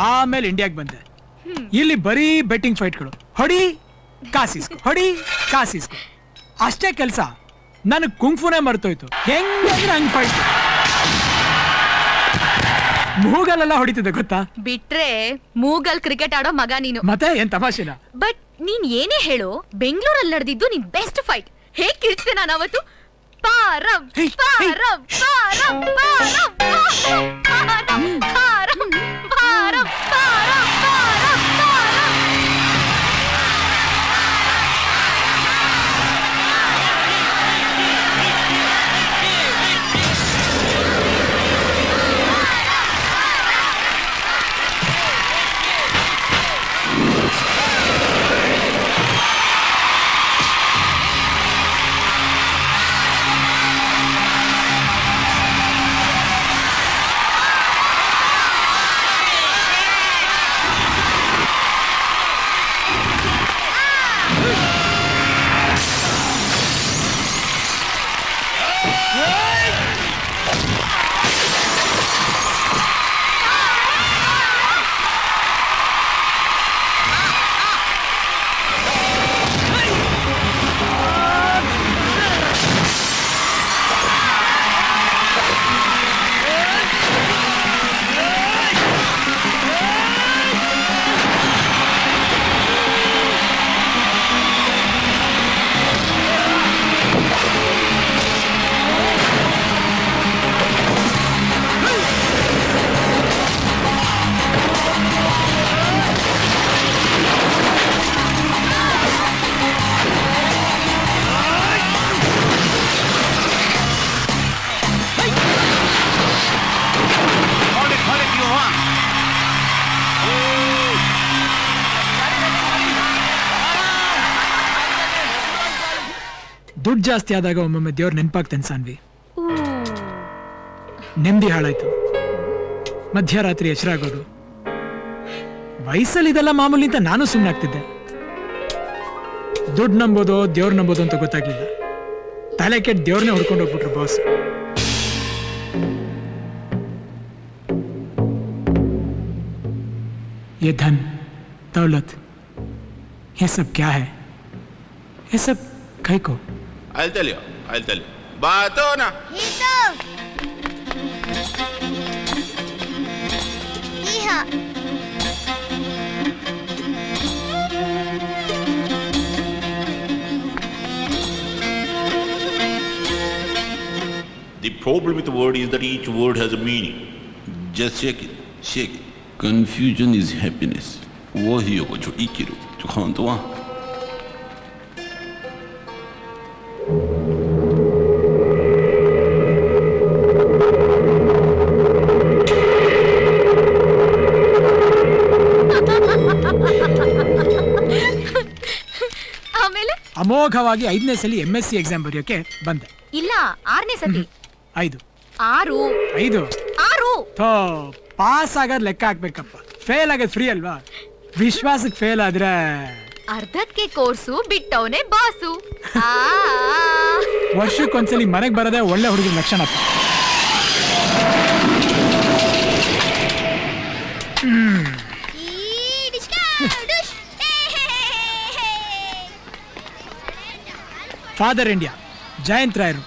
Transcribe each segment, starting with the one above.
ಆಮೇಲೆ ಇಂಡಿಯಾಗೆ ಬಂದೆ. ಇಲ್ಲಿ ಬರೀ ಬೆಟ್ಟಿಂಗ್ ಫೈಟ್ಗಳು, ಹೊಡಿ ಕಾಸಿಸ್ಕೊ, ಹೊಡಿ ಕಾಸಿಸ್ಕೊ, ಅಷ್ಟೇ ಕೆಲಸ. ನನಗೆ ಕುಂಫುನೇ ಮರ್ತೋಯ್ತು. ಹೆಂಗಂದ್ರೆ ಹಂಗ್ ಫೈಟ್. ಮೂಗಲೆಲ್ಲ ಹೊಡಿತಿದ್ದೆ ಗೊತ್ತಾ? ಬಿಟ್ರೆ ಮೂಗಲ್ ಕ್ರಿಕೆಟ್ ಆಡೋ ಮಗ ನೀನು. ಮತ್ತೆ ಏನ್ ತಮಾಷೆನಾ? ಬಟ್ ನೀನ್ ಏನೇ ಹೇಳು, ಬೆಂಗಳೂರಲ್ಲಿ ನಡೆದಿದ್ದು ನಿನ್ ಬೆಸ್ಟ್ ಫೈಟ್. ಹೇಗ್ ಕಿರ್ಚಿದೆ ನಾನು ಅವತ್ತು. ಪಾರಂ ಪಾರಂ ಪಾರಂ ಪಾರಂ ಪಾರಂ ಪಾರಂ ಪಾರಂ ಪಾರಂ ಪಾರಂ ದುಡ್ಡು ಜಾಸ್ತಿ ಆದಾಗ ಒಮ್ಮೊಮ್ಮೆ ದೇವ್ರ ನೆನಪಾಗ್ತೇನೆ ಸಾನ್ವಿ. ನೆಮ್ಮದಿ ಹಾಳಾಯ್ತು, ಮಧ್ಯರಾತ್ರಿ ಎಚ್ಚರಾಗೋದು. ವಯಸ್ಸಲ್ಲಿ ಇದೆಲ್ಲ ಮಾಮೂಲಿ ಅಂತ ನಾನು ಸುಮ್ಮನೆ ಆಗ್ತಿದ್ದೆ. ದುಡ್ಡು ನಂಬೋದೋ ದೇವ್ರ ನಂಬೋದು ಅಂತ ಗೊತ್ತಾಗ್ಲಿಲ್ಲ. ತಲೆ ಕೆಟ್ಟು ದೇವ್ರನ್ನೇ ಹುಡ್ಕೊಂಡು ಹೋಗ್ಬಿಟ್ರು ಬಾಸ್. ये धन दौलत ये सब क्या है? ये सब कहीं को? I'll tell you. Batona. Hito. Hija. The problem with the word is that each word has a meaning. Just shake it. Confusion is happiness. वो ही होगा जो इकिरो जो खान तो वहाँ. ಅಮೋಘವಾಗಿ 5ನೇ ಸಲ MSc ಎಕ್ಸಾಮ್ ಬರೆಯೋಕೆ ಬಂದೆ. ಇಲ್ಲ 6ನೇ ಸತಿ. 5 ಪಾಸ್ ಆಗೋದ್ ಲೆಕ್ಕ ಹಾಕ್ಬೇಕಪ್ಪ. ಫೇಲ್ ಆಗೋದ್ ಫ್ರೀ ಅಲ್ವಾ? ವಿಶ್ವಾಸಕ್ಕೆ ಫೇಲ್ ಆದ್ರೆ ಅರ್ಧಕ್ಕೆ ಕೋರ್ಸು ಬಿಟ್ಟವನೇ ಬಾಸು. ವರ್ಷಕ್ಕೊಂದ್ಸಲಿ ಮನೆಗೆ ಬರೋದೇ ಒಳ್ಳೆ ಹುಡುಗಿನ ಲಕ್ಷಣಪ್ಪ. ಫಾದರ್ ಇಂಡಿಯಾ ಜಯಂತ್ ರಾಯರು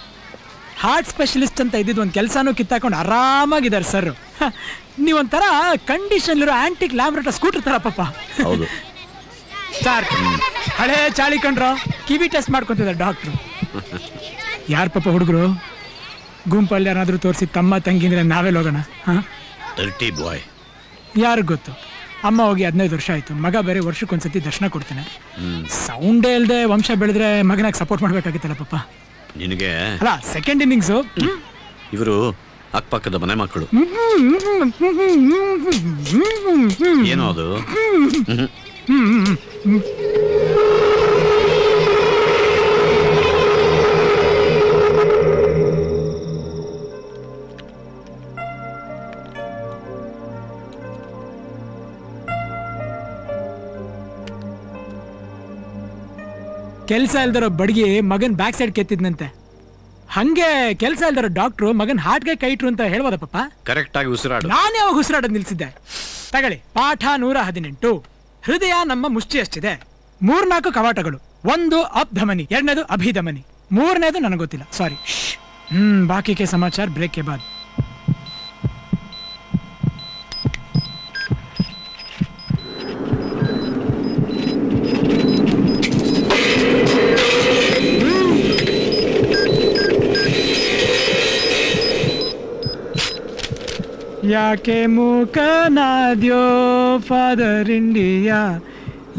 ಹಾರ್ಟ್ ಸ್ಪೆಷಲಿಸ್ಟ್ ಅಂತ ಇದ್ದಿದ್ದು ಒಂದು ಕೆಲಸನೂ ಕಿತ್ತಾಕೊಂಡು ಆರಾಮಾಗಿದ್ದಾರೆ ಸರ್. ನೀವೊಂಥರ ಕಂಡೀಷನ್ ಇರೋ ಆಂಟಿಕ್ ಲ್ಯಾಬ್ರೇಟರಿ ಸ್ಕೂಟರ್ ತರ ಪಾಪ. ಹೌದು ಸ್ಟಾರ್ ಹಳೆ ಚಾಳಿ ಕಂಡ್ರು ಕಿವಿ ಟೆಸ್ಟ್ ಮಾಡ್ಕೊಂತಿದ್ದಾರೆ ಡಾಕ್ಟ್ರು. ಯಾರ ಪಾಪ ಹುಡುಗರು ಗುಂಪಲ್ಲಿ ಯಾರಾದ್ರೂ ತೋರಿಸಿ ತಮ್ಮ ತಂಗಿಂದ್ರೆ ನಾವೆಲ್ಲ ಹೋಗೋಣ? ಬಾಯ್ ಯಾರಿಗ್ ಗೊತ್ತು. ಅಮ್ಮ ಹೋಗಿ 15 ವರ್ಷ ಆಯ್ತು. ಮಗ ಬೇರೆ ವರ್ಷಕ್ಕೊಂದ್ಸತಿ ದರ್ಶನ ಕೊಡ್ತೇನೆ. ಸೌಂಡೇ ಇಲ್ದೆ ವಂಶ ಬೆಳೆದ್ರೆ ಮಗನಾಗ ಸಪೋರ್ಟ್ ಮಾಡ್ಬೇಕಾಗಿತ್ತಲ್ಲ ಪಾಪ. ನಿನಗೆ ಅಲ್ಲ ಸೆಕೆಂಡ್ ಇನ್ನಿಂಗ್ಸು. ಇವರು ಅಕ್ಕಪಕ್ಕದ ಮನೆ ಮಕ್ಕಳು. ಏನೋ ಅದು ಕೆಲಸ ಇಲ್ದಿರೋ ಬಡಗಿ ಮಗನ್ ಬ್ಯಾಕ್ ಸೈಡ್ ಕೆತ್ತಿದ್ನಂತೆ. ಹಂಗೆ ಕೆಲಸ ಇಲ್ದಿರೋ ಡಾಕ್ಟ್ರು ಮಗನ್ ಹಾರ್ಟ್ಗೆ ಕೈ ಇಟ್ರು ಅಂತ ಹೇಳ್ಬೋದ ಪಾಪ? ಕರೆಕ್ಟ್ ಆಗಿ ಉಸಿರಾಡು. ನಾನು ಯಾವಾಗ ಉಸಿರಾಡೋದು ನಿಲ್ಸಿದ್ದೆ? ತಗೊಳ್ಳಿ ಪಾಠ 118. ಹೃದಯ ನಮ್ಮ ಮುಷ್ಟಿಯಷ್ಟಿದೆ. 3-4 ಕವಾಟಗಳು. 1 ಅಬ್ಧಮನಿ, 2ನೇದು ಅಭಿಧಮನಿ, 3ನೇದು ನನಗೆ ಗೊತ್ತಿಲ್ಲ, ಸಾರಿ. ಬಾಕಿ ಕೆ ಸಮಾಚಾರ ಬ್ರೇಕ್ ಕೆ ಬಾದ್. ಯಾಕೆ ಮೂಕನಾದ್ಯೋ ಫಾದರ್ ಇಂಡಿಯಾ,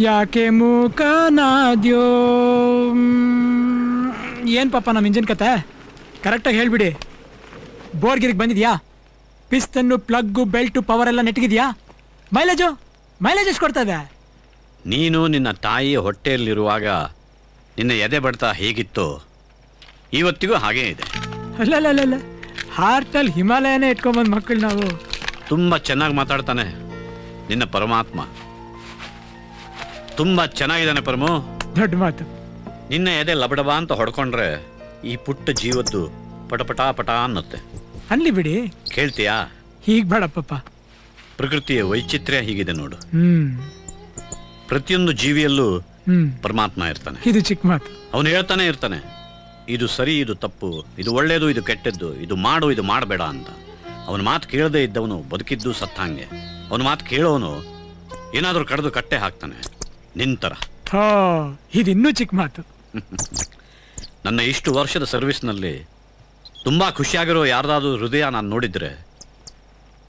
ಯಾಕೆ ಮೂಕನಾದ್ಯೋ. ಏನು ಪಾಪ ನಮ್ಮ ಇಂಜಿನ್ ಕತೆ ಕರೆಕ್ಟಾಗಿ ಹೇಳ್ಬಿಡಿ. ಬೋರ್ಗಿರಿಗೆ ಬಂದಿದ್ಯಾ? ಪಿಸ್ತನ್ನು, ಪ್ಲಗ್ಗು, ಬೆಲ್ಟು, ಪವರ್ ಎಲ್ಲ ನೆಟ್ಗಿದ್ಯಾ? ಮೈಲೇಜು ಎಷ್ಟು ಕೊಡ್ತಾ ಇದೆ? ನೀನು ನಿನ್ನ ತಾಯಿಯ ಹೊಟ್ಟೆಯಲ್ಲಿರುವಾಗ ನಿನ್ನ ಎದೆ ಬಡ್ತ ಹೇಗಿತ್ತೋ ಇವತ್ತಿಗೂ ಹಾಗೇ ಇದೆ. ಅಲ್ಲ, ಹಾರ್ಟಲ್ಲಿ ಹಿಮಾಲಯನೇ ಇಟ್ಕೊಂಬಂದು ಮಕ್ಕಳು ನಾವು. ತುಂಬ ಚೆನ್ನಾಗಿ ಮಾತಾಡ್ತಾನೆ ನಿನ್ನ ಪರಮಾತ್ಮ. ತುಂಬ ಚೆನ್ನಾಗಿದ್ದಾನೆ ಪರಮು. ದೊಡ್ಡ ಮಾತು. ನಿನ್ನ ಎದೆ ಲಬಡಬಾ ಅಂತ ಹೊಡ್ಕೊಂಡ್ರೆ ಈ ಪುಟ್ಟ ಜೀವದ್ದು ಪಟಪಟ ಪಟ ಅನ್ನತ್ತೆ. ಅನ್ಲಿ ಬಿಡಿ. ಕೇಳ್ತೀಯಾ? ಹೀಗ್ ಬೇಡಪ್ಪ. ಪ್ರಕೃತಿಯ ವೈಚಿತ್ರ್ಯ ಹೀಗಿದೆ ನೋಡು. ಹ್ಮ್ ಪ್ರತಿಯೊಂದು ಜೀವಿಯಲ್ಲೂ ಹ್ಮ್ ಪರಮಾತ್ಮ ಇರ್ತಾನೆ. ಇದು ಚಿಕ್ಕ ಮಾತು. ಅವನು ಹೇಳ್ತಾನೆ ಇರ್ತಾನೆ, ಇದು ಸರಿ, ಇದು ತಪ್ಪು, ಇದು ಒಳ್ಳೇದು, ಇದು ಕೆಟ್ಟದ್ದು, ಇದು ಮಾಡು, ಇದು ಮಾಡಬೇಡ ಅಂತ. ಅವನ ಮಾತು ಕೇಳದೆ ಇದ್ದವನು ಬದುಕಿದ್ದು ಸತ್ತಂಗೆ. ಅವನ ಮಾತು ಕೇಳೋನು ಏನಾದರೂ ಕಡ್ದು ಕಟ್ಟೆ ಹಾಕ್ತಾನೆ, ನಿಂತರ. ಇದಿನ್ನೂ ಚಿಕ್ಕ ಮಾತು. ನನ್ನ ಇಷ್ಟು ವರ್ಷದ ಸರ್ವಿಸ್ನಲ್ಲಿ ತುಂಬಾ ಖುಷಿಯಾಗಿರೋ ಯಾರ್ದಾದ್ರೂ ಹೃದಯ ನಾನು ನೋಡಿದ್ರೆ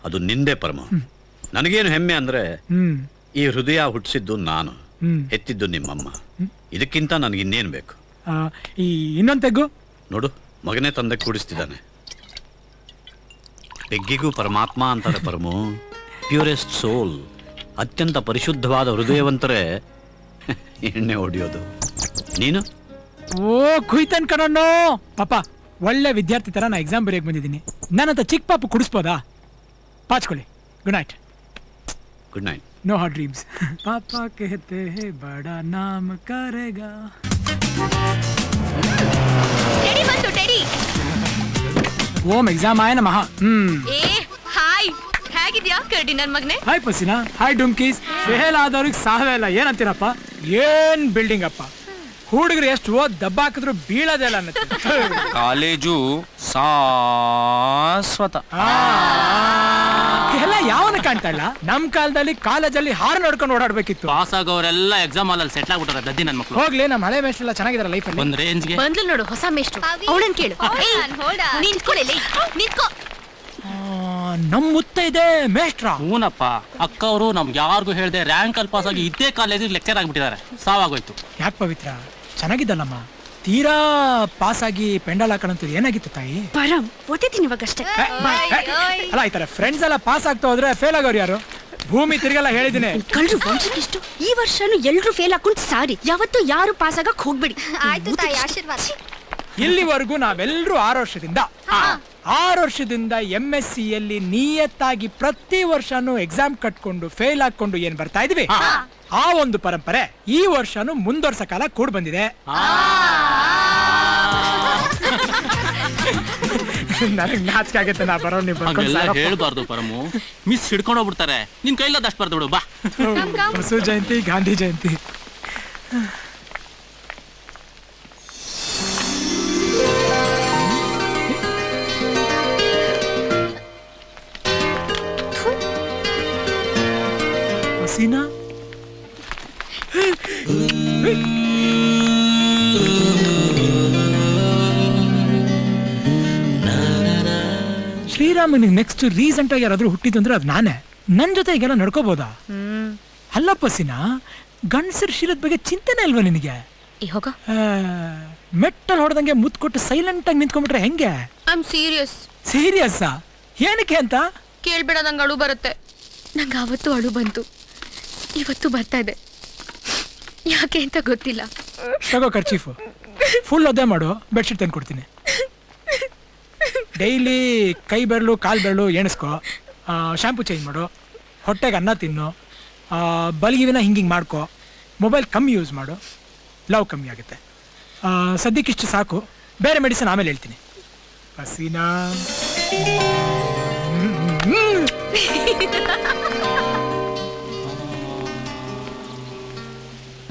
ಅದು ನಿಂದೇ ಪರಮ. ನನಗೇನು ಹೆಮ್ಮೆ ಅಂದ್ರೆ ಈ ಹೃದಯ ಹುಟ್ಟಿಸಿದ್ದು ನಾನು, ಹೆತ್ತಿದ್ದು ನಿಮ್ಮಮ್ಮ. ಇದಕ್ಕಿಂತ ನನಗಿನ್ನೇನು ಬೇಕು? ಈ ಇನ್ನೊಂದು ತೆಗ್ಗು ನೋಡು, ಮಗನೇ ತಂದೆ ಕೂಡಿಸ್ತಿದ್ದಾನೆ. ಪೆಗ್ಗಿಗೂ ಪರಮಾತ್ಮ ಅಂತಾರೆ ಪರಮು. ಪ್ಯೂರೆಸ್ಟ್ ಸೋಲ್, ಅತ್ಯಂತ ಪರಿಶುದ್ಧವಾದ ಹೃದಯವಂತರೇ ಎಣ್ಣೆ ಹೊಡಿಯೋದು. ನೀನು ಕುಯ್ತನ್ ಕಣೋ ಪಾಪ. ಒಳ್ಳೆ ವಿದ್ಯಾರ್ಥಿ ತರ ನಾ ಎಕ್ಸಾಮ್ ಬರೆಯಕ್ ಬಂದಿದ್ದೀನಿ. ನನ್ನಂತ ಚಿಕ್ಕ ಪಾಪ ಕುಡಿಸ್ಬೋದಾ? ಪಾಚ್ಕೊಳ್ಳಿ. Good night. Good night. No hot dreams. पापा कहते हैं बड़ा नाम करेगा. टेडी ಬಂತು टेडी. ಓಂ ಎಕ್ಸಾಮ್ ಆಯ ನಮಃ. ಏ ಹಾಯ್, ಹೇಗಿದ್ಯಾ ಕರ್ಡಿ ನನ್ನ ಮಗನೇ? ಹಾಯ್ ಪಸಿನಾ, ಹಾಯ್ ಡುಮ್ಕೀಸ್. ಫೇಲ್ ಆದವ್ರಿಗೆ ಸಾವೇ ಇಲ್ಲ. ಏನಂತೀರಪ್ಪ? ಏನ್ ಬಿಲ್ಡಿಂಗ್ ಅಪ್ಪ. ಹುಡುಗರು ಎಷ್ಟು ಓದ್ ದಬ್ಬ ಹಾಕಿದ್ರು ಬೀಳೋದೇ ಇಲ್ಲ ಅನ್ನತ್ತೆ. ಕಾಲೇಜು ಶಾಶ್ವತ. ಎಲ್ಲ ಯಾವನ ಕಾಣ್ತಾ ಇಲ್ಲ. ನಮ್ ಕಾಲದಲ್ಲಿ ಕಾಲೇಜಲ್ಲಿ ಹಾರು ನೋಡ್ಕೊಂಡು ಓಡಾಡ್ಬೇಕಿತ್ತು. ಪಾಸ್ ಆಗೋರೆಲ್ಲ ಎಕ್ಸಾಮ್ ಹಾಲಲ್ಲಿ ಸೆಟ್ಲ್ ಆಗ್ಬಿಟ್ಟಾರೆ. ದದ್ದಿ ನನ್ನ ಮಕ್ಕಳು. ಹೋಗ್ಲಿ, ನಮ್ಮ ಹಳೆ ಮೇಷ್ಟ್ರು ಎಲ್ಲ ಚೆನ್ನಾಗಿದಾರೆ ಲೈಫಲ್ಲಿ. ಒಂದ್ ರೇಂಜ್ಗೆ ಬಂದ್ಲು ನೋಡು ಹೊಸ ಮೇಷ್ಟ್ರು. ಅವಳನ್ ಕೇಳು. ನಿಂತ್ಕೊಳ್ಳಿ, ನಿಂತ್ಕೋ. ನಮ್ ಮುತ್ತ ಇದೆ ಮೇಷ್ಟ್ರ. ಹೂನಪ್ಪ, ಅಕ್ಕ ಅವರು ನಮ್ಗೆ ಯಾರಿಗೂ ಹೇಳ್ದೆ ರ್ಯಾಂಕ್ ಅಲ್ಲಿ ಪಾಸ್ ಆಗಿ ಇದೇ ಕಾಲೇಜಿಗೆ ಲೆಕ್ಚರ್ ಆಗ್ಬಿಟ್ಟಿದ್ದಾರೆ. ಸಾವಾಗೋಯ್ತು. ಯಾಕೆ ಪವಿತ್ರ? ಚೆನ್ನಾಗಿದ್ದಲ್ಲಮ್ಮ. ತೀರಾ ಪಾಸ್ ಆಗಿ ಪೆಂಡಲ್ ಹಾಕೊಳ್ಳಂತದ್ದು ಏನಾಗಿತ್ತು ತಾಯಿ? ಪರಂ ಓದಿದ್ದೀನಿ ಇವಾಗಷ್ಟೇ. ಅಲ್ಲ, ಈ ತರ ಫ್ರೆಂಡ್ಸ್ ಎಲ್ಲ ಪಾಸ್ ಆಗ್ತಾ ಹೋದ್ರೆ ಫೇಲ್ ಆಗೋರು ಯಾರು? ಭೂಮಿ ತಿರ್ಗೆಲ್ಲ ಹೇಳಿದ್ದೀನಿ. ಕಳ್ರು ವಂಶಕ್ಕಿಷ್ಟು. ಈ ವರ್ಷನೂ ಎಲ್ರು ಫೇಲ್ ಹಾಕೊಂಡು ಸಾರಿ. ಯಾವತ್ತೂ ಯಾರು ಪಾಸ್ ಆಗಕ್ ಹೋಗ್ಬಿಡಿ. ಆಯ್ತು ತಾಯಿ, ಆಶೀರ್ವಾದ. ಇಲ್ಲಿವರೆಗೂ ನಾವೆಲ್ಲರೂ 6 ವರ್ಷದಿಂದ MSc ಯಲ್ಲಿ ನಿಯತ್ತಾಗಿ ಪ್ರತಿ ವರ್ಷನೂ ಎಕ್ಸಾಮ್ ಕಟ್ಕೊಂಡು ಫೇಲ್ ಹಾಕೊಂಡು ಏನ್ ಬರ್ತಾ ಇದ್ವಿ, ಆ ಒಂದು ಪರಂಪರೆ ಈ ವರ್ಷನೂ ಮುಂದುವರ್ಸ ಕಾಲ ಕೂಡ್ ಬಂದಿದೆ. ನನಗ್ ನಾಚಿಕೆ ಆಗತ್ತೆ. ನಾ ಬರೋ ನೀವು ಹೇಳ್ಬಾರ್ದು ಪರಮು. ಮಿಸ್ ಹಿಡ್ಕೊಂಡು ಹೋಗ್ಬಿಡ್ತಾರೆ. ನಿನ್ ಕೈಲದಷ್ಟು ಬರ್ದು ಬಿಡು. ಬಾ. ಬಸವ ಜಯಂತಿ, ಗಾಂಧಿ ಜಯಂತಿ. ಹಸೀನಾ, ಶ್ರೀರಾಮನಿಗೆ ನೆಕ್ಸ್ಟ್ ರೀಸೆಂಟ್ ಆಗಿ ಯಾರಾದ್ರೂ ಹುಟ್ಟಿದ್ದು ಅಂದ್ರೆ ಅದು ನಾನೇ. ನನ್ ಜೊತೆ ಈಗೆಲ್ಲ ನಡ್ಕೋಬಹುದಾ? ಅಲ್ಲಪ್ಪ ಸೀನಾ, ಗಂಡಸರ ಶೀಲದ ಬಗ್ಗೆ ಚಿಂತೆನೇ ಅಲ್ವಾ ನಿನಗೆ? ಮೆಟ್ಟಲ್ ಹೊಡೆದಂಗೆ ಮುತ್ತು ಕೊಟ್ಟು ಸೈಲೆಂಟ್ ಆಗಿ ನಿಂತ್ಕೊಂಡ್ಬಿಟ್ರೆ ಹೆಂಗೆ? I am serious. ಸೀರಿಯಸ್ಸಾ? ಏನಕ್ಕೆ ಅಂತ ಕೇಳ್ಬೇಡ, ನಂಗೆ ಅಳು ಬರುತ್ತೆ. ನಂಗೆ ಅವತ್ತು ಅಳು ಬಂತು, ಇವತ್ತು ಬರ್ತಾ ಇದೆ. ಯಾಕೆ ಅಂತ ಗೊತ್ತಿಲ್ಲ. ತಗೋ ಕರ್ಚೀಫು, ಫುಲ್ ಒದ್ದೆ ಮಾಡು, ಬೆಡ್ಶೀಟ್ ತಂದು ಕೊಡ್ತೀನಿ. ಡೈಲಿ ಕೈ ಬೆರಳು ಕಾಲು ಬೆರಳು ಎಣಿಸ್ಕೊ. ಶಾಂಪು ಚೇಂಜ್ ಮಾಡು, ಹೊಟ್ಟೆಗೆ ಅನ್ನ ತಿನ್ನು, ಬಲ್ಗಿವಿನ ಹಿಂಗಿಂಗೆ ಮಾಡ್ಕೊ. ಮೊಬೈಲ್ ಕಮ್ಮಿ ಯೂಸ್ ಮಾಡು, ಲವ್ ಕಮ್ಮಿ ಆಗುತ್ತೆ. ಸದ್ಯಕ್ಕಿಷ್ಟು ಸಾಕು, ಬೇರೆ ಮೆಡಿಸಿನ್ ಆಮೇಲೆ ಹೇಳ್ತೀನಿ. ಹಸೀನಾ,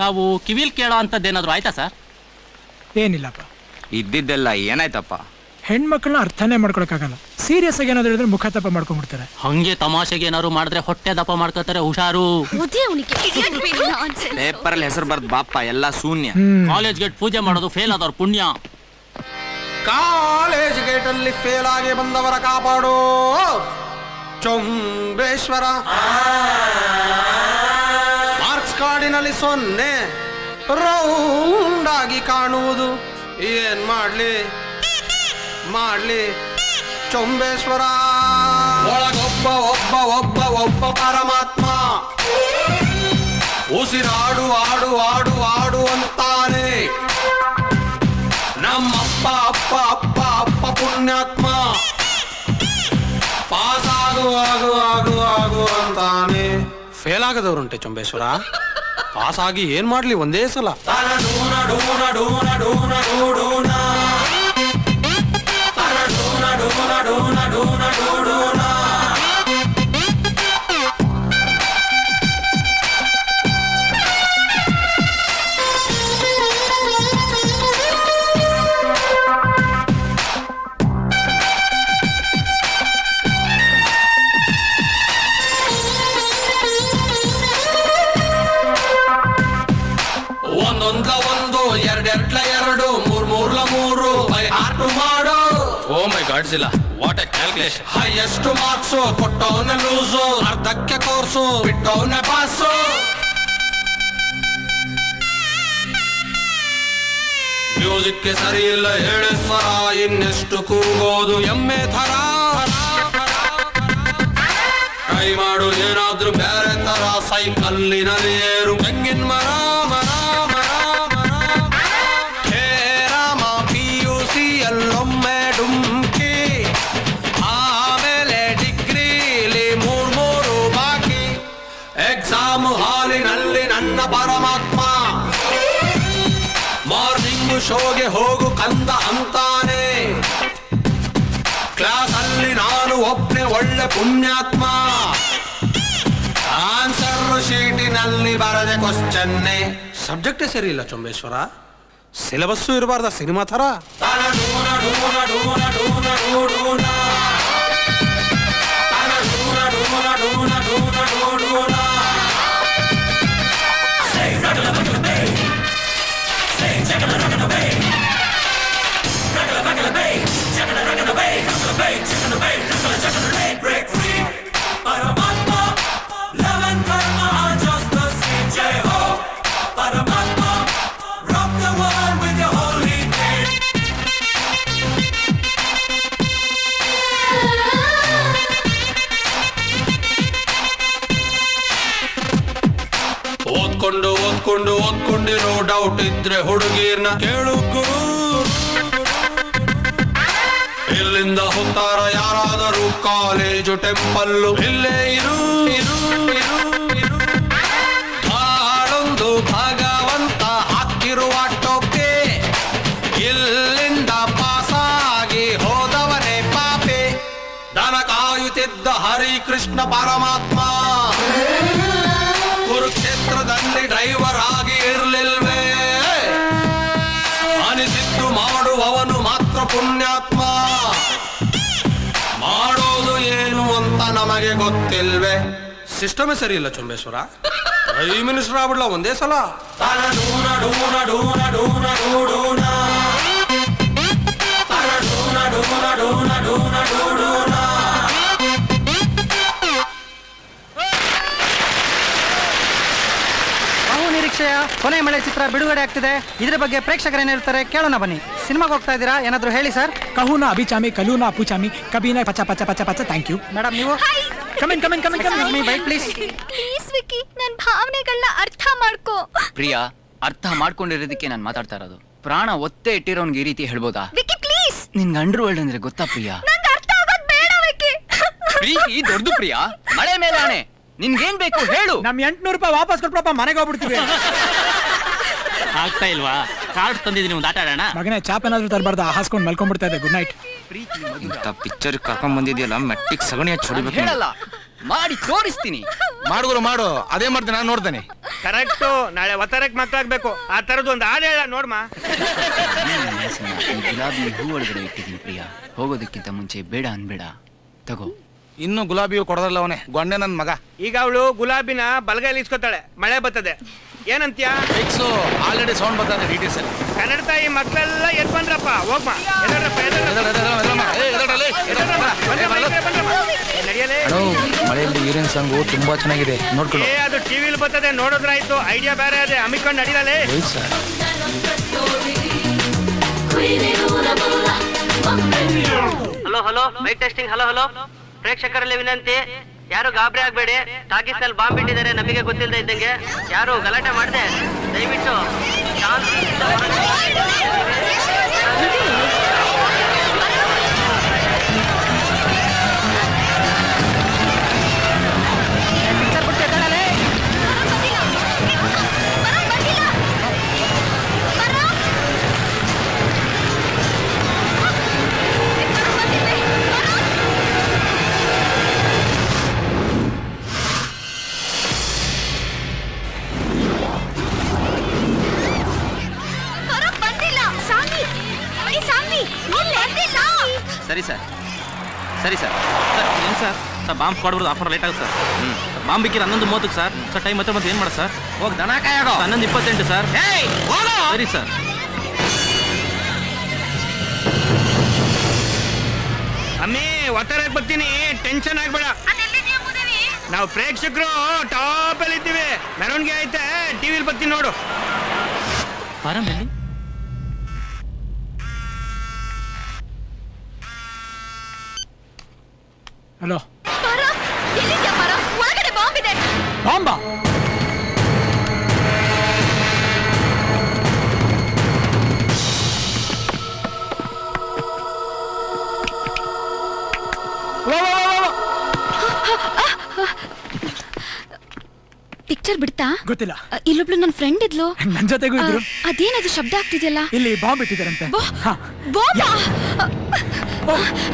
ನಾವು ಕಿವಿಲ್ ಕೇಳೋ ಅಂಥದ್ದೇನಾದ್ರು ಆಯ್ತಾ ಸರ್? ಏನಿಲ್ಲಪ್ಪ, ಇದ್ದಿದ್ದೆಲ್ಲ ಏನಾಯ್ತಪ್ಪ? ಹೆಣ್ಮಕ್ಳನ್ನ ಅರ್ಥನೇ ಮಾಡ್ಕೊಳಕ್ಕಾಗಲ್ಲ. ಸೀರಿಯಸ್ ಆಗಿ ಏನಾದ್ರು ಹೇಳಿದ್ರೆ ಮುಖ ತಪ್ಪ ಮಾಡ್ಕೊಂಡ್ಬಿಡ್ತಾರೆ. ಹಂಗೆ ತಮಾಷೆಗೆ ಏನಾದ್ರು ಮಾಡಿದ್ರೆ ಹೊಟ್ಟೆ ದಪ್ಪ ಮಾಡ್ಕೋತಾರೆ, ಹುಷಾರು. ಪೇಪರ್ ಅಲ್ಲಿ ಹೆಸರು ಬರ್ದ್ ಬಾಪ ಎಲ್ಲ ಶೂನ್ಯ. ಕಾಲೇಜ್ ಗೇಟ್ ಪೂಜೆ ಮಾಡೋದು ಫೇಲ್ ಆದವ್ರ ಪುಣ್ಯ. ಕಾಲೇಜ್ ಗೇಟ್ ಅಲ್ಲಿ ಫೇಲ್ ಆಗಿ ಬಂದವರ ಕಾಪಾಡೋ ಚೊಂಬೇಶ್ವರ. ಮಾರ್ಕ್ಸ್ ಕಾರ್ಡಿನಲ್ಲಿ 0 ರೌಂಡ್ ಆಗಿ ಕಾಣುವುದು. ಏನ್ ಮಾಡ್ಲಿ ಚೊಂಬೇಶ್ವರ. ಒಳಗೊಬ್ಬ ಒಬ್ಬ ಒಬ್ಬ ಒಬ್ಬ ಪರಮಾತ್ಮ. ಉಸಿರಾಡು ಆಡು ಆಡು ಆಡು ಅಂತಾನೆ ನಮ್ಮಪ್ಪ ಅಪ್ಪ ಅಪ್ಪ ಅಪ್ಪ ಪುಣ್ಯಾತ್ಮ. ಪಾಸ್ ಆಗು ಆಗು ಆಗು ಆಗು ಅಂತಾನೆ. ಫೇಲ್ ಆಗದವ್ರುಂಟೆ ಚೊಂಬೇಶ್ವರ. ಪಾಸ್ ಆಗಿ ಏನ್ ಮಾಡ್ಲಿ ಒಂದೇ ಸಲ. ಡೂನ ಡೂನ ಡೂನ ಡೂನ ಡೂನ ಒಂದೊಂದ ಒಂದು ಎರಡೆರಡ್ಲ ಎರಡು ಮೂರ್ಲ ಮೂರು ಬೈ ಆಟು ಮಾಡು. ಓ ಮೈ ಗಾಡ್ ಜಿಲ್ಲ, what a calculation. Highest marks ಕೊಟ್ಟವನ ಲೂಸು, ಅರ್ಧಕ್ಕೆ ಕೋರ್ಸು ಬಿಟ್ಟವನ ಪಾಸು. ಮ್ಯೂಸಿಕ್ಗೆ ಸರಿ ಇಲ್ಲ ಹೇಳಿ ಸ್ವರ, ಇನ್ನೆಷ್ಟು ಕೂಗೋದು ಎಮ್ಮೆ ಥರ. ಟ್ರೈ ಮಾಡು ಏನಾದ್ರೂ ಬೇರೆ ತರ, ಸೈಕಲ್ಲಿನಲ್ಲಿ ಏರು ತೆಂಗಿನ ಮರ ಮರ ಮರ ಮರ. ಹೇ ರಾಮ PUC ಅಲ್ಲೊಮ್ಮೆ ಡುಮ್ಕಿ, ಆಮೇಲೆ ಡಿಗ್ರಿಲಿ ಮೂರು ಬಾಕಿ. ಎಕ್ಸಾಮ್ ಹಾಲಿನಲ್ಲಿ ನನ್ನ ಪರಮಾತ್ಮ. ಮಾರ್ನಿಂಗ್ ಶೋಗೆ ಹೋಗು ಕಂದ ಅಂತಾನೆ. ಕ್ಲಾಸ್ ಅಲ್ಲಿ ನಾನು ಒಬ್ನೇ ಒಳ್ಳೆ ಪುಣ್ಯಾತ್ಮ. ಆನ್ಸರ್ ಶೀಟಿನಲ್ಲಿ ಬರದೆ ಕ್ವಶ್ಚನ್ನೇ. ಸಬ್ಜೆಕ್ಟೇ ಸರಿ ಇಲ್ಲ ಚೊಂಬೇಶ್ವರ. ಸಿಲೆಬಸ್ಸು ಇರಬಾರ್ದ ಸಿನಿಮಾ ಥರ. ಡೂನ ಡೂನ ಡೂನ ಡೂನ ಡೂನ ಡೂನ ಡೂನ ಡೂನ ಡೂನ ಡೂನ. ಓದ್ಕೊಂಡಿರೋ ಡೌಟ್ ಇದ್ರೆ ಹುಡುಗೀರ್ನ ಕೇಳು ಗುರು. ಇಲ್ಲಿಂದ ಹೋಗ್ತಾರ ಯಾರಾದರೂ ಕಾಲೇಜು ಟೆಂಪಲ್ಲು, ಇಲ್ಲೇ ಇರು ಇರು ಇರು ಇರು. ಹಾಳೊಂದು ಭಗವಂತ ಹಾಕಿರುವ ಟೊಪ್ಪೆ, ಇಲ್ಲಿಂದ ಪಾಸಾಗಿ ಹೋದವನೇ ಪಾಪೆ. ದನ ಕಾಯುತ್ತಿದ್ದ ಹರಿಕೃಷ್ಣ ಪರಮಾತ್ಮ ಕುರುಕ್ಷೇತ್ರದಲ್ಲಿ ಡ್ರೈವರ್ ಆಗಿ ಇರ್ಲಿಲ್ವೇ. ಅನಿಸಿದ್ದು ಮಾಡುವವನು ಮಾತ್ರ ಪುಣ್ಯಾತ್ಮ. ಮಾಡೋದು ಏನು ಅಂತ ನಮಗೆ ಗೊತ್ತಿಲ್ವೇ. ಸಿಸ್ಟಮೇ ಸರಿ ಇಲ್ಲ ಚೊಂಬೇಶ್ವರ. ಪ್ರೈಮ್ ಮಿನಿಸ್ಟರ್ ಆಗ್ಬಿಡ್ಲ ಒಂದೇ ಸಲ. ಡೂನ ಡೂನ ಡೂನ ಡೂನ ಡೂನ ಡೂನ ಡೂನ ಡೂನ ಡೂನ ಡೂನ. ನಿರೀಕ್ಷೆಯ ಕೊನೆ ಮಳೆ ಚಿತ್ರ ಬಿಡುಗಡೆ ಆಗ್ತಿದೆ. ಇದ್ರ ಬಗ್ಗೆ ಪ್ರೇಕ್ಷಕರೇನಿರ್ತಾರೆ ಕೇಳೋಣ ಬನ್ನಿ. ಸಿನಿಮಾಗೆ ಹೋಗ್ತಾ ಇದ್ದೀರಾ? ಏನಾದ್ರು ಹೇಳಿ ಸರ್. ಕಹುನಾ ಅಭಿಚಾಮಿ ಕಲೂನಾ ಅಪುಚಾಮಿ ಕಬೀನಾ ಪಚ ಪಚ ಪಚ ಪಚ. Thank you madam. ನೀವು come in come in come in come in. Bike please. Please Vicky, ನನ್ನ ಭಾವನೆಗಳನ್ನ ಅರ್ಥ ಮಾಡ್ಕೋ. ಪ್ರಿಯಾ, ಅರ್ಥ ಮಾಡ್ಕೊಂಡಿರೋದಕ್ಕೆ ನಾನು ಮಾತಾಡ್ತಾ ಇರೋದು. ಪ್ರಾಣ ಒತ್ತೆ ಇಟ್ಟಿರೋನ್ಗೆ ಈ ರೀತಿ ಹೇಳ್ಬೋದಾ? ವಿಕ್ಕಿ ಪ್ಲೀಸ್. ನಿನ್ಗೆ ಅಂಡರ್ ವರ್ಲ್ಡ್ ಅಂದ್ರೆ ಗೊತ್ತಾ ಪ್ರಿಯಾ? ನಂಗೆ ಅರ್ಥ ಆಗೋದು ಬೇಡ ವಿಕ್ಕಿ. ಪ್ರೀತಿ ದೊಡ್ಡದು ಪ್ರಿಯಾ. ಮಳೆ ಮೇಲೆ ಆಣೆ, ನಿನ್ಗೇನ್ ಬೇಕು ಹೇಳು. ನಮ್ 800 ರೂಪಾಯಿ ವಾಪಸ್ ಕೊಟ್ಬಿಡಪ್ಪ, ಮನೆಗೆ ಹೋಗ್ಬಿಡ್ತೀವಿ. ಆಗ್ತಾ ಇಲ್ವಾ? ಕಾರ್ಡ್ ತಂದಿದ್ದೀನಿ, ಒಂದು ಆಟ ಆಡೋಣ. ಮಗನೇ ಚಾಪ್ ಏನಾದ್ರು ತರಬಾರ್ದ, ಹಾಸ್ಕೊಂಡು ಮಲ್ಕೊಂಡ್ಬಿಡ್ತಾ ಇದೆ. Good night. ಇಂಥ ಪಿಕ್ಚರ್ ಕರ್ಕೊಂಡ್ ಬಂದಿದ್ಯಲ್ಲ, ಮೆಟ್ಟಿಗೆ ಸಗಣಿ ಹಚ್ಚಿ ಹೊಡಿಬೇಕು. ಹೇಳಲ್ಲ, ಮಾಡಿ ತೋರಿಸ್ತೀನಿ. ಮಾಡುವರು ಮಾಡು, ಅದೇ ಮಾಡ್ದೆ ನಾನು ನೋಡ್ತೇನೆ. ಕರೆಕ್ಟು. ನಾಳೆ ಒತ್ತರಕ್ಕೆ ಮಕ್ಕಳಾಗ್ಬೇಕು. ಆ ತರದ್ದು ಒಂದು ಹಾಡು ಹೇಳ ನೋಡ್ಮ. ಈ ಗುಲಾಬಿ ಹೂ ಒಳಗಡೆ ಇಟ್ಟಿದ್ದೀನಿ ಪ್ರಿಯಾ. ಹೋಗೋದಕ್ಕಿಂತ ಮುಂಚೆ ಬೇಡ ಅನ್ಬೇಡ. ತಗೋ. ಇನ್ನು ಗುಲಾಬಿ ಕೊಡೋದಲ್ಲ ಅವನೇ ಗೊಂಡೆ ನನ್ ಮಗ. ಈಗ ಅವಳು ಗುಲಾಬಿನ ಬಲಗೈಲಿ ಇಸ್ಕೊತಾಳೆ, ಮಳೆ ಬರ್ತದೆ. ಏನಂತ್ಯ? ಫಿಕ್ಸು. ಆಲ್ರೆಡಿ ಸೌಂಡ್ ಬರ್ತದೆ ಡೀಟೇಲ್ಸ್ ಅಲ್ಲಿ. ಕನ್ನಡ ತಾಯಿ ಮಕ್ಕಳೆಲ್ಲ ಎದ್ ಬಂದ್ರಪ್ಪ. ಹೋಗ್ಮ. ನಡೆಯಲೇ. ಮಳೆಯಲ್ಲಿ ಹೀರೋಯಿನ್ ಸಾಂಗು ತುಂಬಾ ಚೆನ್ನಾಗಿದೆ, ನೋಡ್ಕೊಳ್ಳಿ. ಅದು ಟಿವಿಲಿ ಬರ್ತದೆ, ನೋಡೋದ್ರಾಯ್ತು. ಐಡಿಯಾ ಬೇರೆ ಅದೇ, ಹಮ್ಮಿಕೊಂಡು ನಡೀಲೇ. Hello hello, mic testing. Hello hello, ಪ್ರೇಕ್ಷಕರಲ್ಲಿ ವಿನಂತಿ, ಯಾರು ಗಾಬರಿ ಆಗ್ಬೇಡಿ. ಟಾಕೀಸ್ ನಲ್ಲಿ ಬಾಂಬ್ ಇಟ್ಟಿದ್ದಾರೆ, ನಮಗೆ ಗೊತ್ತಿಲ್ಲದೆ ಇದ್ದಂಗೆ. ಯಾರು ಗಲಾಟೆ ಮಾಡದೆ ದಯವಿಟ್ಟು ಶಾಂತಿಯಿಂದ ಸರಿ ಸರ್, ಸರಿ ಸರ್. ಸರ್ ಏನು ಸರ್ ಬಾಂಬ್ ಕೊಡ್ಬೋದು, ಆಫರ್ ಲೇಟ್ ಆಗುತ್ತೆ ಸರ್. ಬಾಂಬ್ ಬಿಕ್ಕಿರ 11:30 ಸರ್. ಸರ್ ಟೈಮ್ ಮತ್ತೆ ಏನು ಮಾಡೋದು ಸರ್? ಹೋಗಿ ದನ ಕಾಯಾಗೋ. 11:28 ಸರ್. ಸರಿ ಸರ್. ಅಮ್ಮಿ ಒತ್ತರಕ್ಕೆ ಬರ್ತೀನಿ, ಟೆನ್ಷನ್ ಆಗ್ಬೇಡ. ನಾವು ಪ್ರೇಕ್ಷಕರು ಟಾಪ್ ಅಲ್ಲಿ ಇದ್ದೀವಿ. ಮೆರವಣಿಗೆ ಐತೆ, ಟಿವಿಲಿ ಬರ್ತೀನಿ ನೋಡು. ಆರಾಮಲ್ಲಿ ಹಲೋ, ಒಳಗಡೆ ಬಾಂಬ್ ಇದೆ. ಬಾಂಬಾ? ಪಿಕ್ಚರ್ ಬಿಡ್ತಾ? ಗೊತ್ತಿಲ್ಲ. ಇಲ್ಲೊಬ್ಳು ನನ್ನ ಫ್ರೆಂಡ್ ಇದ್ಲು. ನನ್ ಜೊತೆಗೂ ಇದ್ರು. ಅದೇನದು ಶಬ್ದ ಆಗ್ತಿದೆಯಲ್ಲ? ಇಲ್ಲಿ ಬಾಂಬ್ ಇಟ್ಟಿದ್ದಾರಂತೆ.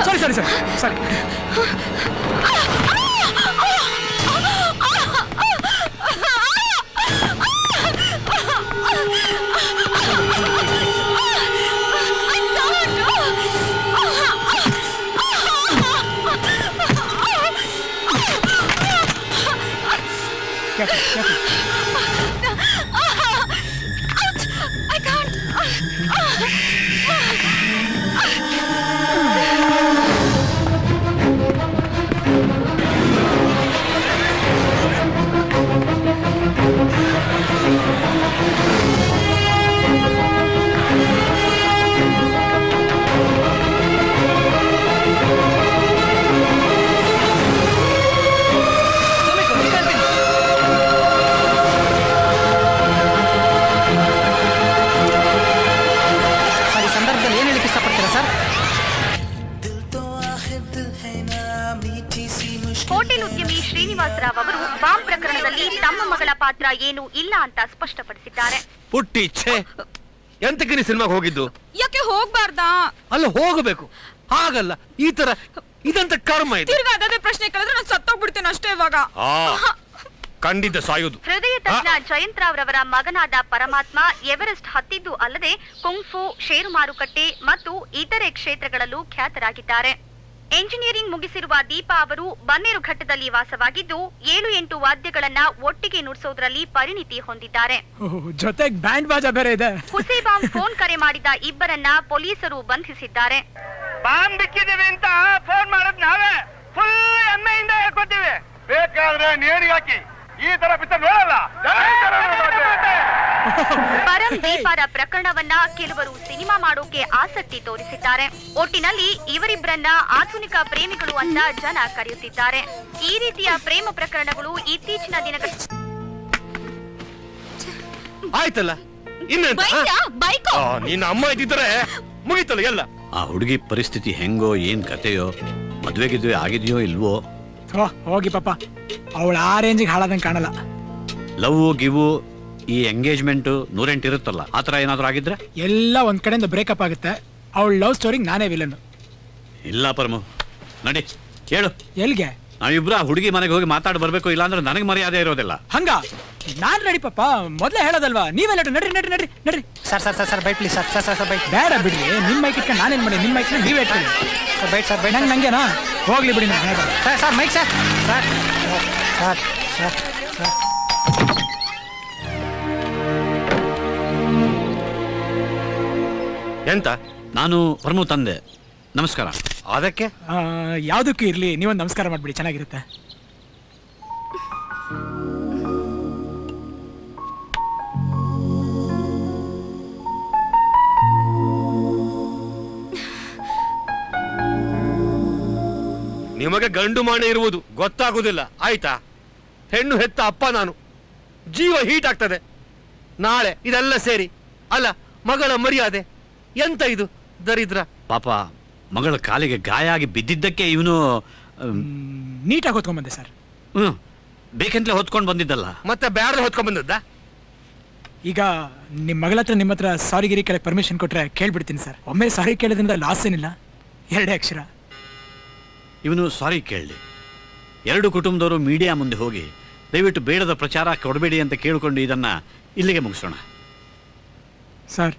ಸರಿ ಸರಿ ಸರಿ ಸರಿ. Careful, careful. I can't. Hotel ಉದ್ಯಮಿ ಶ್ರೀನಿವಾಸ ರಾವ್ ಅವರು ಬಾಂಬ್ ಪ್ರಕರಣದಲ್ಲಿ ತಮ್ಮ ಮಗಳ ಪಾತ್ರ ಏನು ಇಲ್ಲ ಅಂತ ಸ್ಪಷ್ಟಪಡಿಸಿದ್ದಾರೆ. ಪುಟ್ಟಿ ಛೇ, ಎಂತಕ್ಕೆ ನೀ ಸಿನಿಮಾಗೆ ಹೋಗಿದ್ದು? ಯಾಕೆ ಹೋಗ್ಬಾರ್ದಾ? ಅಲ್ಲ ಹೋಗಬೇಕು, ಹಾಗಲ್ಲ. ಈ ತರ ಇದಂತ ಕರ್ಮ ಇದು. ತಿರ್ಗಾ ಅದೇ ಪ್ರಶ್ನೆ ಕೇಳಿದ್ರೆ ನಾನು ಸತ್ತೋಗ್ಬಿಡ್ತೇನೆ ಅಷ್ಟೇ ಇವಾಗ. ಖಂಡಿತ ಸಾಯೋದು. ಹೃದಯ ತಜ್ಞ ಜಯಂತ್ ರಾವ್ ರವರ ಮಗನಾದ ಪರಮಾತ್ಮ ಎವರೆಸ್ಟ್ ಹತ್ತಿದ್ದು ಅಲ್ಲದೆ ಕುಂಫು, ಷೇರು ಮಾರುಕಟ್ಟೆ ಮತ್ತು ಇತರೆ ಕ್ಷೇತ್ರಗಳಲ್ಲೂ ಖ್ಯಾತರಾಗಿದ್ದಾರೆ. ಎಂಜಿನಿಯರಿಂಗ್ ಮುಗಿಸಿರುವ ದೀಪಾ ಅವರು ಬನ್ನೇರುಘಟ್ಟದಲ್ಲಿ ವಾಸವಾಗಿದ್ದು 7-8 ವಾದ್ಯಗಳನ್ನ ಒಟ್ಟಿಗೆ ನುಡಿಸೋದ್ರಲ್ಲಿ ಪರಿಣಿತಿ ಹೊಂದಿದ್ದಾರೆ. ಜೊತೆಗೆ ಬ್ಯಾಂಡ್ ಬಾಜಾ ಬೇರೆ ಇದೆ. ಹುಸೇ ಬಾಂಬ್ ಫೋನ್ ಕರೆ ಮಾಡಿದ ಇಬ್ಬರನ್ನ ಪೊಲೀಸರು ಬಂಧಿಸಿದ್ದಾರೆ. ಬಾಂಬ್ ಬಿಕ್ಕಿದ್ದೇವೆ ಅಂತ ಫೋನ್ ಮಾಡೋದು ನಾವೇ. ಫುಲ್ ಎಮ್ಮೆಯಿಂದ ಹೇಳ್ಕೊತೀವಿ. ಬೇಕಾದ್ರೆ ನೇಣಿಗೆ ಹಾಕಿ. ಈ ತರ ಪಿಕ್ಚರ್ ನೋಡಲ್ಲ. ಪರಂ ದೀಪಾರ ಪ್ರಕರಣವನ್ನ ಕೆಲವರು ಸಿನಿಮಾ ಮಾಡೋಕೆ ಆಸಕ್ತಿ ತೋರಿಸಿದ್ದಾರೆ. ಒಟ್ಟಿನಲ್ಲಿ ಇವರಿಬ್ಬರನ್ನ ಆಧುನಿಕ ಪ್ರೇಮಿಗಳು ಅಂತ ಜನ ಕರೆಯುತ್ತಿದ್ದಾರೆ. ಈ ರೀತಿಯ ಪ್ರೇಮ ಪ್ರಕರಣಗಳು ಇತ್ತೀಚಿನ ದಿನಗಳ ಆಯ್ತಲ್ಲ, ನಿನ್ನ ಅಮ್ಮ ಇದ್ದಿದ್ರೆ ಮುಗಿತಲ್ಲ ಎಲ್ಲ. ಆ ಹುಡುಗಿ ಪರಿಸ್ಥಿತಿ ಹೆಂಗೋ, ಏನ್ ಕತೆಯೋ, ಮದ್ವೆಗಿದ್ವಿ ಆಗಿದೆಯೋ ಇಲ್ವೋ. ಹೋಗಿ ಪಾಪ, ಅವಳ ಆ ರೇಂಜಿಗೆ ಹಾಳಾದಂಗೆ ಕಾಣಲ್ಲ. ಲವ್ ಗಿವು ಈ ಎಂಗೇಜ್ಮೆಂಟ್ 108 ಇರುತ್ತಲ್ಲ, ಆತರ ಏನಾದ್ರು ಆಗಿದ್ರೆ ಎಲ್ಲ ಒಂದ್ ಕಡೆಯಿಂದ ಬ್ರೇಕಪ್ ಆಗುತ್ತೆ. ಅವಳ ಲವ್ ಸ್ಟೋರಿಗೆ ನಾನೇ ವಿಲನ್. ಇಲ್ಲ ಪರಮ, ನಡಿ ಹೇಳು. ಎಲ್ಗೆ? ನಾವಿಬ್ರು ಆ ಹುಡುಗಿ ಮನೆಗೆ ಹೋಗಿ ಮಾತಾಡಿ ಬರ್ಬೇಕು, ಇಲ್ಲಾಂದ್ರೆ ನನಗೆ ಮರ್ಯಾದೆ ಇರೋದಿಲ್ಲ. ಹಂಗ ನಾನ್ ರೆಡಿ ಪಾಪ, ಮೊದ್ಲೇ ಹೇಳೋದಲ್ವಾ, ನೀವೆಲ್ಲ ನಡ್ರಿ ನಡ್ರಿ ನಡ್ರಿ ನಡ್ರಿ. Sir sir sir sir byte please sir sir sir sir byte. ಬೇಡ ಬಿಡ್ರಿ, ನಿಮ್ ಮೈಕ್ ಇಟ್ಕೊಂಡು ನಾನೇನ್ ಮಾಡಿ, ನಿಮ್ ಮೈಕ್ ನೀವೇ ಇಟ್ಕೊಳ್ಳಿ. Sir bite sir bite. ನಂಗೇನಾ ಹೋಗ್ಲಿ ಬಿಡಿ. Sir sir mic sir sir sir sir sir. ಎಂತ? ನಾನು ಪರಮು ತಂದೆ. ನಮಸ್ಕಾರ. ಅದಕ್ಕೆ ಯಾವ್ದಕ್ಕೂ ಇರ್ಲಿ, ನೀವೊಂದು ನಮಸ್ಕಾರ ಮಾಡ್ಬಿಡಿ, ಚೆನ್ನಾಗಿರುತ್ತೆ. ನಿಮಗೆ ಗಂಡು ಮಾಣೆ ಇರುವುದು ಗೊತ್ತಾಗುವುದಿಲ್ಲ, ಆಯ್ತಾ? ಹೆಣ್ಣು ಹೆತ್ತ ಅಪ್ಪ ನಾನು, ಜೀವ ಹೀಟ್ ಆಗ್ತದೆ. ನಾಳೆ ಇದೆಲ್ಲ ಸೇರಿ ಅಲ್ಲ ಮಗಳ ಮರ್ಯಾದೆ ಎಂತ ಇದು ದರಿದ್ರ? ಪಾಪ ಮಗಳ ಕಾಲಿಗೆ ಗಾಯ ಆಗಿ ಬಿದ್ದಿದ್ದಕ್ಕೆ ಇವನು ನೀಟಾಗಿ ಹೊತ್ಕೊಂಡ್ ಸರ್. ಬೇಕಂತಲೇ ಹೊತ್ಕೊಂಡು ಬಂದಿದ್ದಲ್ಲ. ಮತ್ತೆ ಬ್ಯಾಡ್ರೆ ಹೊತ್ಕೊಂಡ್ ಬಂದದ್ದ? ಈಗ ನಿಮ್ ಮಗಳ ಹತ್ರ ನಿಮ್ಮ ಹತ್ರ ಸಾರಿ ಗಿರಿ ಕೇಳಕ್ ಪರ್ಮಿಷನ್ ಕೊಟ್ರೆ ಕೇಳ್ಬಿಡ್ತೀನಿ ಸರ್. ಒಮ್ಮೆ ಸಾರಿ ಕೇಳೋದ್ರಿಂದ ಲಾಸ್ ಏನಿಲ್ಲ, 2 ಅಕ್ಷರ. ಇವನು ಸಾರಿ ಕೇಳಲಿ. 2 ಕುಟುಂಬದವರು ಮೀಡಿಯಾ ಮುಂದೆ ಹೋಗಿ ದಯವಿಟ್ಟು ಬೇಡದ ಪ್ರಚಾರ ಕೊಡಬೇಡಿ ಅಂತ ಕೇಳಿಕೊಂಡು ಇದನ್ನ ಇಲ್ಲಿಗೆ ಮುಗಿಸೋಣ ಸರ್.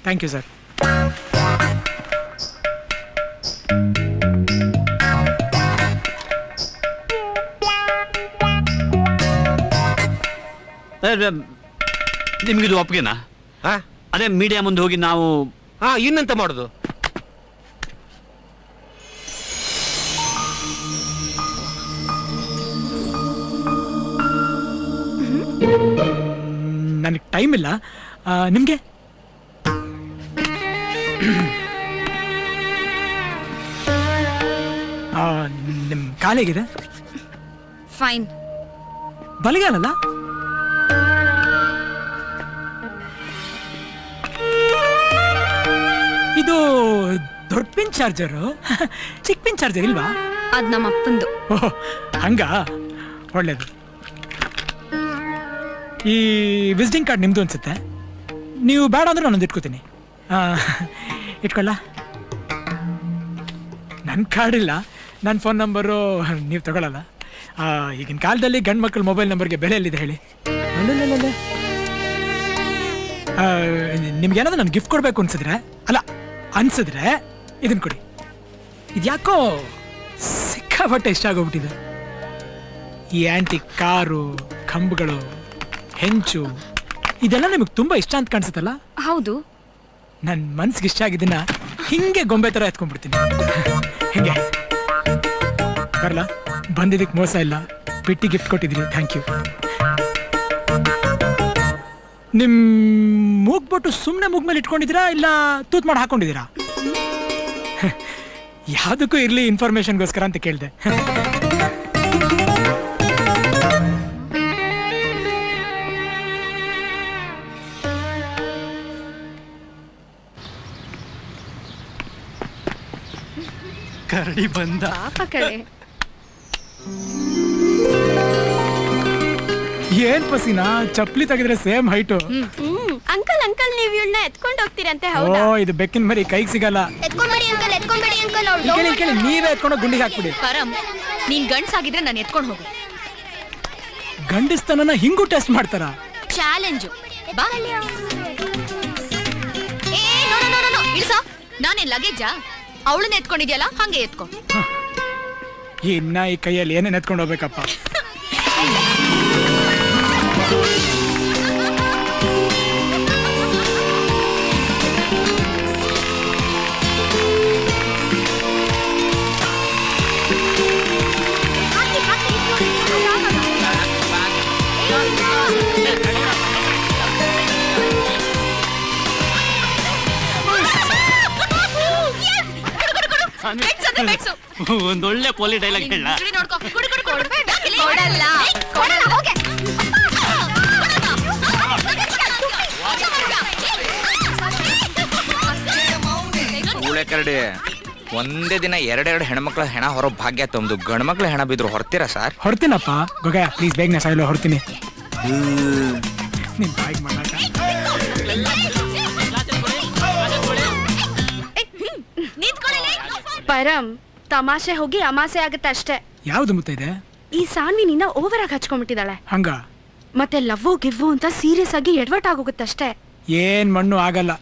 Thank you sir. ನಿಮ್ಗಿದು ಒಪ್ಪಿಗೆನಾ? ಅದೇ ಮೀಡಿಯಾ ಮುಂದೆ ಹೋಗಿ ನಾವು ಇನ್ನೆಂತ ಮಾಡುದು? ನನಗೆ ಟೈಮ್ ಇಲ್ಲ. ನಿಮ್ಗೆ ನಿಮ್ ಕಾಲೇಗಿದೆ? ಫೈನ್. ಬಲಗಾಲಲ್ಲ? ಇದು ದೊಡ್ಡ ಪಿನ್ ಚಾರ್ಜರು, ಚಿಕ್ಕ ಪಿನ್ ಚಾರ್ಜರ್ ಇಲ್ವಾ? ಅದ್ ನಮ್ಮ ಅಪ್ಪಂದು. ಓಹ್ ಹಂಗ, ಒಳ್ಳೇದು. ಈ ವಿಸಿಟಿಂಗ್ ಕಾರ್ಡ್ ನಿಮ್ದು ಅನ್ಸುತ್ತೆ. ನೀವು ಬೇಡ ಅಂದ್ರೆ ನಾನೊಂದು ಇಟ್ಕೋತೀನಿ. ಇಟ್ಕೊಳ್ಳ? ನನ್ನ ಕಾರ್ಡ್ ಇಲ್ಲ, ನನ್ನ ಫೋನ್ ನಂಬರು ನೀವು ತಗೊಳ್ಳಲ್ಲ. ಈಗಿನ ಕಾಲದಲ್ಲಿ ಗಂಡು ಮಕ್ಕಳ ಮೊಬೈಲ್ ನಂಬರ್ಗೆ ಬೆಲೆ ಎಲ್ಲಿದೆ ಹೇಳಿ? ನಿಮ್ಗೇನಾದ್ರೂ ನಾನು ಗಿಫ್ಟ್ ಕೊಡಬೇಕು ಅನ್ಸಿದ್ರೆ ಇದನ್ನ ಕೊಡಿ. ಇದ್ಯಾಕೋ ಸಿಕ್ಕಾಪಟ್ಟೆ ಇಷ್ಟ ಆಗೋಗ್ಬಿಟ್ಟಿದೆ. ಈ ಆಂಟಿಕ್ ಕಾರು, ಕಂಬಗಳು, ಹೆಂಚು, ಇದೆಲ್ಲ ನಿಮಗೆ ತುಂಬಾ ಇಷ್ಟ ಅಂತ ಕಾಣಿಸುತ್ತಲ್ಲ? ಹೌದು. ನನ್ನ ಮನ್ಸಿಗೆ ಇಷ್ಟ ಆಗಿದ್ದನ್ನ ಹಿಂಗೆ ಗೊಂಬೆ ತರ ಎತ್ಕೊಂಡ್ಬಿಡ್ತೀನಿ. ಹಿಂಗೆ ಬರಲ್ಲ? ಬಂದಿದ್ದಕ್ಕೆ ಮೋಸ ಇಲ್ಲ, ಪೆಟ್ಟಿ ಗಿಫ್ಟ್ ಕೊಟ್ಟಿದ್ರಿ, ಥ್ಯಾಂಕ್ ಯು. ನಿಮ್ ಮೂಗ್ಬಿಟ್ಟು ಸುಮ್ಮನೆ ಮೂಗ್ ಮೇಲೆ ಇಟ್ಕೊಂಡಿದ್ದೀರಾ ಇಲ್ಲ ತೂತ್ ಮಾಡಿ ಹಾಕೊಂಡಿದ್ದೀರಾ? ಯಾವುದಕ್ಕೂ ಇರ್ಲಿ, ಇನ್ಫಾರ್ಮೇಶನ್ಗೋಸ್ಕರ ಅಂತ ಕೇಳಿದೆ. ಕರಡಿ ಬಂದ. ಏನ್ ಪಸಿನಾ, ಚಪ್ಲಿ ತೆಗೆದ್ರೆ ಸೇಮ್ ಹೈಟು. ಅಂಕಲ್ ಅಂಕಲ್ ನೀವು ಇವಳನ್ನ ಎತ್ಕೊಂಡು ಹೋಗ್ತೀರಂತೆ? ಓ, ಇದು ಬೆಕ್ಕಿನ ಮರಿ, ಕೈಗೆ ಸಿಗಲ್ಲ. ಎತ್ಕೊಂಬೇಡಿ ಅಂಕಲ್, ಎತ್ಕೊಂಬೇಡಿ ಅಂಕಲ್. ಕೇಳಿ ನೀವೇ ಎತ್ಕೊಂಡು ಗುಂಡಿಗೆ ಹಾಕ್ಬಿಡಿ. ಪರಂ, ನೀನ್ ಗಂಡ್ಸಾಗಿದ್ರೆ ನಾನು ಎತ್ಕೊಂಡು ಹೋಗು. ಗಂಡಸ್ತನನ ಹಿಂಗೂ ಟೆಸ್ಟ್ ಮಾಡ್ತಾರ? ಚಾಲೆಂಜು ಬಾ. ಏ ನೋ ನೋ ನೋ ನೋ, ಇಳ್ಸ. ನಾನೇನ್ ಲಗೇಜಾ? ಅವಳನ್ನ ಎತ್ಕೊಂಡಿದ್ಯಲ್ಲ, ಹಂಗೆ ಎತ್ಕೊ. ಇನ್ನ ಈ ಕೈಯಲ್ಲಿ ಏನೇನ್ ಎತ್ಕೊಂಡು ಹೋಗ್ಬೇಕಪ್ಪ? ಒಂದೊಳ್ಳೆ ಪೋಲಿ ಡೈಲಾಗ್ ಹೇಳ. ಕರಡಿ ಒಂದೇ ದಿನ 2 ಹೆಣ್ಮಕ್ಳ ಹೆಣ ಹೊರ ಭಾಗ್ಯ ತಮ್ಮದು, ಗಂಡು ಮಕ್ಳ ಹೆಣ ಬಿದ್ರು ಹೊರ್ತೀರಾ ಸರ್? ಹೊರ್ತೀನಪ್ಪ ಗೊಗ, ಪ್ಲೀಸ್ ಬೇಗನೆ ಸಾಯಲು ಹೊರ್ತೀನಿ. ನಿನ್ ಬಾಯಿಗೆ ಮಾಡಾಕ ಪರಂ ತಮಾಷೆ ಹೋಗಿ ಅಮಾಸೆ ಆಗುತ್ತೆ ಅಷ್ಟೇ. ಯಾವ್ದು ಮುತ್ತೈದೆ? ಈ ಸಾನ್ವಿ ನಿನ್ನ ಓವರ್ ಆಗಿ ಹಚ್ಕೊಂಡ್ಬಿಟ್ಟಿದ್ದಾಳೆ. ಹಂಗ ಮತ್ತೆ ಲವ್ವು ಗಿವ್ವು ಅಂತ ಸೀರಿಯಸ್ ಆಗಿ ಎಡವಟ್ ಆಗೋಗುತ್ತಷ್ಟೇ. ಏನ್ ಮಣ್ಣು ಆಗಲ್ಲ.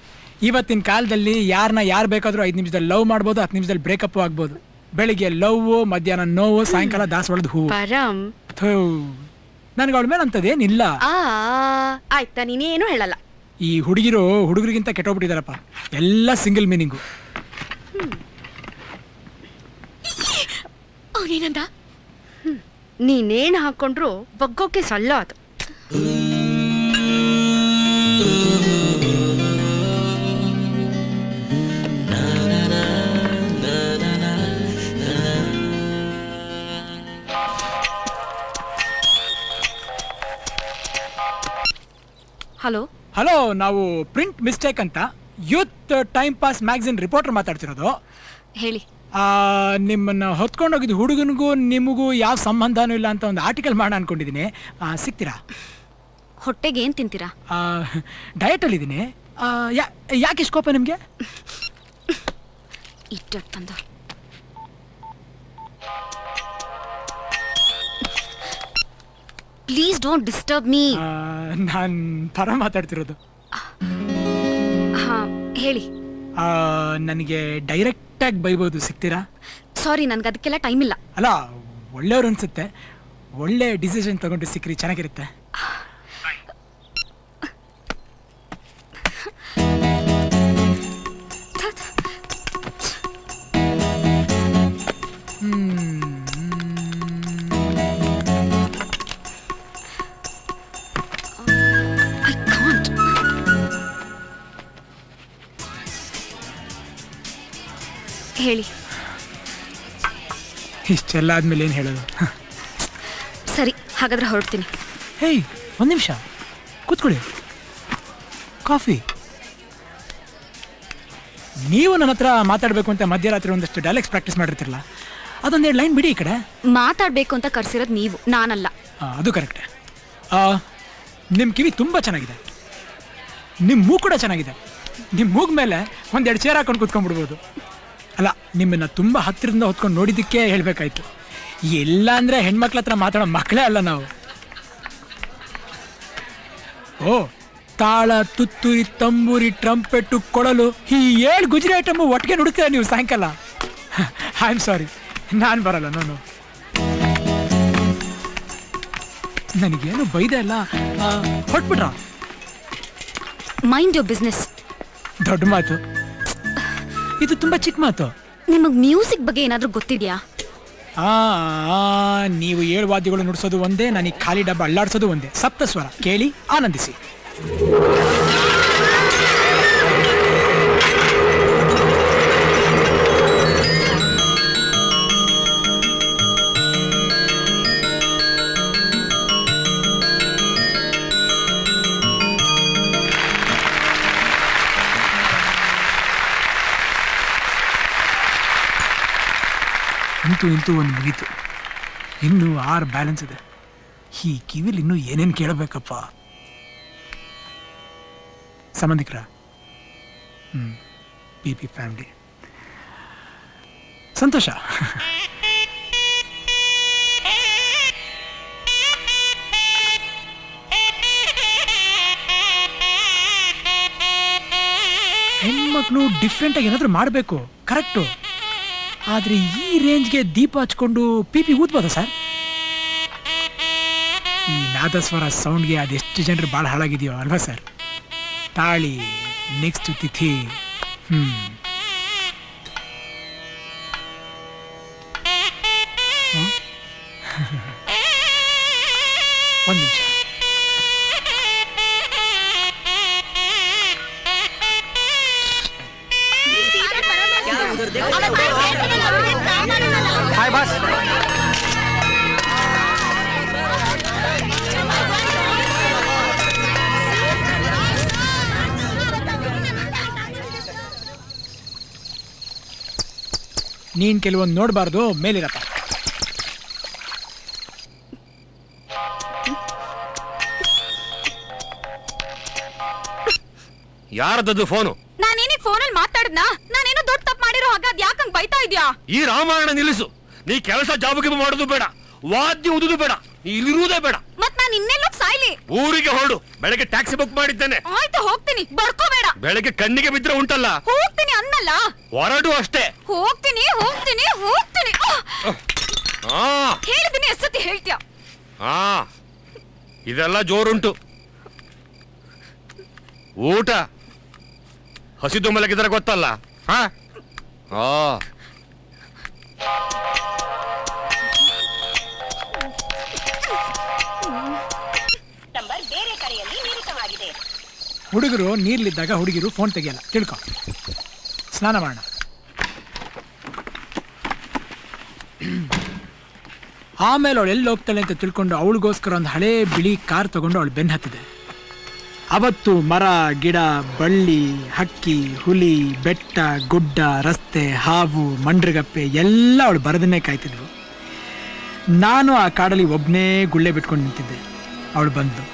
ಇವತ್ತಿನ ಕಾಲದಲ್ಲಿ ಯಾರನ್ನ ಯಾರು ಬೇಕಾದ್ರೂ 5 ನಿಮಿಷದಲ್ಲಿ ಲವ್ ಮಾಡ್ಬೋದು, 10 ನಿಮಿಷದಲ್ಲಿ ಬ್ರೇಕಪ್ ಆಗ್ಬೋದು. ಬೆಳಿಗ್ಗೆ ಲವ್, ಮಧ್ಯಾಹ್ನ ನೋವು, ಸಾಯಂಕಾಲ ದಾಸವಾಳದ ಹೂವು. ಪರಂ ನನ್ಗೆ ಅವಳ ಮೇಲೆ ಅಂತದೇನಿಲ್ಲ. ಆಯ್ತಾ, ನೀನೇನು ಹೇಳಲ್ಲ. ಈ ಹುಡುಗರಿಗಿಂತ ಕೆಟ್ಟೋಗ್ಬಿಟ್ಟಿದಾರಪ್ಪ. ಎಲ್ಲ ಸಿಂಗಲ್ ಮೀನಿಂಗು. ಅವನೇನಂದ? ನೀನೇನು ಹಾಕೊಂಡ್ರು ಬಗ್ಗೋಕೆ ಸಲ್ಲ ಅದು. ಹಲೋ ಹಲೋ, ನಾವು ಪ್ರಿಂಟ್ ಮಿಸ್ಟೇಕ್ ಅಂತ youth time pass magazine reporter ಮಾತಾಡ್ತಿರೋದು. ಹೇಳಿ. ನಿಮ್ಮನ್ನ ಹೊತ್ಕೊಂಡೋಗಿದ್ದು ಹುಡುಗನಿಗೂ ನಿಮಗೂ ಯಾವ ಸಂಬಂಧನೂ ಇಲ್ಲ ಅಂತ ಒಂದು ಆರ್ಟಿಕಲ್ ಮಾಡೋಣ ಅನ್ಕೊಂಡಿದ್ದೀನಿ. ಸಿಗ್ತೀರಾ? ಹೊಟ್ಟೆಗೆ ಏನ್ ತಿಂತೀರಾ? ಡಯಟಲ್ಲಿ ಇದ್ದೀನಿ. ಯಾಕೆ ಇಷ್ಟು ಕೋಪ ನಿಮಗೆ? ಇಟ್ಟಂದ ಪ್ಲೀಸ್ ಡೋಂಟ್ ಡಿಸ್ಟರ್ಬ್ ಮೀ. ನಾನು ಪರ ಮಾತಾಡ್ತಿರೋದು. ಹಾ ಹೇಳಿ. ನನಗೆ ಡೈರೆಕ್ಟಾಗಿ ಬೈಬೋದು, ಸಿಗ್ತೀರಾ? ಸಾರಿ, ನನ್ಗೆ ಅದಕ್ಕೆಲ್ಲ ಟೈಮ್ ಇಲ್ಲ. ಅಲ್ಲ, ಒಳ್ಳೆಯವ್ರು ಅನ್ಸುತ್ತೆ. ಒಳ್ಳೆ ಡಿಸಿಷನ್ ತಗೊಂಡು ಸಿಕ್ಕ್ರಿ, ಚೆನ್ನಾಗಿರುತ್ತೆ. ಹೇಳಿ. ಇಷ್ಟೆಲ್ಲ ಆದ್ಮೇಲೆ ಏನು ಹೇಳೋದು? ಸರಿ, ಹಾಗಾದ್ರೆ ಹೊರಡ್ತೀನಿ. ಹೇಯ್, ಒಂದು ನಿಮಿಷ ಕೂತ್ಕೊಳ್ಳಿ. ಕಾಫಿ. ನೀವು ನನ್ನ ಹತ್ರ ಮಾತಾಡಬೇಕು ಅಂತ ಮಧ್ಯರಾತ್ರಿ ಒಂದಷ್ಟು ಡೈಲಾಗ್ಸ್ ಪ್ರಾಕ್ಟೀಸ್ ಮಾಡಿರ್ತಿರಲ್ಲ, ಅದೊಂದೆರಡು ಲೈನ್ ಬಿಡಿ ಈ ಕಡೆ. ಮಾತಾಡ್ಬೇಕು ಅಂತ ಕರ್ಸಿರೋದು ನೀವು, ನಾನಲ್ಲ. ಅದು ಕರೆಕ್ಟೇ. ನಿಮ್ಮ ಕಿವಿ ತುಂಬ ಚೆನ್ನಾಗಿದೆ, ನಿಮ್ಮ ಮೂಗು ಕೂಡ ಚೆನ್ನಾಗಿದೆ. ನಿಮ್ಮ ಮೂಗ್ ಮೇಲೆ ಒಂದೆರಡು ಚೇರ್ ಹಾಕೊಂಡು ಕೂತ್ಕೊಂಡ್ಬಿಡ್ಬೋದು. ಅಲ್ಲ, ನಿಮ್ಮನ್ನು ತುಂಬ ಹತ್ತಿರದಿಂದ ಹೊತ್ಕೊಂಡು ನೋಡಿದ್ದಕ್ಕೆ ಹೇಳಬೇಕಾಯ್ತು. ಇಲ್ಲ ಅಂದರೆ ಹೆಣ್ಮಕ್ಳ ಹತ್ರ ಮಾತಾಡೋ ಮಕ್ಕಳೇ ಅಲ್ಲ ನಾವು. ಓ, ತಾಳ, ತುತ್ತೂರಿ, ತಂಬೂರಿ, ಟ್ರಂಪೆಟ್ಟು, ಕೊಳಲು, ಈ 7 ಗುಜರಿ ಐಟಮು ಒಟ್ಟಿಗೆ ನುಡುತ್ತೀರ ನೀವು ಸಾಯಂಕಾಲ. ಐ ಆಮ್ ಸಾರಿ, ನಾನು ಬರಲ್ಲ. ನಾನು ನನಗೇನು ಬೈದೆ ಅಲ್ಲ, ಹೊಟ್ಬಿಟ್ರ? Mind your business. ದೊಡ್ಡ ಮಾತು ಇದು, ತುಂಬಾ ಚಿಕ್ಕ ಮಾತು. ನಿಮಗ್ ಮ್ಯೂಸಿಕ್ ಬಗ್ಗೆ ಏನಾದ್ರೂ ಗೊತ್ತಿದ್ಯಾ? ನೀವು 7 ವಾದ್ಯಗಳು ನುಡಿಸೋದು ಒಂದೇ, ನನಗೆ ಖಾಲಿ ಡಬ್ಬ ಅಳ್ಳಾಡ್ಸೋದು ಒಂದೇ. ಸಪ್ತಸ್ವರ ಕೇಳಿ ಆನಂದಿಸಿ. ಇಂತೂ ಒಂದು ಮುಗೀತು. ಇನ್ನೂ 6 ಬ್ಯಾಲೆನ್ಸ್ ಇದೆ. ಈ ಕಿವಿಲಿ ಇನ್ನೂ ಏನೇನು ಕೇಳಬೇಕಪ್ಪ. ಸಂಬಂಧಿಕರ, ಪಿ ಫ್ಯಾಮಿಲಿ, ಸಂತೋಷ. ಹೆಣ್ಮಕ್ಳು ಡಿಫ್ರೆಂಟಾಗಿ ಏನಾದರೂ ಮಾಡಬೇಕು, ಕರೆಕ್ಟು. ಆದರೆ ಈ ರೇಂಜ್ಗೆ ದೀಪ ಹಚ್ಕೊಂಡು ಪಿ ಊದ್ಬೋದಾ ಸರ್? ಈ ನಾದಸ್ವರ ಸೌಂಡ್ಗೆ ಅದೆಷ್ಟು ಜನರು ಭಾಳ ಹಾಳಾಗಿದೆಯೋ ಅಲ್ವಾ ಸರ್? ತಾಳಿ, ನೆಕ್ಸ್ಟ್ ತಿಥಿ. ಒಂದು ನಿಮಿಷ. Hi boss. ನೀನ್ ಕೆಲವೊಂದು ನೋಡಬಾರ್ದು, ಮೇಲಿರಪ್ಪ. ಯಾರದದು ಫೋನು? ನಾನೇನೇ ಫೋನಲ್ಲಿ ಮಾತಾಡಿದ್ನಾ? ನಾನೇನೋ ದೊಡ್ಡ ತಪ್ಪು ಮಾಡಿರೋ ಹಾಗ ಅದ್ ಯಾಕಂಗ್ ಬೈತಾ ಇದ್ಯಾ? ಈ ರಾಮಾಯಣ ನಿಲ್ಲಿಸು. ನೀ ಕೆಲಸ ಜಾಬಗೆ ಮಾಡೋದು ಬೇಡ, ವಾದ್ಯ ಉದುದು ಬೇಡ, ನೀ ಇಲ್ಲಿರುವುದೇ ಬೇಡ. ಮತ್ ನಾನ್ ಇನ್ನೆಲ್ಲೋ ಸಾಯ್ಲಿ? ಊರಿಗೆ ಹೊರಡು. ಬೆಳಗ್ಗೆ ಟ್ಯಾಕ್ಸಿ ಬುಕ್ ಮಾಡಿದ್ದೇನೆ. ಆಯ್ತು, ಹೋಗ್ತೀನಿ, ಬಡ್ಕೋಬೇಡ. ಬೆಳಗ್ಗೆ ಕಣ್ಣಿಗೆ ಬಿದ್ರೆ ಉಂಟಲ್ಲ, ಹೋಗ್ತೀನಿ ಅನ್ನಲ್ಲ. ಹೊರಡು ಅಷ್ಟೇ. ಹೋಗ್ತೀನಿ. ಹೇಳಿದ್ದೀನಿ, ಎಷ್ಟೊತ್ತಿ ಹೇಳ್ತೀಯ? ಇದೆಲ್ಲ ಜೋರುಂಟು. ಊಟ ಹಸಿದು ಮಲಗಿದ್ರೆ ಗೊತ್ತಲ್ಲ. ಹುಡುಗರು ನೀರ್ಲಿದ್ದಾಗ ಹುಡುಗಿರು ಫೋನ್ ತೆಗಿಯಲ್ಲ, ತಿಳ್ಕೊ. ಸ್ನಾನ ಮಾಡೋಣ. ಆಮೇಲೆ ಅವಳು ಎಲ್ಲಿ ಹೋಗ್ತಾಳೆ ಅಂತ ತಿಳ್ಕೊಂಡು ಅವಳಿಗೋಸ್ಕರ ಒಂದು ಹಳೇ ಬಿಳಿ ಕಾರ್ ತಗೊಂಡು ಅವಳು ಬೆನ್ನು ಹತ್ತಿದೆ. ಅವತ್ತು ಮರ, ಗಿಡ, ಬಳ್ಳಿ, ಹಕ್ಕಿ, ಹುಲಿ, ಬೆಟ್ಟ, ಗುಡ್ಡ, ರಸ್ತೆ, ಹಾವು, ಮಂಡ್ರಗಪ್ಪೆ ಎಲ್ಲ ಅವಳು ಬರದನ್ನೇ ಕಾಯ್ತಿದ್ವು. ನಾನು ಆ ಕಾಡಲ್ಲಿ ಒಬ್ಬನೇ ಗುಳ್ಳೆ ಬಿಟ್ಕೊಂಡು ನಿಂತಿದ್ದೆ. ಅವಳು ಬಂದು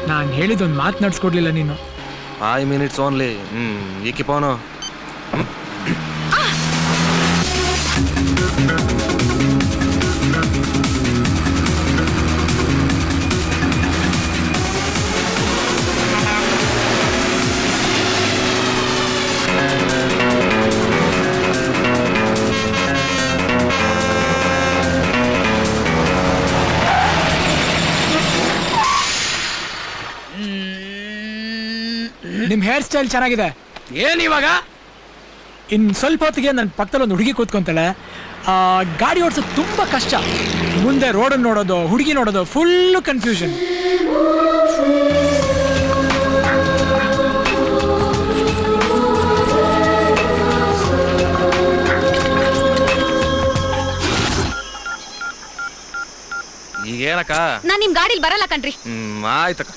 ನಾನು ಹೇಳಿದೊಂದು ಮಾತನಾಡಿಸ್ಕೊಡ್ಲಿಲ್ಲ ನೀನು. 5 minutes ಓನ್ಲಿ. ಏಕೆ ಪೋನು? ನಿಮ್ ಹೇರ್ ಸ್ಟೈಲ್ ಚೆನ್ನಾಗಿದೆ. ಏನ್ ಇವಾಗ? ಇನ್ ಸ್ವಲ್ಪ ಹೊತ್ತಿಗೆ ನನ್ನ ಪಕ್ಕದಲ್ಲಿ ಒಂದು ಹುಡುಗಿ ಕೂತ್ಕೊಂತಾಳೆ. ಗಾಡಿ ಓಡಿಸೋದು ತುಂಬಾ ಕಷ್ಟ. ಮುಂದೆ ರೋಡನ್ನು ನೋಡೋದು, ಹುಡುಗಿ ನೋಡೋದು, ಫುಲ್ ಕನ್ಫ್ಯೂಷನ್. ಈಗೇನಕ್ಕ? ನಾನ್ ನಿಮ್ ಗಾಡಿಲಿ ಬರಲ್ಲ ಕಣ್ರಿ. ಆಯ್ತಕ್ಕ.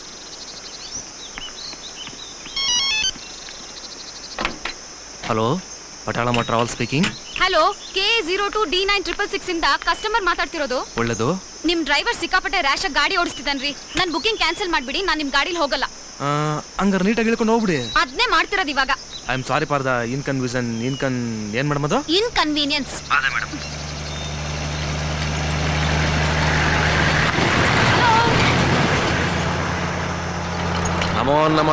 Hello, Patalamma travel speaking. Hello, K02D9666 ಇಂದ ಕಸ್ಟಮರ್ ಮಾತಾಡ್ತಿರೋದು. ಒಳ್ಳೇದು. ನಿಮ್ ಡ್ರೈವರ್ ಸಿಕ್ಕಾಪಟ್ಟೆ ರ್ಯಾಶ್ ಆಗಿ ಗಾಡಿ ಓಡಿಸ್ತಿದ್ದಾನ್ರಿ. ನನ್ ಬುಕಿಂಗ್ ಕ್ಯಾನ್ಸಲ್ ಮಾಡ್ಬಿಡಿ, ನಾನ್ ನಿಮ್ ಗಾಡಿಲಿ ಹೋಗಲ್ಲ. ಹಂಗಾರೆ ನೀಟಾಗಿ ಹೇಳ್ಕೊಂಡು ಹೋಗ್ಬಿಡಿ. ಅದನ್ನೇ ಮಾಡ್ತಿರೋದು ಇವಾಗ. I am sorry for the inconvenience. ಏನ್ ಮೇಡಮ್ ಅದು? ಇನ್ಕನ್ವೀನಿಯನ್ಸ್. ಅದೇ ಮೇಡಮ್. ನಮೋ ನಮ.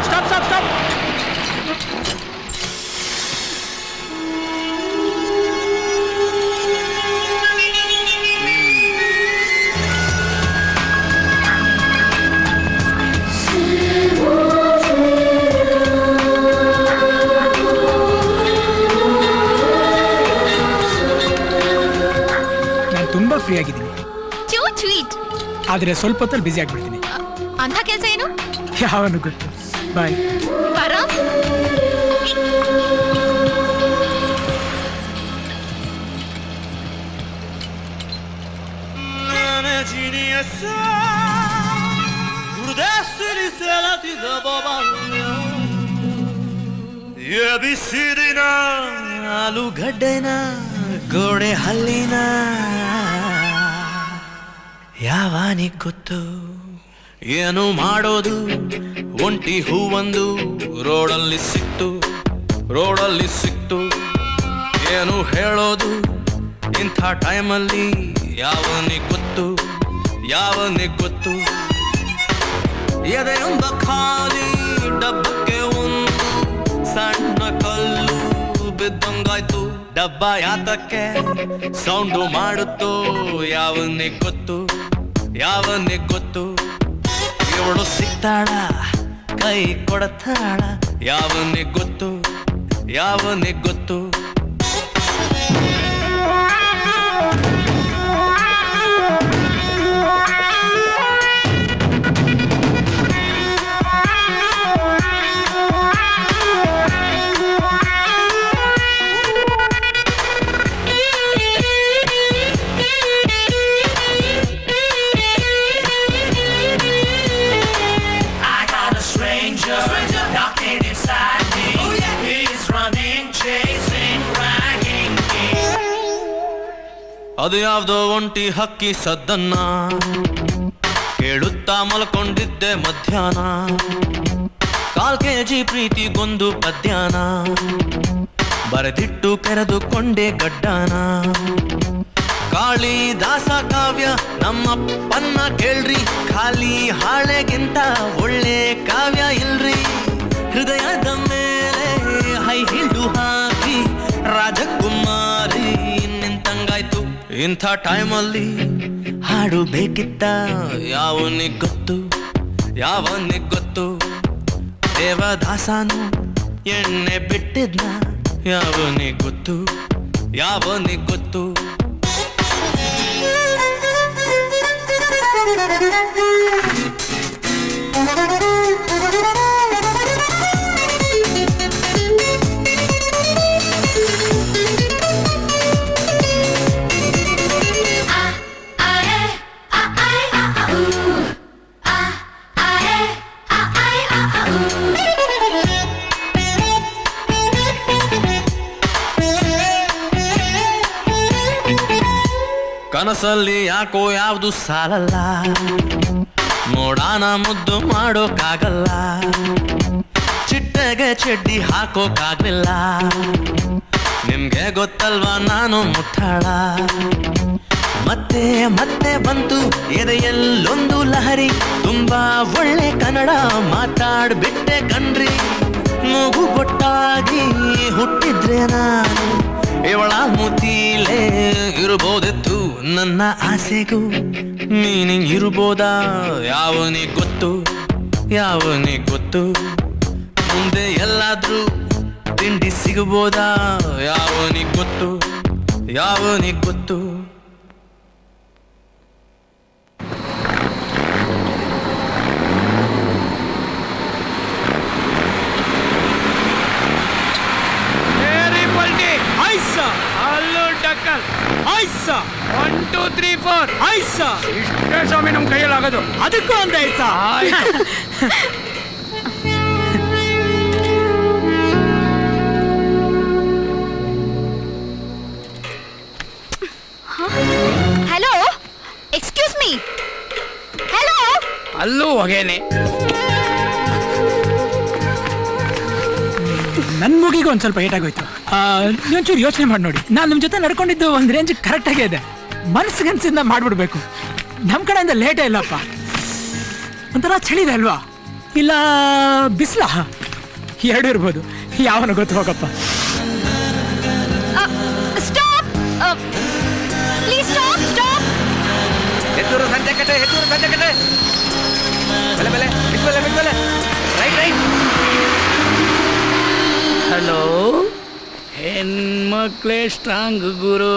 Stop stop stop. ತುಂಬಾ ಫ್ರೀ ಆಗಿದ್ದೀನಿ. ಆದ್ರೆ ಸ್ವಲ್ಪ ಹೊತ್ತಲ್ಲಿ ಬಿಸಿ ಆಗ್ಬಿಡ್ತೀನಿ. ಅಂತ ಕೆಲಸ ಏನು? ಯಾವನು ಗೊತ್ತು. ಬಾಯ್. ಬಿಸಿದಿನ ಆಲೂಗಡ್ಡೆನ ಗೋಡೆ ಹಲ್ಲಿನ ಯಾವಾನಿಗ್ ಗೊತ್ತು ಏನು ಮಾಡೋದು. ಒಂಟಿ ಹೂವೊಂದು ರೋಡಲ್ಲಿ ಸಿಕ್ತು ಏನು ಹೇಳೋದು ಇಂಥ ಟೈಮಲ್ಲಿ. ಯಾವನಿಗ್ ಗೊತ್ತು ಎದೆಯೊಂದ ಖಾಲಿ ಡಬ್ಬಕ್ಕೆ ಒಂದು ಸಣ್ಣ ಕಲ್ಲು ಬಿದ್ದಂಗಾಯ್ತು. ಡಬ್ಬ ಯಾತಕ್ಕೆ ಸೌಂಡು ಮಾಡುತ್ತೋ ಯಾವನಿಗ್ ಗೊತ್ತು. ಇವಳು ಸಿಗ್ತಾಳ ಕೈ ಕೊಡತಾಳ ಯಾವನಿಗ್ ಗೊತ್ತು. ಅದು ಯಾವ್ದೋ ಒಂಟಿ ಹಕ್ಕಿ ಸದ್ದನ್ನ ಕೇಳುತ್ತಾ ಮಲ್ಕೊಂಡಿದ್ದೆ ಮಧ್ಯಾಹ್ನ. 4 kg ಪ್ರೀತಿಗೊಂದು ಪದ್ಯಾನ ಬರೆದಿಟ್ಟು ಕೆರೆದುಕೊಂಡೆ ಗಡ್ಡಾನ. ಕಾಳಿದಾಸ ಕಾವ್ಯ ನಮ್ಮಪ್ಪನ್ನ ಕೇಳ್ರಿ, ಖಾಲಿ ಹಾಳೆಗಿಂತ ಒಳ್ಳೆ ಕಾವ್ಯ ಇಲ್ರಿ. ಹೃದಯದ ಮೇಲೆ ಹೈ ಹಿಲ್ಡು ಹಾಕಿ ರಾಜಕುಮಾರಿ ನಿಂತಂಗಾಯ್ತು. ಇಂಥ ಟೈಮಲ್ಲಿ ಹಾಡು ಬೇಕಿತ್ತ ಯಾವನಿಗ್ ಗೊತ್ತು, ಯಾವನಿಗ್ ಗೊತ್ತು. ದೇವದಾಸನು ಎಣ್ಣೆ ಬಿಟ್ಟಿದ್ನ ಯಾವನಿಗ್ ಗೊತ್ತು, ಯಾವನಿಗ್ ಗೊತ್ತು. ಕನಸಲ್ಲಿ ಯಾಕೋ ಯಾವ್ದು ಸಾಲಲ್ಲ, ನೋಡಾನ ಮುದ್ದು ಮಾಡೋಕ್ಕಾಗಲ್ಲ. ಚಿಟ್ಟೆಗೆ ಚಡ್ಡಿ ಹಾಕೋಕ್ಕಾಗ್ಲಿಲ್ಲ, ನಿಮ್ಗೆ ಗೊತ್ತಲ್ವಾ ನಾನು ಮುಟ್ಟಾಳ. ಮತ್ತೆ ಮತ್ತೆ ಬಂತು ಎದೆಯಲ್ಲೊಂದು ಲಹರಿ, ತುಂಬಾ ಒಳ್ಳೆ ಕನ್ನಡ ಮಾತಾಡ್ಬಿಟ್ಟೆ ಕಣ್ರಿ. ಮೂಗು ಗೊಟ್ಟಾಗಿ ಹುಟ್ಟಿದ್ರೆ ನಾನು ಇವಳ ಮುತೀಲೇ ಇರಬಹುದಿತ್ತು. ನನ್ನ ಆಸೆಗೂ ಮೀನಿಂಗ್ ಇರ್ಬೋದಾ ಯಾವನಿಗ್ ಗೊತ್ತು, ಯಾವನಿಗ್ ಗೊತ್ತು. ಮುಂದೆ ಎಲ್ಲಾದ್ರೂ ತಿಂಡಿ ಸಿಗಬೋದಾ ಯಾವನಿಗ್ ಗೊತ್ತು, ಯಾವನಿಗ್ ಗೊತ್ತು. ಅಲ್ಲೂ ಡಕ್ಕಲ್ ಐಸ 1 2 3 4 ಐಸ. ಇಷ್ಟೇ ಸ್ವಾಮಿ ನಮ್ ಕೈಯಲ್ಲಿ ಆಗೋದು, ಅದಕ್ಕೂ ಒಂದು ಐಸ. Hello, excuse me. ಹಲೋ, ಅಲ್ಲೂ ಹೊಗೇನೆ. ನನ್ನ ಮೂಗಿಗೆ ಒಂದು ಸ್ವಲ್ಪ ಏಟಾಗೋಯ್ತು. ನೀವೊಂಚೂರು ಯೋಚನೆ ಮಾಡಿ ನೋಡಿ, ನಾನು ನಿಮ್ಮ ಜೊತೆ ನಡ್ಕೊಂಡಿದ್ದು ಒಂದು ರೇಂಜ್ ಕರೆಕ್ಟಾಗೇ ಇದೆ. ಮನಸ್ಸಿಗನ್ಸಿಂದ ಮಾಡಿಬಿಡ್ಬೇಕು. ನಮ್ಮ ಕಡೆಯಿಂದ ಲೇಟೇ ಇಲ್ಲಪ್ಪ. ಒಂಥರ ಚಳಿ ಇದೆ ಅಲ್ವಾ, ಇಲ್ಲ ಬಿಸಿಲ, ಎರಡು ಇರ್ಬೋದು, ಯಾವನ ಗೊತ್ತು. ಹೋಗಪ್ಪ. Stop please, stop stop. Hetturu ಸಂಜೆ ಕಟ್ಟೆ, ಹೆತ್ತೂರು ಸಂಜೆ ಕಟ್ಟೆ. ಬೆಲೆ ಬೆಲೆ ಬಿಟ್ಬಲೆ ಬಿಟ್ಬಲೆ. Right right. ಹಲೋ, ಹೆಣ್ಮಕ್ಳೇ ಸ್ಟ್ರಾಂಗ್ ಗುರು.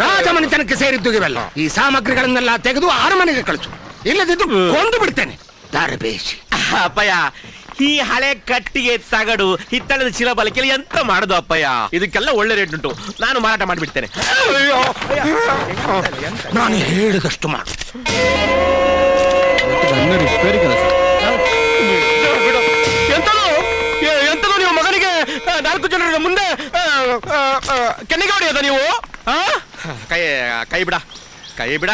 ರಾಜಮನೆತನಕ್ಕೆ ಸೇರಿದ್ದು ಇವೆಲ್ಲ. ಈ ಸಾಮಗ್ರಿಗಳನ್ನೆಲ್ಲ ತೆಗೆದು ಅರಮನೆಗೆ ಕಳಿಸು, ಇಲ್ಲದಿದ್ದು ಕೊಂದು ಬಿಡ್ತೇನೆ. ದಾರಬೇಸಿ ಅಪ್ಪಯ್ಯ, ಈ ಹಳೆ ಕಟ್ಟಿಗೆ ತಗಡು ಹಿತ್ತಳದ ಚೀಲ ಬಲಕೆಯಲ್ಲಿ ಎಂತ ಮಾಡುದು ಅಪ್ಪಯ್ಯ? ಇದಕ್ಕೆಲ್ಲ ಒಳ್ಳೆ ರೇಟ್ ಉಂಟು, ನಾನು ಮಾರಾಟ ಮಾಡಿಬಿಡ್ತೇನೆ. ನಾನು ಹೇಳಿದಷ್ಟು ಮಾಡು. ಎಂತದು ನೀವು ಮಗನಿಗೆ 4 ಜನರ ಮುಂದೆ ಕೆನ್ನಿಗೆ ಹೊಡೆಯೋದ ನೀವು? ಕೈ ಕೈ ಬಿಡ, ಕೈ ಬಿಡ.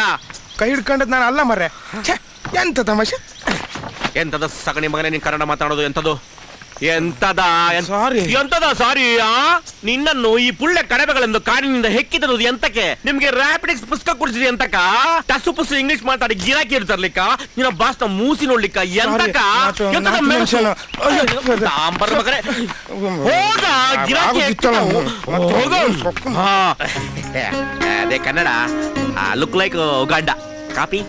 ಕೈ ಹಿಡ್ಕೊಂಡದ್ ನಾನು ಅಲ್ಲ ಮರ್ರೆ. ಎಂತ ತಮಾಷೆ. ಎಂತದ ಸಗಣಿ ಮಗನೇ ನೀನ್ ಕನ್ನಡ ಮಾತಾಡೋದು? ಎಂತದು ಎಂತದ ಸಾರಿ, ಎಂತದ ಸಾರಿ? ನಿನ್ನನ್ನು ಈ ಪುಳ್ಳೆ ಕಡವೆಗಳೆಂದು ಕಾರಿನಿಂದ ಹೆಕ್ಕಿದದು ಎಂತಕ್ಕೆ? ನಿಮ್ಗೆ ರ್ಯಾಪಿಡಿಕ್ಸ್ ಪುಸ್ತಕ ಕೊಡಿಸಿದೆ ಎಂತಕ? ಟಸು ಪುಸು ಇಂಗ್ಲಿಷ್ ಮಾತಾಡಿ ಗಿರಾಕಿ ಇರ್ತಾರ್ಲಿಕ್ಕ, ನಿನ್ನ ಬಾಸ್ನ ಮೂಸಿ ನೋಡ್ಲಿಕ್ಕ ಎಂತಕ? ಹೋಗ ಗಿರಾಕಿ ಅದೇ ಕನ್ನಡ. Look like Uganda. ಕಾಪಿ?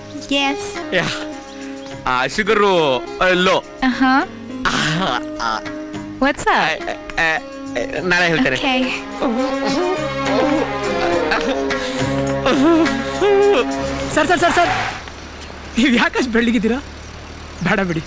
Sugar low. What's up? ನಾಳೆ ಹೇಳ್ತೇನೆ. ಸರ್ ಸರ್ ಸರ್ ಸರ್, ನೀವು ಯಾಕಷ್ಟು ಬೆಳ್ಳಿಗಿದ್ದೀರಾ? ಬೇಡ ಬಿಡಿ,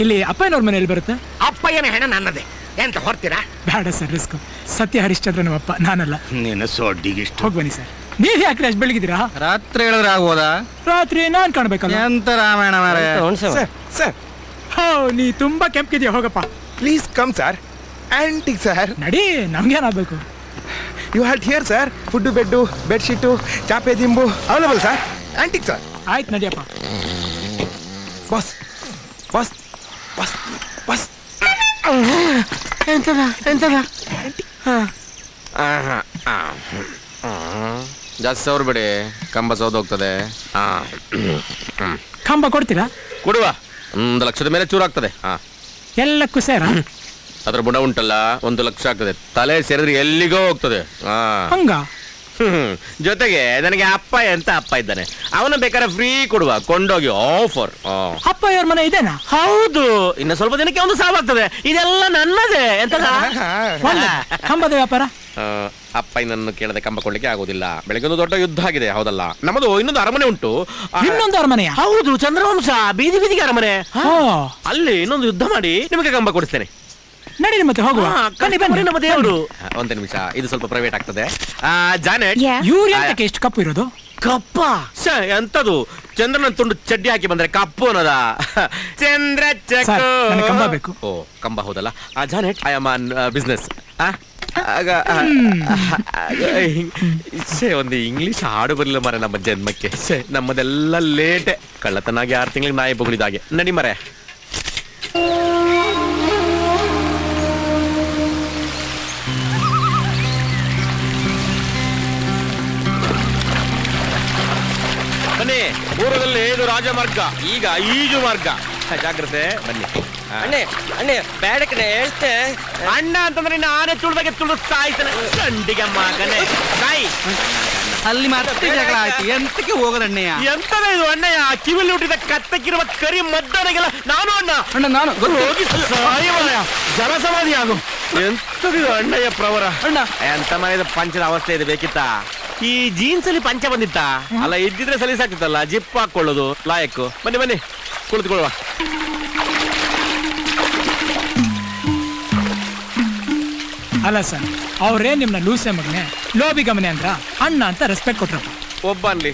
ಇಲ್ಲಿ ಅಪ್ಪಯ್ಯನವ್ರ ಮನೆಯಲ್ಲಿ ಬರುತ್ತೆ. ಅಪ್ಪಯ್ಯನ ಹೆಣ ನನ್ನದೇ, ಎಂತ ಹೊರ್ತೀರಾ? ಬೇಡ ಸರ್, ರಿಸ್ಕ್. ಸತ್ಯ ಹರಿಶ್ಚಂದ್ರ ನಮ್ಮಪ್ಪ, ನಾನಲ್ಲ. ನಿನ್ನ ಸೊಡ್ಡಿಗೆ ಇಷ್ಟು ಹೋಗಿ ಬನ್ನಿ ಸರ್. ನೀವ್ ಯಾಕೆ ಅಷ್ಟು ಬೆಳಗಿದ್ದೀರಾ? ರಾತ್ರಿ ಹೇಳಿದ್ರೆ ಆಗ್ಬೋದಾ? ರಾತ್ರಿ ನಾನ್ ಕಾಣ್ಬೇಕಲ್ಲ. ಎಂತ ರಾಮಾಯಣ ಮಾರೇ. ಸರ್ ಹೋ, ನೀ ತುಂಬಾ ಕೆಂಪಿದ್ಯಾ, ಹೋಗಪ್ಪ. Please come sir. Antique sir. ನಡಿ, ನಮ್ಗೇನಾಗ್ಬೇಕು? You hat here sir. Food bed, bedsheet, ಚಾಪೆ ದಿಂಬು ಅವೈಲಬಲ್ ಸರ್. Antique sir. ಆಯ್ತು, ನಡಿಯಪ್ಪ. Bus bus bus bus. ಜಾಸ್ತಿ ಅವ್ರು ಬಿಡಿ, ಕಂಬ ಸೋದೋಗ್ತದೆ. ಕಂಬ ಕೊಡ್ತೀರಾ? ಕೊಡುವ. 1 ಲಕ್ಷದ ಮೇಲೆ ಚೂರಾಗ್ತದೆ. ಎಲ್ಲಕ್ಕೂ ಸೇರ? ಅದ್ರ ಬುಡ ಉಂಟಲ್ಲ, 1 ಲಕ್ಷ ಆಗ್ತದೆ. ತಲೆ ಸೇರಿದ್ರೆ ಎಲ್ಲಿಗೋ ಹೋಗ್ತದೆ. ಹಂಗ? ಜೊತೆಗೆ ನನಗೆ ಅಪ್ಪ ಅಂತ ಅಪ್ಪ ಇದ್ದಾನೆ, ಅವನ ಬೇಕಾದ್ರೆ ಫ್ರೀ ಕೊಡುವ, ಕೊಂಡೋಗಿ ಆಫರ್. ಅಪ್ಪ ಇವ್ರ ಮನೆ ಇದೇನಾ? ಹೌದು, ಇನ್ನು ಸ್ವಲ್ಪ ದಿನಕ್ಕೆ ಒಂದು ಸಾವಾಗ್ತದೆ. ಇದೆಲ್ಲ ನನ್ನದೇ. ಎಂತ ಕಂಬದ ವ್ಯಾಪಾರ? ಅಪ್ಪ ಇನ್ನನ್ನು ಕೇಳದೆ ಕಂಬ ಕೊಡ್ಲಿಕ್ಕೆ ಆಗೋದಿಲ್ಲ. ಬೆಳಗ್ಗೆ ಒಂದು ದೊಡ್ಡ ಯುದ್ಧ ಆಗಿದೆ, ಹೌದಲ್ಲ? ನಮ್ಮದು ಇನ್ನೊಂದು ಅರಮನೆ ಉಂಟು. ಇನ್ನೊಂದು ಅರಮನೆಯ? ಹೌದು, ಚಂದ್ರವಂಶ ಬೀದಿ ಬೀದಿಗೆ ಅರಮನೆ. ಅಲ್ಲಿ ಇನ್ನೊಂದು ಯುದ್ಧ ಮಾಡಿ ನಿಮಗೆ ಕಂಬ ಕೊಡಿಸ್ತೇನೆ. ನಡೀರಿ ಮತ್ತೆ ಹೋಗುವ. ಬನ್ನಿ, ನಮ್ಮ ದೇವರು. ಒಂದು ನಿಮಿಷ, ಇದು ಸ್ವಲ್ಪ ಪ್ರೈವೇಟ್ ಆಗ್ತದೆ. ಜಾನೆಟ್, ಇವ್ರು ಎಂತಕ್ಕೆ ಎಷ್ಟು ಕಪ್ಪು ಇರೋದು? ಕಪ್ಪ? ಎಂತದು? ಚಂದ್ರನ ತುಂಡು ಚಡ್ಡಿ ಹಾಕಿ ಬಂದ್ರೆ ಕಪ್ಪು ಅನ್ನೋದ? ಚಂದ್ರ ಸರ್, ನನಗೆ ಕಂಬ ಬೇಕು. ಓ, ಕಂಬ ಹೌದಲ್ಲ. Janet, I am on business. ಒಂದು ಇಂಗ್ಲಿಷ್ ಹಾಡು ಬರಲಿಲ್ಲ ಮರೆ ನಮ್ಮ ಜನ್ಮಕ್ಕೆ. ನಮ್ಮದೆಲ್ಲ ಲೇಟೆ. ಕಳ್ಳತನಾಗಿ 6 ತಿಂಗಳಿಗೆ ನಾಯಿ ಬೊಗಳಿದಾಗೆ. ನಡಿ ಮರೆ. ಬನ್ನಿ, ಪೂರ್ವದಲ್ಲಿ ಇದು ರಾಜಮಾರ್ಗ, ಈಗ ಈಜು ಮಾರ್ಗ. ಜಾಗ್ರತೆ, ಬನ್ನಿ. ಅಣ್ಣೆ ಬೇಡಕನೆ ಹೇಳ್ತೆ. ಅಣ್ಣ ಅಂತಂದ್ರೆ ಇನ್ನು ಆನೆ ತುಳಿದಾಗೆ ತುಳಿದು ಸಾಯ್ತಾನೆ. ಸಂಡಿಗೆ ಮಗನೇ ಸಾಯಿ. ಅಲ್ಲಿ ಮತ್ತೆ ಜಗಳ ಆಯ್ತು. ಎಂತಕ್ಕೆ ಹೋಗೋದಣ್ಣಯ್ಯ? ಎಂತದ ಇದು ಅಣ್ಣಯ್ಯ? ಕಿವಿಲಿ ಹುಟ್ಟಿದ ಕತ್ತಕ್ಕಿರುವ ಕರಿ ಮದ್ದನೆಗೆಲ್ಲ ನಾನು ಅಣ್ಣ ನಾನು ಹೋಗಿ ಸಾಯುವಯ್ಯ. ಜಲಸಮಾಧಿ ಆಗು. ಎಂತದಿದು ಅಣ್ಣಯ್ಯ ಪ್ರವರ? ಅಣ್ಣ, ಎಂತ ಮನೆಯ ಪಂಚದ ಅವಸ್ಥೆ ಇದೆ ಬೇಕಿತ್ತ? ಈ ಜೀನ್ಸ್ ಅಲ್ಲಿ ಪಂಚ ಬಂದಿತ್ತ? ಅಲ್ಲ, ಇದ್ದಿದ್ರೆ ಸಲೀಸಾಗ್ತಿತ್ತಲ್ಲ, ಜಿಪ್ ಹಾಕೊಳ್ಳೋದು ಲಾಯಕ್ಕು. ಬನ್ನಿ ಬನ್ನಿ, ಕುಳಿತುಕೊಳ್ಳುವ. ಅಲ್ಲ ಸರ್, ಅವ್ರೇ ನಿಮ್ನ ಲೂಸೆ ಮಗನೆ, ಲೋಬಿ ಗಮನೆ ಅಂದ್ರ ಅಣ್ಣ ಅಂತ ರೆಸ್ಪೆಕ್ಟ್ ಕೊಟ್ರಪ್ಪ. ಒಬ್ಬ ಅನ್ಲಿ,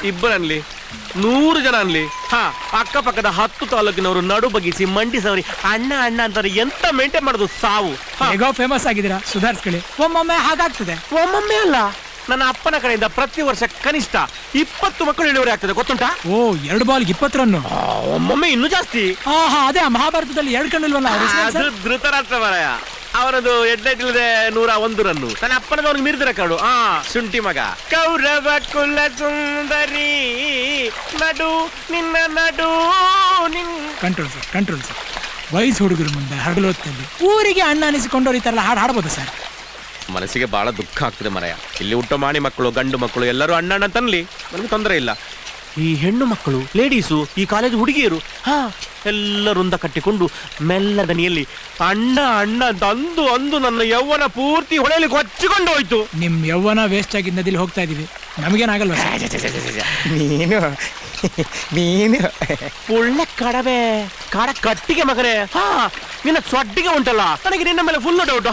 ಇಬ್ಬರನ್ಲಿ, 100 ಜನ ಅನ್ಲಿ, ಅಕ್ಕಪಕ್ಕದ 10 ತಾಲೂಕಿನವರು ನಡು ಬಗ್ಗಿಸಿ ಮಂಡಿ ಸವರಿ ಅಣ್ಣ ಅಣ್ಣ ಅಂತಾರೆ. ಎಂತ ಮೇಂಟೈನ್ ಮಾಡೋದು ಸಾವು. ಹೇಗೋ ಫೇಮಸ್ ಆಗಿದ್ದೀರಾ, ಸುಧಾರಿಸ್ಕೊಳ್ಳಿ. ಒಮ್ಮೊಮ್ಮೆ ಹಾಗಾಗ್ತದೆ. ಒಮ್ಮೊಮ್ಮೆ ಅಲ್ಲ, ನನ್ನ ಅಪ್ಪನ ಕಡೆಯಿಂದ ಪ್ರತಿ ವರ್ಷ ಕನಿಷ್ಠ 20 ಮಕ್ಕಳು ಇಳುವರಿ ಆಗ್ತದೆ, ಗೊತ್ತುಂಟಾ? ಓ, 2 ಬಾಲ್ಗೆ 20 ರನ್ನು. ಒಮ್ಮೊಮ್ಮೆ ಇನ್ನೂ ಜಾಸ್ತಿ. ಅದೇ ಮಹಾಭಾರತದಲ್ಲಿ 2 ಕಣ್ಣಿಲ್ವಲ್ಲ? ಅದು ಧೃತರಾಷ್ಟ್ರ ಮಾರಾಯ. ಅವನದು 8 101 ರನ್ನು. ನನ್ನ ಅಪ್ಪನದವ್ರಿಗೆ ಮೀರಿದ ಕಡು. ಶುಂಠಿ ಮಗ. ಕೌರವ ಕುಲ ಸುಂದರಿ ನಡು ನಿನ್ನ ನಡು ಕಂಟ್ರೋಲ್ ಸರ್, ಕಂಟ್ರೋಲ್ ಸರ್. ವಯಸ್ಸು ಹುಡುಗರು ಮುಂದೆ ಹಗಲೊತ್ತಲ್ಲಿ ಊರಿಗೆ ಅಣ್ಣ ಅನಿಸಿಕೊಂಡವ್ರು ಈ ತರ ಹಾಡು ಹಾಡ್ಬೋದು ಸರ್. ಮನಸ್ಸಿಗೆ ಬಹಳ ದುಃಖ ಆಗ್ತದೆ ಮರೆಯ. ಇಲ್ಲಿ ಹುಟ್ಟೋ ಮಾಣಿ ಮಕ್ಕಳು, ಗಂಡು ಮಕ್ಕಳು ಎಲ್ಲರೂ ಅಣ್ಣ ಅಣ್ಣ ತನ್ಲಿ, ನನಗೆ ತೊಂದರೆ ಇಲ್ಲ. ಈ ಹೆಣ್ಣು ಮಕ್ಕಳು, ಲೇಡೀಸು, ಈ ಕಾಲೇಜ್ ಹುಡುಗಿಯರು ಎಲ್ಲರಿಂದ ಕಟ್ಟಿಕೊಂಡು ಮೆಲ್ಲ ದನಿಯಲ್ಲಿ ಅಣ್ಣ ಅಣ್ಣ ಅಂತ ಅಂದು ಅಂದು ನನ್ನ ಯೌವನ ಪೂರ್ತಿ ಹೊಳೆಯಲ್ಲಿ ಕೊಚ್ಚಿಕೊಂಡು ಹೋಯ್ತು. ನಿಮ್ ಯೌವನ ವೇಸ್ಟ್ ಆಗಿದ್ ನದಿಲಿ ಹೋಗ್ತಾ ಇದೀವಿ, ನಮಗೇನಾಗಲ್ವ? ನೀನು ಒಳ್ಳೆ ಕಡವೆ, ಕಾಡ ಕಟ್ಟಿಗೆ ಮಗನೇ. ನಿನ್ನ ಸೊಡ್ಡಿಗೆ ಉಂಟಲ್ಲ, ನನಗೆ ನಿನ್ನ ಮೇಲೆ ಫುಲ್ ಡೌಟ್.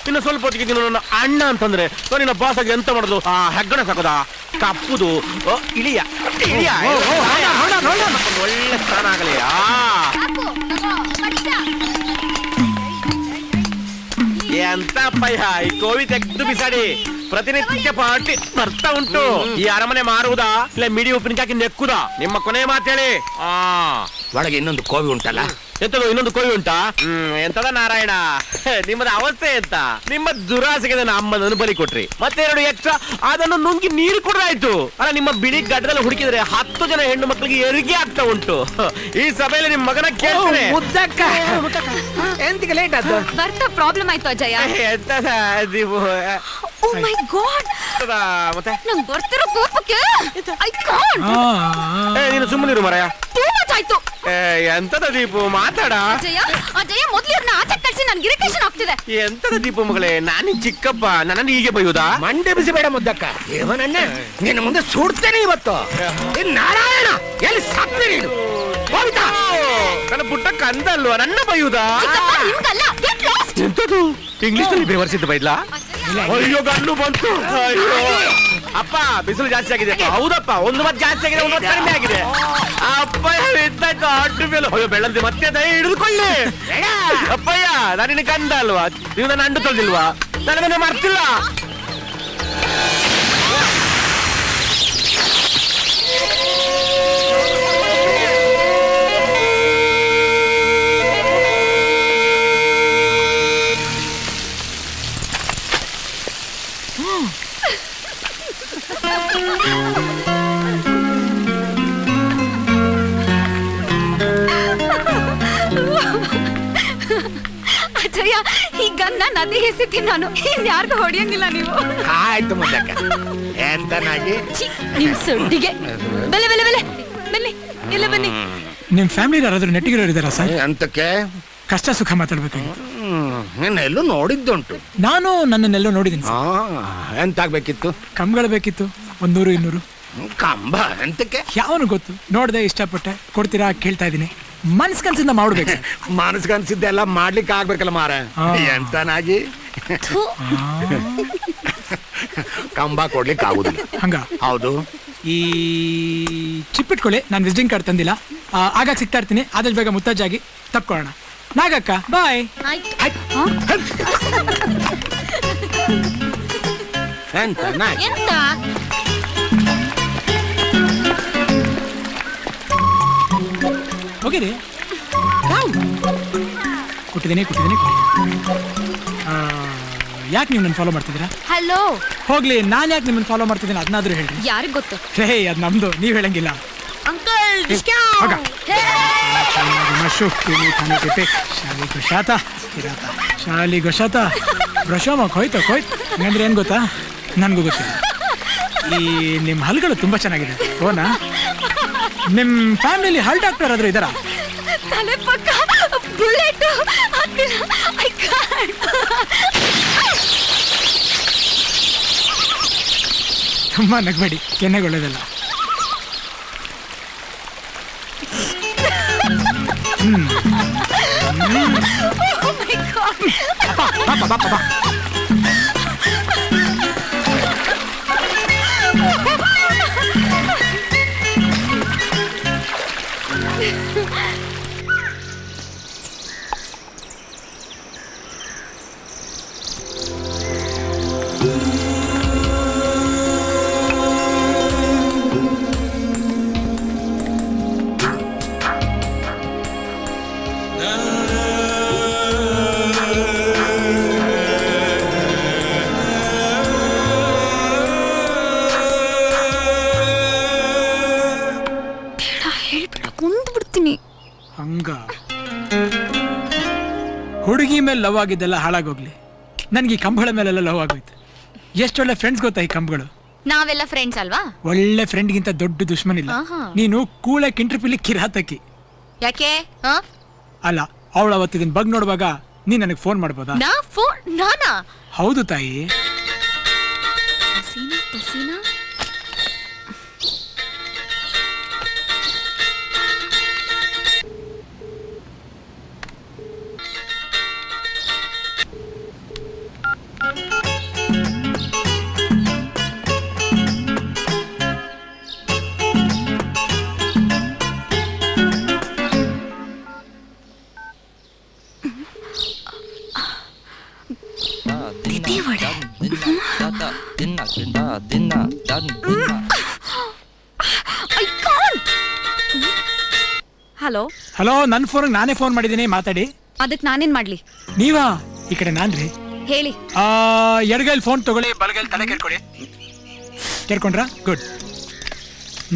ನಿನ್ನ ಸ್ವಲ್ಪ ಹೊತ್ತಿಗೆ ನೀನು ನನ್ನ ಅಣ್ಣ ಅಂತಂದ್ರೆ ನಿನ್ನ ಬಾಸಾಗಿ ಎಂತ ಮಾಡೋದು? ಹೆಗ್ಗಣ ಸಾಕೋದ? ಕಪ್ಪುದು ಇಳಿಯ ಇಳಿಯ ಒಳ್ಳೆ ಸ್ಥಾನ ಆಗಲಿ. ಎಂತ ಪಯ್ಯ, ಈ ಕೋವಿ ತೆಗೆದು ಬಿಸಾಡಿ ಪ್ರತಿನಿತ್ಯ ಪಾರ್ಟಿ ಬರ್ತಾ ಉಂಟು. ಈ ಅರಮನೆ ಮಾರುವುದಾ ಇಲ್ಲ ಮಿಡಿ ಉಪ್ಪಿನಕಾಯಿ ನೆಕ್ಕುದಾ? ನಿಮ್ಮ ಕೊನೆ ಮಾತೇಳಿ. ಒಳಗೆ ಇನ್ನೊಂದು ಕೋವಿ ಉಂಟಲ್ಲ? ಎಂತದು ಇನ್ನೊಂದು ಕೋವಿ ಉಂಟಾ? ಎಂತದ ನಾರಾಯಣ, ನಿಮ್ಮದ ಅವಸ್ಥೆ ಎಂತ? ನಿಮ್ಮ ದುರಾಸೆಗೆ ನನ್ನ ಅಮ್ಮನನ್ನು ಬಲಿ ಕೊಟ್ರಿ, ಮತ್ತೆ 2 ಎಕ್ಸ್ಟ್ರಾ ಅದನ್ನು ನುಂಗಿ ನೀರು ಕುಡ್ದಾಯ್ತು. ಅಲ್ಲ, ನಿಮ್ಮ ಬಿಳಿ ಗಡ್ಡದಲ್ಲಿ ಹುಡುಕಿದ್ರೆ 10 ಜನ ಹೆಣ್ಣು ಮಕ್ಕಳಿಗೆ ಹೆರಿಗೆ ಆಗ್ತಾ ಉಂಟು. ಈ ಸಭೆಯಲ್ಲಿ ನಿಮ್ಮ ಮಗನ ಕೇಳ್ತೇನೆ. ಎಂತಿಗೆ ಲೇಟ್ ಆಯ್ತು? ಬರ್ತಾ ಪ್ರಾಬ್ಲಮ್ ಆಯ್ತು ಅಜಯ. ಎಂತದ ನೀವು? ಓ ಮೈ ಗಾಡ್, ಮತ್ತೆ ನಂಗೆ ಬರ್ತಿರೋ ಕೋಪಕ್ಕೆ ಐ ಕಾಂಟ್. ನೀನು ಸುಮ್ಮನಿರು ಮರಯ. ಟೂ ಮಚ್ ಆಯ್ತು. ಎಂತದ ದೀಪು, ಮಾತಾಡ. ಅಜಯ ಅಜಯ, ಮೊದ್ಲು ಇವ್ರನ್ನ ಆಚೆ ಕಳ್ಸಿ, ನನ್ಗೆ ಇರಿಟೇಷನ್ ಆಗ್ತಿದೆ. ಎಂತದ ದೀಪು ಮಗಳೇ, ನಾನು ಚಿಕ್ಕಪ್ಪ, ನನ್ನನ್ನು ಹೀಗೆ ಬೈಯುವುದಾ? ಮಂಡೆ ಬಿಸಿ ಬೇಡ ಮುದ್ದಕ್ಕ. ದೇವನನ್ನ ನಿನ್ನ ಮುಂದೆ ಸುಡ್ತೇನೆ ಇವತ್ತು. ನಾರಾಯಣ, ಎಲ್ಲಿ ಸತ್ತಿ ನೀನು? ನನ್ನ ಪುಟ್ಟ ಕಂದಲ್ವಾ, ನನ್ನ ಬೈಯುವುದಾ? ಚಿಕ್ಕಪ್ಪ, ನಿಮ್ಗಲ್ಲ. Get lost. ಎಂತದು ಇಂಗ್ಲಿಷ್ ನಲ್ಲಿ ಬೇವರ್ಸಿದ್ದು ಬೈದ್ಲಾ? ಅಜಯ ಅಯ್ಯೋ ಗಂಡು ಬಂತು. ಅಯ್ಯೋ ಅಪ್ಪ ಬಿಸಿಲು ಜಾಸ್ತಿ ಆಗಿದೆ. ಹೌದಪ್ಪ, ಒಂದು ಮತ್ತೆ ಜಾಸ್ತಿ ಆಗಿದೆ, ಒಂದು ಮತ್ತೆ ಕಡಿಮೆ ಆಗಿದೆ. ಅಪ್ಪ ಇದ್ದಾಯ್ತು ಅಡ್ಡು ಮೇಲೆ. ಅಯ್ಯೋ ಬೆಳ್ಳಂದಿ ಮತ್ತೆ ದಯ ಹಿಡಿದುಕೊಳ್ಳಿ. ಅಪ್ಪಯ್ಯ, ನಾನು ನಿನ್ನ ಕಂದ ಅಲ್ವಾ? ನೀವು ನನ್ನ ಅಂಡು ತೊಳೆದಿಲ್ವಾ? ನನಗನ್ನ ಮರ್ತಿಲ್ಲ. ಅಜಯ, ಈಗ ನದಿ ಹೆಸಿತೀನಿ ನಾನು. ಇನ್ಯಾರ್ಗೂ ಹೊಡಿಯಂಗಿಲ್ಲ ನೀವು. ಆಯ್ತು ಮುಂದಕ್ಕ. ಎಂತನಾಗಿ ನಿಮ್ ಸುಡ್ಡಿಗೆ ಬೆಲೆ ಬೆಲೆ ಬೆಲೆ ಬನ್ನಿ, ಎಲ್ಲ ಬನ್ನಿ. ನಿಮ್ ಫ್ಯಾಮಿಲಿ ಯಾರಾದ್ರೂ ನೆಟ್ಟಿಗಿರೋರು ಇದಾರಾ ಸರ್? ಅಂತಕ್ಕೆ ಕಷ್ಟ ಸುಖ ಮಾತಾಡ್ಬೇಕಾಗಿತ್ತು. ಎಲ್ಲೂ ನೋಡಿದ್ದುಂಟು. ನಾನು ನನ್ನನ್ನೆಲ್ಲೋ ನೋಡಿದ್ದೀನಿ ಸರ್. ಎಂತಾಗ್ಬೇಕಿತ್ತು? ಕಂಬಗಳು ಬೇಕಿತ್ತು, 100-200. ಕಂಬ ಎಂತಕ್ಕೆ? ಯಾವನು ಗೊತ್ತು, ನೋಡ್ದೆ ಇಷ್ಟಪಟ್ಟೆ, ಕೊಡ್ತೀರಾ ಕೇಳ್ತಾ ಇದೀನಿ. ಮನ್ಸ್ಕನ್ಸಿಂದ ಮಾಡ್ಬೇಕು. ಮನಸ್ಗನ್ಸಿದ್ದೆಲ್ಲ ಮಾಡ್ಲಿಕ್ಕೆ ಆಗ್ಬೇಕಲ್ಲ ಮಾರ. ಎಂತನಾಗಿ ಕಂಬ ಕೊಡ್ಲಿಕ್ಕೆ ಆಗುದಿಲ್ಲ. ಹಂಗ? ಹೌದು. ಈ ಚಿಪ್ಪಿಟ್ಕೊಳ್ಳಿ, ನಾನು ವಿಸಿಟಿಂಗ್ ಕಾರ್ಡ್ ತಂದಿಲ್ಲ. ಆಗ ಸಿಗ್ತಾ ಇರ್ತೀನಿ. ಆದಷ್ಟು ಬೇಗ ಮುತ್ತಜ್ಜಾಗಿ ತಪ್ಕೊಳ್ಳೋಣ. ನಾಗಕ್ಕ ಬಾಯ್. ಎಂತ ಎಂತ ಹೋಗಿರಿ. ಕೊಟ್ಟಿದ್ದೀನಿ. ಯಾಕೆ ನೀವು ನನ್ನ ಫಾಲೋ ಮಾಡ್ತಿದ್ದೀರಾ? ಹಲೋ. ಹೋಗ್ಲಿ, ನಾನು ಯಾಕೆ ನಿಮ್ಮನ್ನು ಫಾಲೋ ಮಾಡ್ತಿದ್ದೀನಿ ಅದನ್ನಾದ್ರೂ ಹೇಳ್ರಿ. ಯಾರಿಗ್ ಗೊತ್ತು? ಹೇ, ಅದು ನಮ್ದು, ನೀವ್ ಹೇಳಂಗಿಲ್ಲ. ಅಂಕಲ್ ಶಾಲಿ ಗೊಶಾತ ಬ್ರಷೋಮಕ್ ಹೋಯ್ತು. ಹಂಗಂದ್ರೆ ಏನ್ ಗೊತ್ತಾ? ನನ್ಗೂ ಗೊತ್ತಿಲ್ಲ. ಈ ನಿಮ್ ಹಲ್ಗಳು ತುಂಬಾ ಚೆನ್ನಾಗಿದೆ. ಓನಾ? ನಿಮ್ ಫ್ಯಾಮಿಲಿ ಹಲ್ ಡಾಕ್ಟರ್ ಆದ್ರೂ ಇದಾರ? ತಲೆ ಪಕ್ಕ ಬುಲೆಟ್. ತುಂಬಾ ನಗ್ಬೇಡಿ, ಕೆನ್ನೆಗೊಳ್ಳೋದಲ್ಲ. ಹಂಗ ಹುಡುಗಿ ಮೇಲೆ ಲವ್ ಆಗಿದ್ದೆಲ್ಲ ಹಾಳಾಗೋಗ್ಲಿ. ನನ್ಗೆ ಈ ಕಂಬಳ ಮೇಲೆಲ್ಲ ಲವ್ ಆಗೋಯ್ತು. ಎಷ್ಟೊಳ್ಳೆ ಫ್ರೆಂಡ್ಸ್ ಗೊತ್ತಾ ಈ ಕಂಬಗಳು? ನಾವೆಲ್ಲ ಫ್ರೆಂಡ್ಸ್ ಅಲ್ವಾ? ಒಳ್ಳೆ ಫ್ರೆಂಡ್ಗಿಂತ ದೊಡ್ಡ ದುಶ್ಮನ್ ಇಲ್ಲ. ನೀನು ಕೂಳೆ ಕಿಂಟ್ರಿಪಿಲಿ ಕಿರಾತಕಿ. ಯಾಕೆ? ಅಲ್ಲ, ಅವಳು ಅವತ್ತಿನ ಬಗ್ ನೋಡುವಾಗ ನೀನ್ ನನಗೆ ಫೋನ್ ಮಾಡ್ಬೋದಾ? ನಾನಾ? ಹೌದು ತಾಯಿ. ಹಲೋ. ನನ್ನ ಫೋನ್ ನಾನೇ ಫೋನ್ ಮಾಡಿದ್ದೀನಿ, ಮಾತಾಡಿ. ಅದಕ್ಕೆ ನಾನೇನ್ ಮಾಡ್ಲಿ? ನೀವಾ? ಈ ಕಡೆ ನಾನ್ರಿ. ಹೇಳಿ. ಎಡಗೈಲಿ ಫೋನ್ ತಗೊಳ್ಳಿ, ಬಲಗೈಲಿ ತಲೆ ಕೇಳ್ಕೊಡಿ. ಕೇಳ್ಕೊಂಡ್ರಾ? ಗುಡ್.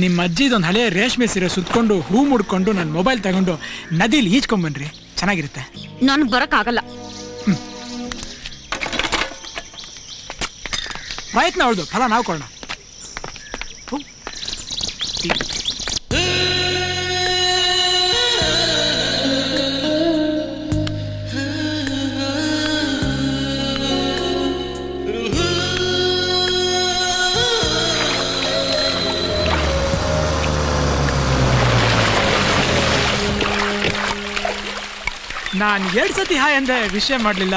ನಿಮ್ಮ ಅಜ್ಜಿದೊಂದು ಹಳೆ ರೇಷ್ಮೆ ಸೀರೆ ಸುತ್ಕೊಂಡು ಹೂ ಮುಡ್ಕೊಂಡು ನನ್ನ ಮೊಬೈಲ್ ತಗೊಂಡು ನದಿಲಿ ಈಜ್ಕೊಂಡ್ಬನ್ರಿ, ಚೆನ್ನಾಗಿರುತ್ತೆ. ನಾನು ಬರಕ್ಕಾಗಲ್ಲ. ಪ್ರಯತ್ನ ಅವಳ್ದು, ಫಲ ನಾವು ಕೊಡೋಣ. ನಾನು 2 ಸತಿ ಹಾಯ್ ಅಂದ್ರೆ ವಿಷಯ ಮಾಡಲಿಲ್ಲ.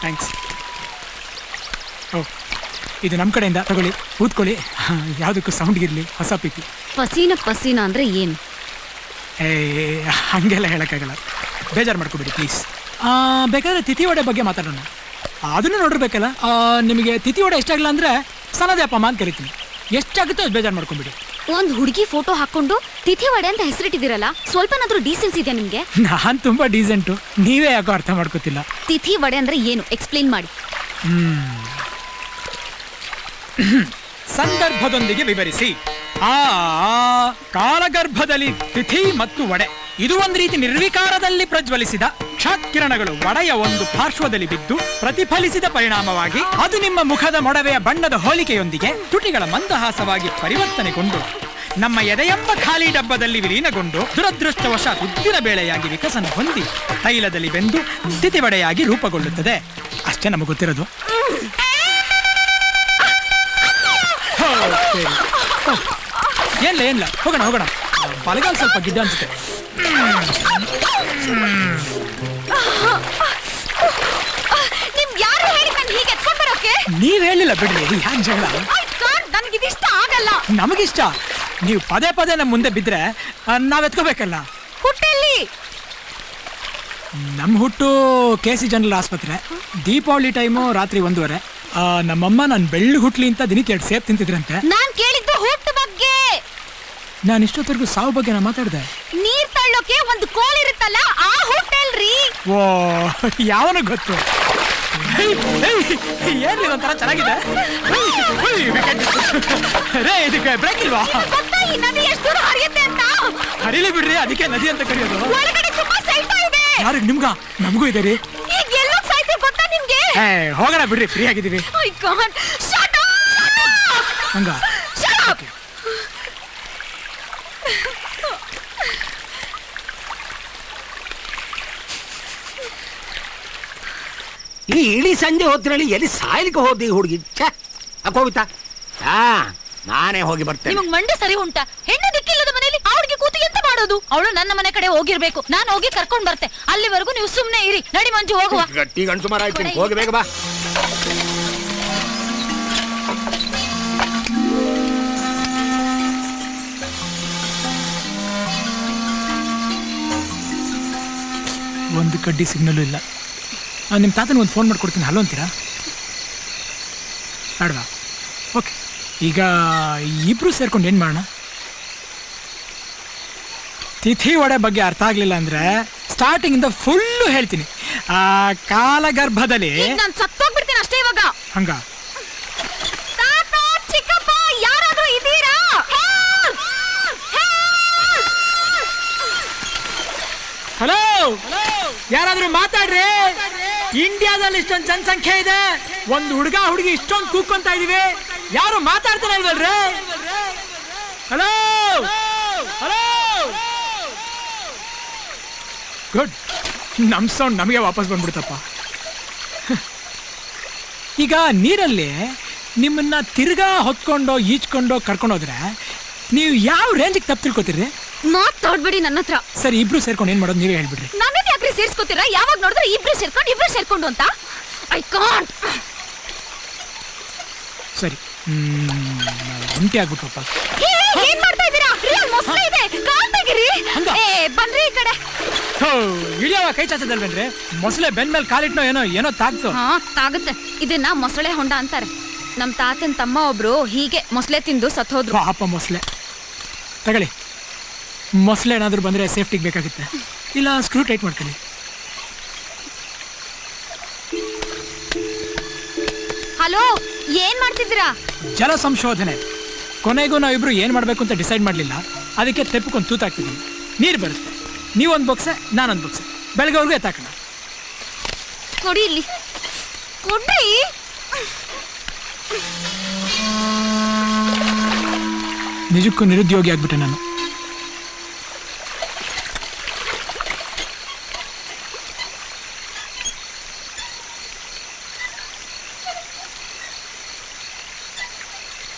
ಥ್ಯಾಂಕ್ಸ್. ಓ, ಇದು ನಮ್ಮ ಕಡೆಯಿಂದ ತಗೊಳ್ಳಿ, ಊದ್ಕೊಳ್ಳಿ. ಯಾವುದಕ್ಕೂ ಸೌಂಡ್ಗಿರಲಿ, ಹೊಸ ಪಿಪಿ. ಪಸೀನ ಅಂದ್ರೆ ಏನು? ಏ, ಹಾಗೆಲ್ಲ ಹೇಳೋಕ್ಕಾಗಲ್ಲ, ಬೇಜಾರು ಮಾಡ್ಕೊಬೇಡಿ ಪ್ಲೀಸ್. ಬೇಕಾದ್ರೆ ತಿಥಿ ವಡೆ ಬಗ್ಗೆ ಮಾತಾಡೋಣ. ಅದನ್ನು ನೋಡಿರ್ಬೇಕಲ್ಲ. ನಿಮಗೆ ತಿಥಿ ವಡೆ ಇಷ್ಟ ಆಗಿಲ್ಲ ಅಂದರೆ ಸನದೇಪಮ್ಮ ಅಂತ ಕರಿತೀನಿ. ಎಷ್ಟಾಗುತ್ತೋ ಅದು ಬೇಜಾರು ಮಾಡ್ಕೊಂಬಿಡಿ. ಒಂದ್ ಹುಡುಗಿ ಫೋಟೋ ಹಾಕೊಂಡು ತಿಥಿ ವಡೆ ಅಂತ ಹೆಸರಿಟ್ಟಿದ್ದೀರಲ್ಲ, ಸ್ವಲ್ಪನಾದ್ರೂ ಡೀಸೆನ್ಸ್ ಇದೆಯಾ ನಿಮ್ಗೆ? ನಾನು ತುಂಬ ಡೀಸೆಂಟು, ನೀವೇ ಯಾಕೋ ಅರ್ಥ ಮಾಡ್ಕೋತಿಲ್ಲ. ತಿಥಿ ವಡೆ ಅಂದ್ರೆ ಏನು ಎಕ್ಸ್ಪ್ಲೇನ್ ಮಾಡಿ. ಸಂದರ್ಭದೊಂದಿಗೆ ವಿವರಿಸಿ. ಕಾಲಗರ್ಭದಲ್ಲಿ ತಿಥಿ ಮತ್ತು ವಡೆ, ಇದು ಒಂದು ರೀತಿ ನಿರ್ವಿಕಾರದಲ್ಲಿ ಪ್ರಜ್ವಲಿಸಿದ ಕ್ಷಕಿರಣಗಳು ವಡೆಯ ಒಂದು ಪಾರ್ಶ್ವದಲ್ಲಿ ಬಿದ್ದು ಪ್ರತಿಫಲಿಸಿದ ಪರಿಣಾಮವಾಗಿ ಅದು ನಿಮ್ಮ ಮುಖದ ಮೊಡವೆಯ ಬಣ್ಣದ ಹೋಲಿಕೆಯೊಂದಿಗೆ ತುಟಿಗಳ ಮಂದಹಾಸವಾಗಿ ಪರಿವರ್ತನೆಗೊಂಡು ನಮ್ಮ ಎದೆಯೆಂಬ ಖಾಲಿ ಡಬ್ಬದಲ್ಲಿ ವಿಲೀನಗೊಂಡು ದುರದೃಷ್ಟವಶ ಉದ್ದಿನ ಬೇಳೆಯಾಗಿ ವಿಕಸನ ಹೊಂದಿ ತೈಲದಲ್ಲಿ ಬೆಂದು ತಿಥಿವಡೆಯಾಗಿ ರೂಪುಗೊಳ್ಳುತ್ತದೆ. ಅಷ್ಟೇ ನಮಗೆ ಗೊತ್ತಿರೋದು. ಏನಿಲ್ಲ ಹೋಗೋಣ. ಬಲಗಾಲ ಸ್ವಲ್ಪ ಗಿಡ್ಡ ಅನ್ಸುತ್ತೆ. ನೀವ್ ಹೇಳಿಲ್ಲ ಬಿಡ್ರಿ, ಯಾಕೆ ಜಗಳ? ನನಗಿದಿಷ್ಟ ಆಗಲ್ಲ. ನಮಗಿಷ್ಟ. ನೀವು ಪದೇ ಪದೇ ನಮ್ಮ ಮುಂದೆ ಬಿದ್ರೆ ನಾವ್ ಎತ್ಕೋಬೇಕಲ್ಲ. ಹುಟ್ಟೆಲ್ಲಿ? ನಮ್ಮ ಹುಟ್ಟು KC ಜನರಲ್ ಆಸ್ಪತ್ರೆ. ದೀಪಾವಳಿ ಟೈಮು ರಾತ್ರಿ 1:30. ನಮ್ಮಮ್ಮ ನಾನು ಬೆಳ್ಳು ಹುಟ್ಲಿ ಅಂತ ದಿನಕ್ಕೆ 2 ಸೇಬ್ ತಿಂತಿದ್ರಂತೆ. ನಾನ್ ಕೇಳಿದ್ದು ಹುಟ್ಟು ಬಗ್ಗೆ. ನಾನು ಇಷ್ಟೊತ್ತರೆಗೂ ಸಾವು ಬಗ್ಗೆ ನಾ ಮಾತಾಡ್ದೆ. ನೀರ್ ತಳ್ಳೋಕೆ ಒಂದು ಕೋಲ್ ಇರುತ್ತಲ್ಲ, ಆ ಹುಟ್ಟೆಲ್ರಿ. ಓ, ಯಾವನ ಗೊತ್ತು. ಏನ್ರಿ ಒಂಥರ ಚೆನ್ನಾಗಿದೆ. ರೇ, ಇದಕ್ಕೆ ಬ್ರೇಕ್ ಇಲ್ವಾ? ಗೊತ್ತಾ ಈ ನದಿ ಎಷ್ಟು ದೂರ ಹರಿಯುತ್ತೆ ಅಂತ? ಹರಿಲಿ ಬಿಡ್ರಿ, ಅದಕ್ಕೆ ನದಿ ಅಂತ ಕರೆಯೋದು. ಒಳಗಡೆ ತುಂಬಾ ಸೈತಾ ಇದೆ. ಯಾರಿಗೆ? ನಿಮ್ಗ? ನಮಗೂ ಇದೆ ರೀ. ಈಗ ಎಲ್ಲೋ ಸೈತೆ ಗೊತ್ತಾ ನಿಮ್ಗೆ? ಹೋಗೋಣ ಬಿಡ್ರಿ, ಫ್ರೀ ಆಗಿದ್ದೀವಿ. I can't shut up. ಹಂಗ ಶಟ್ ಅಪ್. ಈ ಇಡೀ ಸಂಜೆ ಹೊತ್ತಿನಲ್ಲಿ ಎಲ್ಲಿ ಸಾಯ್ಲಿಕ್ಕೆ ಹೋದಿ ಹುಡುಗಿ? ಹೋಗುತ್ತಾ? ನಾನೇ ಹೋಗಿ ಬರ್ತೇನೆ. ನಿಮಗ್ ಮಂಡೆ ಸರಿ ಉಂಟಾ? ಹೆಣ್ಣು ದಿಕ್ಕಿಲ್ಲದ ಮನೆಯಲ್ಲಿ ಅವಳಿಗೆ ಕೂತು ಎಂತ ಮಾಡೋದು? ಅವಳು ನನ್ನ ಮನೆ ಕಡೆ ಹೋಗಿರ್ಬೇಕು, ನಾನು ಹೋಗಿ ಕರ್ಕೊಂಡ್ ಬರ್ತೆ. ಅಲ್ಲಿವರೆಗೂ ನೀವು ಸುಮ್ನೆ ಇರಿ. ನಡಿ ಮಂಜು, ಹೋಗುವ. ಗಟ್ಟಿ ಗಂಟು ಮರ ಆಯ್ತು, ಹೋಗಿ ಬೇಗ ಬಾ. ಒಂದು ಕಡ್ಡಿ ಸಿಗ್ನಲ್ಲು ಇಲ್ಲ. ನಿಮ್ಮ ತಾತನ ಒಂದು ಫೋನ್ ಮಾಡ್ಕೊಡ್ತೀನಿ, ಹಲೋ ಅಂತೀರಾ? ಬೇಡವಾ? ಓಕೆ, ಈಗ ಇಬ್ರು ಸೇರ್ಕೊಂಡು ಏನು ಮಾಡೋಣ? ತಿಥಿ ವಡೆ ಬಗ್ಗೆ ಅರ್ಥ ಆಗಲಿಲ್ಲ ಅಂದರೆ ಸ್ಟಾರ್ಟಿಂಗಿಂದ ಫುಲ್ಲು ಹೇಳ್ತೀನಿ. ಕಾಲಗರ್ಭದಲ್ಲಿ ನಾನು ಸತ್ತೋಗ್ಬಿಡ್ತೀನಿ ಅಷ್ಟೇ ಇವಾಗ. ಹಂಗ? ತಾತ, ಚಿಕ್ಕಪ್ಪ, ಯಾರಾದ್ರೂ ಇದ್ದೀರಾ? ಹಲೋ, ಯಾರಾದ್ರೂ ಮಾತಾಡ್ರಿ. ಇಂಡಿಯಾದಲ್ಲಿ ಇಷ್ಟೊಂದು ಜನಸಂಖ್ಯೆ ಇದೆ, ಒಂದು ಹುಡುಗಿ ಇಷ್ಟೊಂದು ಕೂಕೊಂತ ಇದೀವಿ, ಯಾರು ಮಾತಾಡ್ತಾನೆ ಇಲ್ವಲ್ರಿ? Hello hello. ಗುಡ್, ನಮ್ ಸೌಂಡ್ ನಮಗೆ ವಾಪಸ್ ಬಂದ್ಬಿಡ್ತಪ್ಪ. ಈಗ ನೀರಲ್ಲಿ ನಿಮ್ಮನ್ನ ತಿರ್ಗಾ ಹೊತ್ಕೊಂಡೋ ಈಚ್ಕೊಂಡೋ ಕರ್ಕೊಂಡೋದ್ರೆ ನೀವು ಯಾವ ರೇಂಜಿಗೆ ತಪ್ಪು ತಿಳ್ಕೊತೀರಿ? ಮಾತಾಡ್ಬೇಡಿ ನನ್ನ ಹತ್ರ. ಸರಿ, ಇಬ್ರು ಸೇರ್ಕೊಂಡು ಏನ್ ಮಾಡೋದು ನೀವೇ ಹೇಳ್ಬಿಡ್ರಿ. ನನ್ನನ್ನ ಯಾಕ್ರಿ ಸೇರ್ಸ್ಕೊತೀರಾ? ಯಾವಾಗ ನೋಡಿದ್ರೆ ಇಬ್ರು ಸೇರ್ಕೊಂಡು ಅಂತ. I can't. ಸರಿ, ಒಂಟಿ ಆಗ್ಬಿಟ್ರಪ್ಪ. ಏನ್ ಮಾಡ್ತಾ ಇದ್ದೀರಾ? ಮೊಸಳೆ ಇದೆ, ಕಾಲ್ ತೆಗೀರಿ. ಬನ್ರಿ ಈ ಕಡೆ. ಇಳಿಯವ ಕೈ ಚಾಚದಲ್ವೇನ್ರಿ? ಮೊಸಳೆ ಬೆನ್ ಮೇಲೆ ಕಾಲಿಟ್ನೋ ಏನೋ ತಾಗ್ತು. ತಾಗುತ್ತೆ. ಇದನ್ನ ಮೊಸಳೆ ಹೊಂಡ ಅಂತಾರೆ. ನಮ್ ತಾತನ್ ತಮ್ಮ ಒಬ್ರು ಹೀಗೆ ಮೊಸಳೆ ತಿಂದು ಸತ್ತೋದ್ರು. ಪಾಪ ಮೊಸಳೆ. ತಗೊಳ್ಳಿ, ಮೊಸಳೆ ಏನಾದ್ರು ಬಂದ್ರೆ ಸೇಫ್ಟಿಗೆ ಬೇಕಾಗುತ್ತೆ, ಇಲ್ಲ ಸ್ಕ್ರೂ ಟೈಟ್ ಮಾಡ್ಕೊಳ್ಳಿ. ಹಲೋ, ಏನ್ ಮಾಡ್ತಿದ್ದೀರಾ? ಜಲ ಸಂಶೋಧನೆ. ಕೊನೆಗೂ ನಾವಿಬ್ರು ಏನ್ ಮಾಡ್ಬೇಕು ಅಂತ ಡಿಸೈಡ್ ಮಾಡ್ಲಿಲ್ಲ, ಅದಕ್ಕೆ ತೆಪ್ಪಕೊಂಡು ತೂತಾಕ್ತಿದ್ದೀವಿ. ನೀರು ಬರುತ್ತೆ, ನೀವೊಂದು ಬಾಕ್ಸೆ ನಾನೊಂದು ಬಾಕ್ಸೆ, ಬೆಳಗ್ಗೆವರೆಗೂ ಎತ್ತಾಕೋಣ. ಕೊಡಿ ಇಲ್ಲಿ, ಕೊಡ್ರಿ. ನಿಜಕ್ಕೂ ನಿರುದ್ಯೋಗಿ ಆಗ್ಬಿಟ್ಟೆ ನಾನು.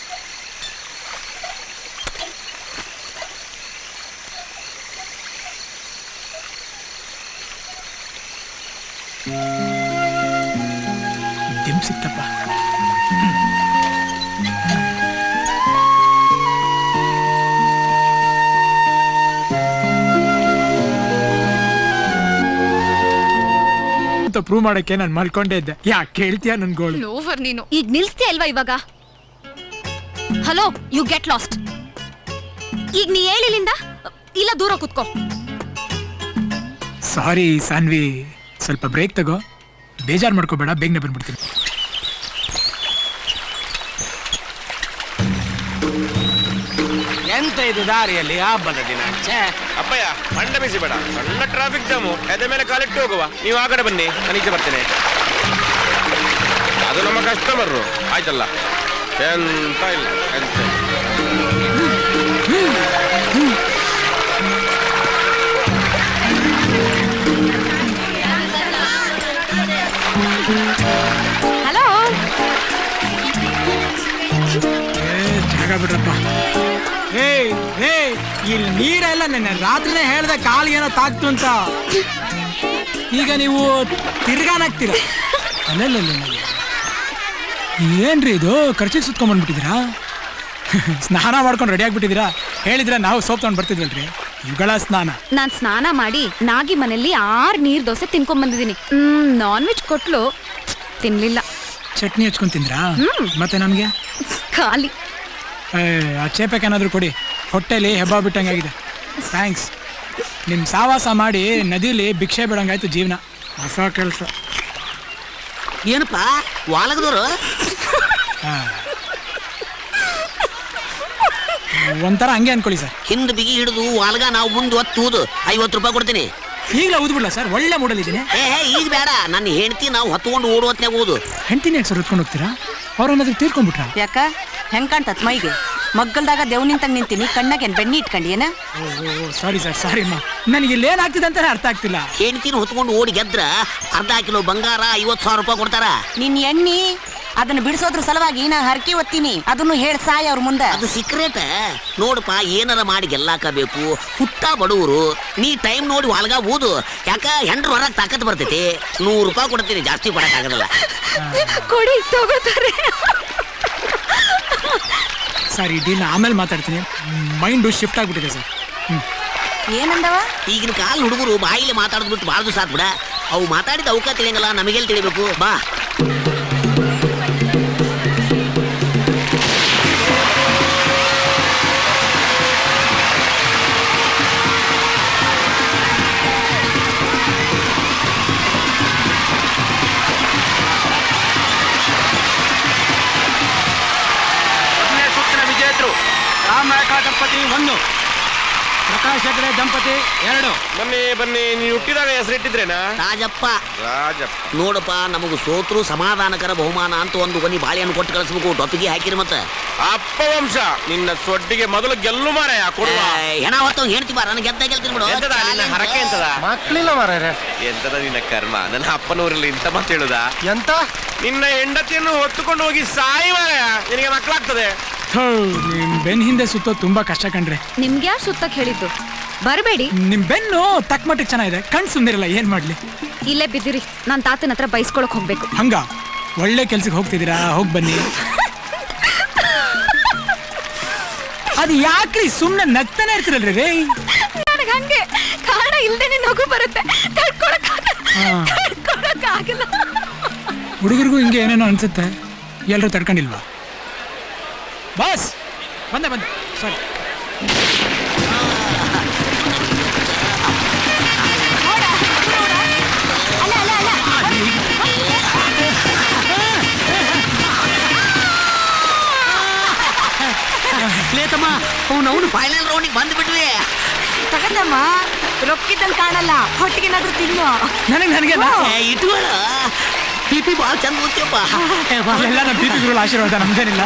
ನೆನ್ಪು ಸಿಕ್ತಪ್ಪ. ಪ್ರೂವ್ ಮಾಡಕ್ಕೆ ನಾನು ಮಲ್ಕೊಂಡೇ ಇದ್ದೆ. ಯಾಕೆ ಕೇಳ್ತೀಯ ನನ್ ಗೋಳು? ಲೋಫರ್ ನೀನು. ಈಗ ನಿಲ್ಸ್ತೀಯ ಅಲ್ವಾ ಇವಾಗ? Hello, you get lost. ಈಗ ನೀ ಹೇಳಿಲ್ಲಿಂದ ಇಲ್ಲ ದೂರ ಕುತ್ಕೋ. ಸಾರಿ ಸಾನ್ವಿ, ಸ್ವಲ್ಪ ಬ್ರೇಕ್ ತಗೋ. ಬೇಜಾರು ಮಾಡ್ಕೋಬೇಡ, ಬೇಗನೆ ಬಂದ್ಬಿಡ್ತೀನಿ. ಎಂತ ಇದು ದಾರಿಯಲ್ಲಿ ಹಬ್ಬದ ದಿನ? ಅಪ್ಪಯ್ಯ ಮಂಡ ಬಿಸಿ ಬೇಡ, ಸಣ್ಣ ಟ್ರಾಫಿಕ್ ಜಾಮು, ಎದೆ ಮೇಲೆ ಕಾಲಿಟ್ಟು ಹೋಗುವ. ನೀವು ಆ ಕಡೆ ಬನ್ನಿ, ನಾನು ಈಚೆ ಬರ್ತೇನೆ. ಅದು ನಮ್ಮ ಕಸ್ಟಮರ್ ಆಯ್ತಲ್ಲ, ಎಂತ ಇಲ್ಲ ಎಂತ. ಹಲೋ, ಜಾಗ ಬಿಡ್ರಪ್ಪ. ಇಲ್ಲಿ ನೀರೆಲ್ಲ ನೆನ್ನೆ ರಾತ್ರಿನೇ ಹೇಳ್ದೆ ಕಾಲಿಗೇನೋ ತಾಕ್ತು ಅಂತ. ಈಗ ನೀವು ತಿರ್ಗಾನಾಗ್ತೀರ. ಅಲ್ಲ ಏನ್ರಿ ಇದು, ಖರ್ಚಿಗೆ ಸುತ್ಕೊಂಡ್ಬಂದ್ಬಿಟ್ಟಿದ್ದೀರಾ? ಸ್ನಾನ ಮಾಡ್ಕೊಂಡು ರೆಡಿ ಆಗ್ಬಿಟ್ಟಿದ್ದೀರಾ? ಹೇಳಿದ್ರೆ ನಾವು ಸೋಪ್ ತಗೊಂಡು ಬರ್ತಿದ್ವಲ್ರಿ. ಇವುಗಳ ಸ್ನಾನ. ನಾನ್ ಸ್ನಾನ ಮಾಡಿ ನಾಗಿ ಮನೇಲಿ 6 ನೀರ್ ದೋಸೆ ತಿನ್ಕೊಂಡ್ ಬಂದಿದ್ದೀನಿ. ನಾನ್ ವೆಜ್ ಕೊಟ್ಲು, ತಿನ್ಲಿಲ್ಲ. ಚಟ್ನಿ ಹಚ್ಕೊಂಡ್ ತಿಂದ್ರಾ? ಮತ್ತೆ ನಮ್ಗೆ ಖಾಲಿ. ಆ ಚೇಪಕ್ಕೆ ಏನಾದ್ರು ಕೊಡಿ, ಹೊಟ್ಟೆಲಿ ಹೆಬ್ಬ ಬಿಟ್ಟಂಗಾಗಿದೆ. ಥ್ಯಾಂಕ್ಸ್. ನಿಮ್ಮ ಸಾವಾಸ ಮಾಡಿ ನದಿಲಿ ಭಿಕ್ಷೆ ಬಿಡಂಗಾಯ್ತು ಜೀವನ. ಹೊಸ ಕೆಲಸ. ಏನಪ್ಪ ವಾಲಗದವರು? ಒಂಥರ ಹಂಗೆ ಅನ್ಕೊಳ್ಳಿ ಸರ್. ಹಿಂದ್ ಬಿಗಿ ಹಿಡಿದು ವಾಲ್ಗ ನಾವು ಮುಂದೆ ಒತ್ತುವುದು 50 ರೂಪಾಯಿ ಕೊಡ್ತೀನಿ. ಈಗಲೇ ಊದ್ಬಿಡ್ಲ ಸರ್? ಒಳ್ಳೆ ಮೂಡಲಿದ್ದೀನಿ. ಈಗ ಬೇಡ, ನನ್ನ ಹೆಂಡತಿ ನಾವು ಹೊತ್ಕೊಂಡು ಓಡುವತ್ನಾಗ ಓದು. ಹೆಂಡ್ತಿನ ಯಾಕೆ ಸರ್ ಹೊತ್ಕೊಂಡು ಹೋಗ್ತೀರಾ? ಅವ್ರನ್ನಾದ್ರೂ ತೀರ್ಕೊಂಡ್ಬಿಟ್ರ? ಯಾಕ ಹೆಂಗ್ ಕಾಣ್ತತ್ ಮೈಗೆ? ಮಗ್ಗಲ್ದಾಗ ದೇವ್ ನಿಂತಂಗ್ ನಿಂತೀನಿ, ಕಣ್ಣಾಗೇನ್ ಬೆಣ್ಣಿ ಇಟ್ಕೊಂಡಿಯೇನ? ಸಾರಿ ಸರ್, ಸಾರಿ ಅಮ್ಮ. ನನಗೆ ಇಲ್ಲಿ ಏನಾಗ್ತಿದೆ ಅಂತಾನೆ ಅರ್ಥ ಆಗ್ತಿಲ್ಲ. ಹೆಂಡತಿನ ಹೊತ್ಕೊಂಡು ಓಡಿ ಗೆದ್ರ ಅರ್ಧ ಕಿಲೋ ಬಂಗಾರ 50,000 ರೂಪಾಯಿ ಕೊಡ್ತಾರ. ನಿನ್ ಎಣ್ಣಿ ಅದನ್ನ ಬಿಡಿಸೋದ್ರ ಸಲುವಾಗಿ ನಾ ಹರಕೆ ಒತ್ತೀನಿ, ಅದನ್ನು ಹೇಳ್ ಸಾಯ ಅವ್ರ ಮುಂದೆ. ಅದು ಸೀಕ್ರೆಟ್ ನೋಡಪ್ಪ. ಏನಾರ ಮಾಡಿ ಗೆಲ್ಲಾಕಬೇಕು. ಹುಟ್ಟ ಬಡವರು, ನೀ ಟೈಮ್ ನೋಡಿ ವಾಲ್ಗ ಓದು. ಯಾಕ ಹೆಂಡ್ರ ಹೊರಗೆ ತಾಕತ್ ಬರ್ತೈತಿ. 100 ರೂಪಾಯಿ ಕೊಡ್ತೀನಿ, ಜಾಸ್ತಿ ಕೊಡಕ್ ಆಗಲ್ಲ. ಕೊಡಿ, ತಗೋತಾರೆ. ಸರ್, ಈ ಡೀಲ್ ಆಮೇಲೆ ಮಾತಾಡ್ತೀನಿ. ಮೈಂಡು ಶಿಫ್ಟ್ ಆಗ್ಬಿಟ್ಟಿದೆ ಸರ್. ಏನಂದವ? ಈಗಿನ ಕಾಲ ಹುಡುಗರು ಬಾಯಿಲೆ ಮಾತಾಡ್ಬಿಟ್ಟು ಭಾಳ ದಿವಸ ಆತ್ಬಿಡ. ಅವು ಮಾತಾಡಿದ ಅವಕ್ಕ ತಿಳಿಯಂಗಲ್ಲ, ನಮಗೆಲ್ಲಿ ತಿಳಿಬೇಕು? ಬಾ. ರಾಮನಾಯಕ ದಂಪತಿ 1, ಪ್ರಕಾಶ್ ಹೆಗಡೆ ದಂಪತಿ 2. ಬನ್ನಿ ಬನ್ನಿ. ನೀವು ಹುಟ್ಟಿದಾಗ ಹೆಸರಿಟ್ಟಿದ್ರೇನಾ? ರಾಜಪ್ಪ. ರಾಜಪ್ಪ. ನೋಡಪ್ಪ, ನಮಗೂ ಸೋತ್ರು ಸಮಾಧಾನಕರ ಬಹುಮಾನ ಅಂತ ಒಂದು ಕೊನಿ ಬಾಳೆಯನ್ನು ಕೊಟ್ಟು ಕಳಿಸ್ಬೇಕು. ಟೊಪ್ಪಿಗೆ ಹಾಕಿರಿ ಮತ್ತೆ. ಅಪ್ಪ ವಂಶ ನಿನ್ನ ಸೊಡ್ಡಿಗೆ ಮೊದಲು ಗೆಲ್ಲು ಮಾರಾಯ ಕೊಡುವ. ಹೆಣ ಹೊತ್ತ ಹೇಳ್ತಿ ಬಾರ, ನಾನು ಗೆಲ್ತೀನಿ ಬಿಡು. ನಿನ್ನ ಹರಕೆ ಎಂತದ? ಮಕ್ಳಿಲ್ಲ ಮಾರ್ರೆ. ಎಂತದ ನಿನ್ನ ಕರ್ಮ? ನನ್ನ ಅಪ್ಪನವರಲ್ಲಿ ಇಂತ ಮಾತು ಹೇಳುದ? ಎಂತ? ನಿನ್ನ ಹೆಂಡತಿಯನ್ನು ಹೊತ್ತುಕೊಂಡು ಹೋಗಿ ಸಾಯಿ ಮಾರಾಯ, ನಿನಗೆ ಮಕ್ಕಳಾಗ್ತದೆ. ನಿಮ್ ಬೆನ್ ಹಿಂದೆ ಸುತ್ತೋ ತುಂಬಾ ಕಷ್ಟ ಕಣ್ರೆ. ನಿಮ್ಗೆ ಯಾರು ಸುತ್ತಕ್ ಹೇಳಿದ್ದು? ಬರಬೇಡಿ. ನಿಮ್ ಬೆನ್ನು ತಕ್ಕ ಮಟ್ಟಿಗೆ ಚೆನ್ನಾಗಿದೆ, ಕಣ್ ಸುಂದಿರಲ್ಲ. ಏನ್ ಮಾಡ್ಲಿ? ಇಲ್ಲೇ ಬಿದ್ದಿರಿ, ನಾನ್ ತಾತನ ಹತ್ರ ಬೈಸ್ಕೊಳಕ್ ಹೋಗ್ಬೇಕು. ಹಂಗ ಒಳ್ಳೆ ಕೆಲ್ಸಕ್ಕೆ ಹೋಗ್ತಿದ್ದೀರಾ? ಹೋಗ್ ಬನ್ನಿ. ಅದು ಯಾಕ್ರಿ ಸುಮ್ನೆ ನಗ್ತಾನೆ ಇರ್ತಿರಲ್ರಿ ರೇ? ನನಗೆ ಹಂಗೆ ಕಾರಣ ಇಲ್ದೇನೆ ನಗು ಬರುತ್ತೆ. ಆಗಲ್ಲ. ಹುಡುಗರಿಗೂ ಹಿಂಗೆ ಏನೇನೋ ಅನ್ಸುತ್ತೆ. ಎಲ್ರು ತಡ್ಕೊಂಡಿಲ್ವಾ? ಬಾಸ್ ಬಂದೆ ಸಾರಿ. ಲೇತಮ್ಮ, ಅವನು ಫೈನಲ್ ರೌಂಡಿಗೆ ಬಂದ್ಬಿಟ್ವಿ. ತಗದಮ್ಮ, ರೊಕ್ಕಿದ್ದಂಗೆ ಕಾಣಲ್ಲ, ಹೊಟ್ಟಿಗೆನಾದ್ರೂ ತಿನ್ನು. ನನಗೆ ಇಟ್ಕೊಳ್ಳ. ಪಿಪಿ ಭಾಳ ಚಂದ ಓದ್ತೀಯಪ್ಪ. ಎಲ್ಲ ನಮ್ಮ ಪಿಪಿ ಗುರುಗಳ ಆಶೀರ್ವಾದ, ನಮ್ದೇನಿಲ್ಲ.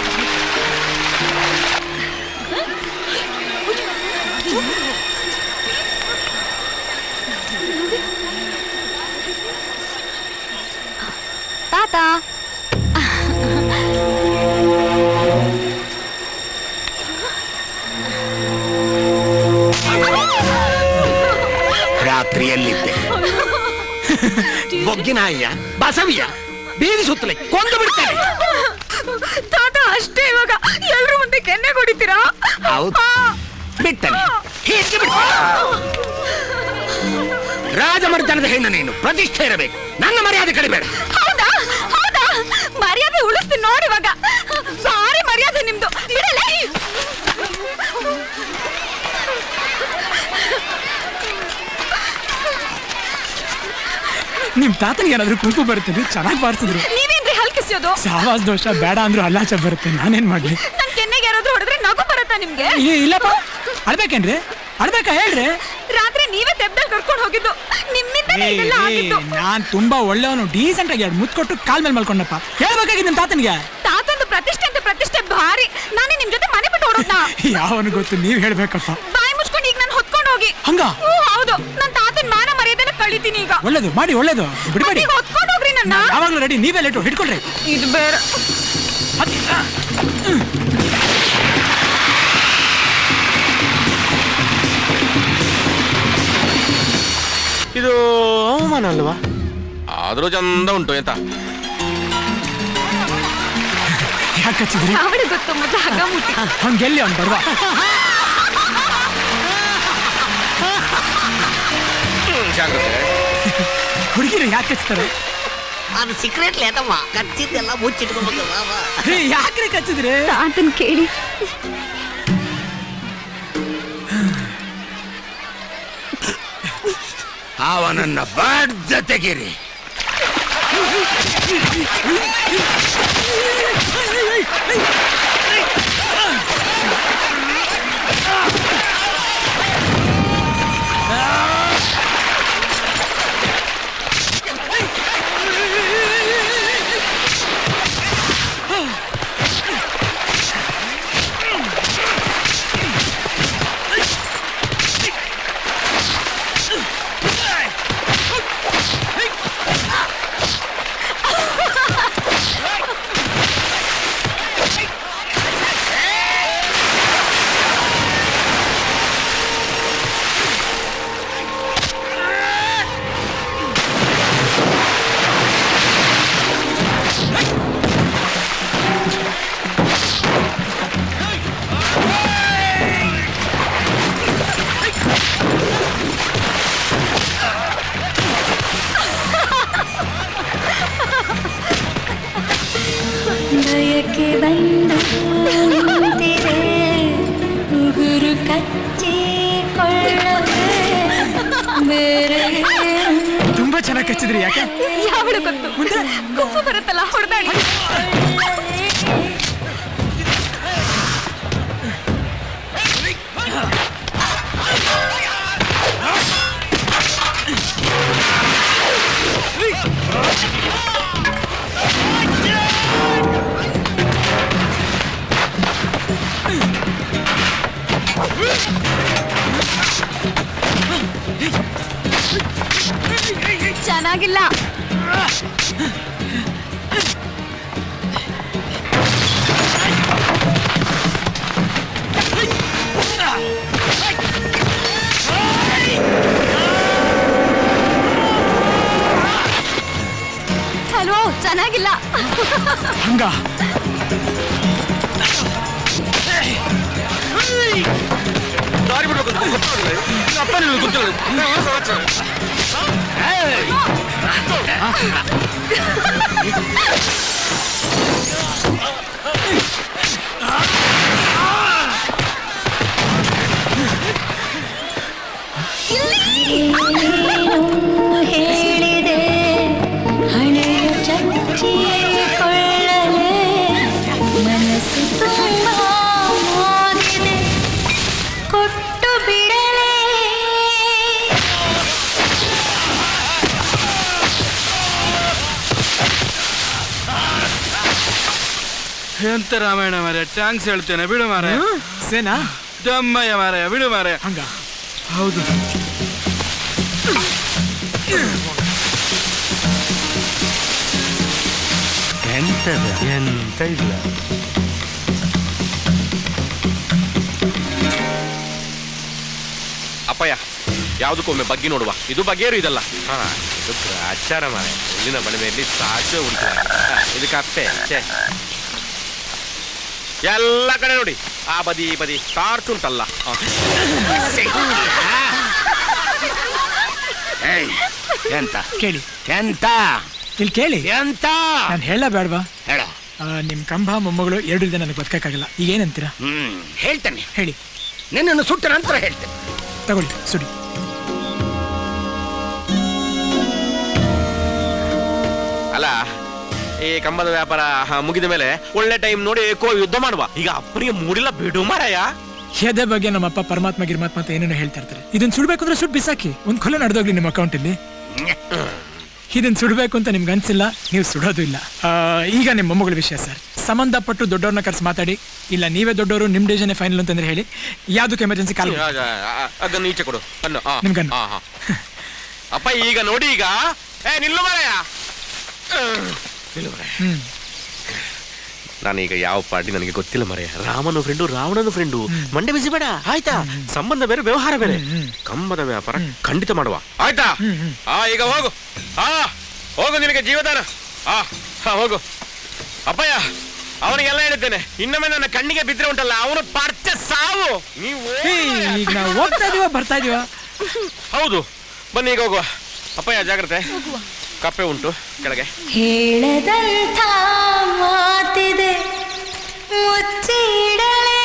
ತಾತ, ರಾತ್ರಿಯಲ್ಲಿದ್ದೆ. ಬೊಗ್ಗಿನಾಯ್ಯ, ಬಸವಿಯ ಬೀದಿ ಸುತ್ತಲೇ ಕೊಂದು ಬಿಡ್ತೇನೆ. ತಾತ ಅಷ್ಟೇ, ಇವಾಗ ಎಲ್ರ ಮುಂದೆ ಕೆನ್ನೆ ಹೊಡಿತೀರಾ? ಹೌದು, ಬಿಡ್ತೇನೆ. ಹೀಗೆ ಬಿಡ್ತೇನೆ. ರಾಜಮರ್ದನದ ಹೆಣ್ಣು ನೀನು, ಪ್ರತಿಷ್ಠೆ ಇರಬೇಕು. ನನ್ನ ಮರ್ಯಾದೆ ಕಡಿಬೇಡ. ಹೌದಾ ಹೌದಾ, ಮರ್ಯಾದೆ ಉಳಿಸ್ತೀನಿ ನೋಡಿ. ಇವಾಗ ಭಾರಿ ಮರ್ಯಾದೆ ನಿಮ್ದು. ಬಿಡಲೇ. ನಿಮ್ ತಾತನಿಗೆ ಏನಾದ್ರು ಕುಂಕು ಬರುತ್ತೆ, ಚೆನ್ನಾಗಿ ಬಾರಿಸಿದ್ರು. ನೀವೇನ್ರಿ ಹಲ್ಕಿಸೋದು? ಸಾವಾಸ್ ದೋಷ ಬೇಡ ಅಂದ್ರು ಅಲ್ಲಾಚ ಬರುತ್ತೆ, ನಾನೇನ್ ಮಾಡ್ಲಿ? ನನ್ ಕೆನ್ನೆಗೆ ಯಾರಾದ್ರೂ ಹೊಡೆದ್ರೆ ನಗು ಬರುತ್ತಾ ನಿಮ್ಗೆ? ಇಲ್ಲಪ್ಪ, ಅಳ್ಬೇಕೇನ್ರಿ? ಅಳ್ಬೇಕಾ ಹೇಳ್ರಿ? ರಾತ್ರಿ ನೀವೇ ತೆಬ್ದಲ್ಲಿ ಕರ್ಕೊಂಡು ಹೋಗಿದ್ದು, ನಿಮ್ಮಿಂದನೇ ಇದೆಲ್ಲ ಆಗಿದ್ದು. ನಾನ್ ತುಂಬಾ ಒಳ್ಳೆಯವನು, ಡೀಸೆಂಟ್ ಆಗಿ ಎರಡು ಮುತ್ತು ಕೊಟ್ಟು ಕಾಲ್ ಮೇಲೆ ಮಲ್ಕೊಂಡಪ್ಪ. ಹೇಳ್ಬೇಕಾಗಿದ್ದು ನಿಮ್ ತಾತನಿಗೆ. ತಾತಂದು ಪ್ರತಿಷ್ಠೆ ಅಂತ ಪ್ರತಿಷ್ಠೆ ಭಾರಿ. ನಾನೇ ನಿಮ್ ಜೊತೆ ಮನೆ ಬಿಟ್ಟು ಹೊಡೋದ್ನಾ? ಯಾವನು ಗೊತ್ತು, ನೀವ್ ಹೇಳ್ಬೇಕಪ್ಪ. ಬಾಯಿ ಮುಚ್ಕೊಂಡು ಈಗ ನಾನು ಹೊತ್ಕೊಂಡು ಹೋಗಿ. ಹಂಗ? ಹೌದು, ನನ್ ತಾತನ್ ಮಾನ ಮರ್ಯಾದೆನ ಕಳಿತೀನಿ ಈಗ. ಒಳ್ಳೇದು ಮಾಡಿ, ಒಳ್ಳೇದು ಬಿಡ್ಬೇಡಿ. ಹೊತ್ಕೊಂಡು ಹೋಗ್ರಿ ನನ್ನ. ಯಾವಾಗ್ಲೂ ರೆಡಿ, ನೀವೇ ಲೇಟು, ಹಿಡ್ಕೊಳ್ರಿ. ಇದು ಬೇರೆ. ಇದು ಅವಮಾನ ಅಲ್ವಾ? ಆದ್ರೂ ಚಂದ ಉಂಟು. ಎಂತ ಯಾಕೆ ಹಚ್ಚಿದ್ರಿ? ಅವಳಿಗೆ ಗೊತ್ತು ಮತ್ತೆ ಹಗ್ಗ ಮುಟ್ಟಿ. ಅವ್ನ್ ಗೆಲ್ಲಿ, ಅವ್ನ್ ಬರುವ. ಜಾಗ್ರತೆ. ಹುಡುಗಿರು ಯಾಕೆ ಹಚ್ತಾರೆ? ಅದು ಸೀಕ್ರೆಟ್ ಲೇತಮ್ಮ, ಕಚ್ಚಿದ್ದೆಲ್ಲ ಮುಚ್ಚಿಟ್ಕೋಬೇಕು. ಯಾಕ್ರಿ ಕಚ್ಚಿದ್ರಿ? ತಾತನ್ ಕೇಳಿ. ಅವನನ್ನ ಬಡ್ದ ತೆಗೀರಿ. ಬಯಕೆ ಬಂದು ನಿಂತಿದೆ, ಉಗುರು ಕಚ್ಚಿಕೊಳ್ಳದೆ ಬೇರೆ. ತುಂಬಾ ಚೆನ್ನಾಗಿ ಕಚ್ಚಿದ್ರಿ. ಯಾಕೆ? ಯಾವಳು ಗೊತ್ತು, ಗುಂಪು ಬರುತ್ತಲ್ಲ, ಹೊಡೆದಾಡಿ. ಚೆನ್ನಾಗಿಲ್ಲ. ಹಲೋ, ಚೆನ್ನಾಗಿಲ್ಲ. ಹಂಗ ದಾರಿ ಬಿಡ್ಬೇಕು. ಅಪ್ಪ ನಿಮಗೆ ಗೊತ್ತಿಲ್ಲ. ಹೇಳಿದೆ ಹಣೆಯ ಚಚ್ಚಿಕೊಳ್ಳಲೆ, ಮನಸ್ಸು ತುಂಬ ಮೋದಿದೆ, ಕೊಟ್ಟು ಬಿಡಲೇ. ಎಂತ ರಾಮಾಯಣ ಮಾರ್ಯ, ಟ್ಯಾಂಕ್ಸ್ ಹೇಳ್ತೇನೆ, ಬಿಡು ಮಾರ. ಸೇನಾ ದಮ್ಮಯ್ಯ ಮಾರಾಯ, ಬಿಡು ಮಾರಾಯ. ಹಂಗ? ಹೌದು. ಎಂತ ಇಲ್ಲ. ಅಪ್ಪಯ್ಯ ಯಾವುದಕ್ಕೊಮ್ಮೆ ಬಗ್ಗೆ ನೋಡುವ. ಇದು ಬಗೆಯರು ಇದಲ್ಲ. ಹಾ, ಇದು ಆಚಾರ ಮಾರೆ. ಇಲ್ಲಿನ ಬಳಿಮೆಯಲ್ಲಿ ಸಾಧ್ಯ ಹುಡುಕಿದ ಇದಕ್ಕೆ ಅಪ್ಪೆ ಎಲ್ಲ ಕಡೆ ನೋಡಿ, ಆ ಬದಿ ಈ ಬದಿ ಟಾರ್ಚ್ ಉಂಟಲ್ಲ. ಎಂತ ಕೇಳಿ, ಎಂತ ಇಲ್ಲಿ ಕೇಳಿ, ಎಂತ ನಾನು ಹೇಳ ಬೇಡವಾ? ಹೇಳ. ನಿಮ್ ಕಂಬ ಮೊಮ್ಮಗಳು 2 ದಿನ ನನಗೆ ಬದುಕಕ್ಕಾಗಲ್ಲ. ಈಗ ಏನಂತೀರಾ? ಹೇಳ್ತೇನೆ. ಹೇಳಿ. ನಿನ್ನನ್ನು ಸುಟ್ಟ ನಂತರ ಹೇಳ್ತೇನೆ. ತಗೊಳ್ಳಿ, ಸುಡಿ. ಅಲ್ಲ, ಈ ಕಂಬದ ವ್ಯಾಪಾರ ಮುಗಿದ ಮೇಲೆ ಒಳ್ಳೆ ಟೈಮ್ ನೋಡಿ ಯುದ್ಧ ಮಾಡುವ. ಈಗ ಅಪ್ಪನಿಗೆ ಮೂಡಿಲ್ಲ, ಬಿಡು ಮಾರಾಯ. ಎದೆ ಬಗ್ಗೆ ನಮ್ಮಪ್ಪ ಪರಮಾತ್ಮ ಗಿರ್ಮಾತ್ಮ ಅಂತ ಏನೇನೋ ಹೇಳ್ತಾ ಇರ್ತಾರೆ. ಇದನ್ನ ಸುಡ್ಬೇಕು ಅಂದ್ರೆ ಸುಡ್ ಬಿಸಾಕಿ, ಒಂದ್ ಕೊಲೆ ನಡೆದೋಗ್ಲಿ ನಿಮ್ಮ ಅಕೌಂಟ್ ಇಲ್ಲಿ. ಇದನ್ನ ಸುಡ್ಬೇಕು ಅಂತ ನಿಮ್ಗೆ ಅನ್ಸಿಲ್ಲ, ನೀವು ಸುಡೋದು ಇಲ್ಲ. ಈಗ ನಿಮ್ಮ ಮೊಮ್ಮಗಳ ವಿಷಯ ಸರ್, ಸಂಬಂಧಪಟ್ಟು ದೊಡ್ಡವ್ರನ್ನ ಕರ್ಸಿ ಮಾತಾಡಿ. ಇಲ್ಲ ನೀವೇ ದೊಡ್ಡವರು, ನಿಮ್ ಡಿಸಿಷನ್ ಫೈನಲ್ ಅಂತಂದ್ರೆ ಹೇಳಿ. ಯಾವ್ದಕ್ಕೆ ಎಮರ್ಜೆನ್ಸಿ ಕಾಲ್ ಅದನ್ನು ಈಚೆ ಕೊಡು. ನಿಮ್ಗನ್ನು ಅಪ್ಪ ಈಗ ನೋಡಿ, ಈಗ ನಿಲ್ಲು ಮಾರಾಯ. ನಾನೀಗ ಯಾವ ಪಾರ್ಟಿ ನನಗೆ ಗೊತ್ತಿಲ್ಲ ಮರೆಯ. ರಾಮನ ಫ್ರೆಂಡು, ರಾವಣನ ಫ್ರೆಂಡು. ಮಂಡೆ ಬಿಸಿ ಬೇಡ ಆಯ್ತಾ? ಸಂಬಂಧ ಬೇರೆ, ವ್ಯವಹಾರ ಬೇರೆ. ಕಂಬದ ವ್ಯಾಪಾರ ಖಂಡಿತ ಮಾಡುವ, ಆಯ್ತಾ? ಈಗ ಹೋಗು, ಹೋಗು, ನಿನಗೆ ಜೀವದಾನ. ಹೋಗು ಅಪ್ಪಯ್ಯ. ಅವನಿಗೆಲ್ಲ ಹೇಳಿದ್ದೇನೆ, ಇನ್ನೊಮ್ಮೆ ನನ್ನ ಕಣ್ಣಿಗೆ ಬಿದ್ರೆ ಉಂಟಲ್ಲ, ಅವನು ಪರ್ಚೆ ಸಾವು. ನೀವು ಈಗ ನಾವು ಹೋಗ್ತಾ ಇದೀವ, ಬರ್ತಾ ಇದೀವ. ಹೌದು, ಬನ್ನಿ ಈಗ ಹೋಗುವ. ಅಪ್ಪಯ್ಯ ಜಾಗ್ರತೆ, ಕಪ್ಪೆ ಉಂಟು ಕೆಳಗೆ. ಹೇಳದಂಥ ಮಾತಿದೆ ಮುಚ್ಚಿಡಲೇ.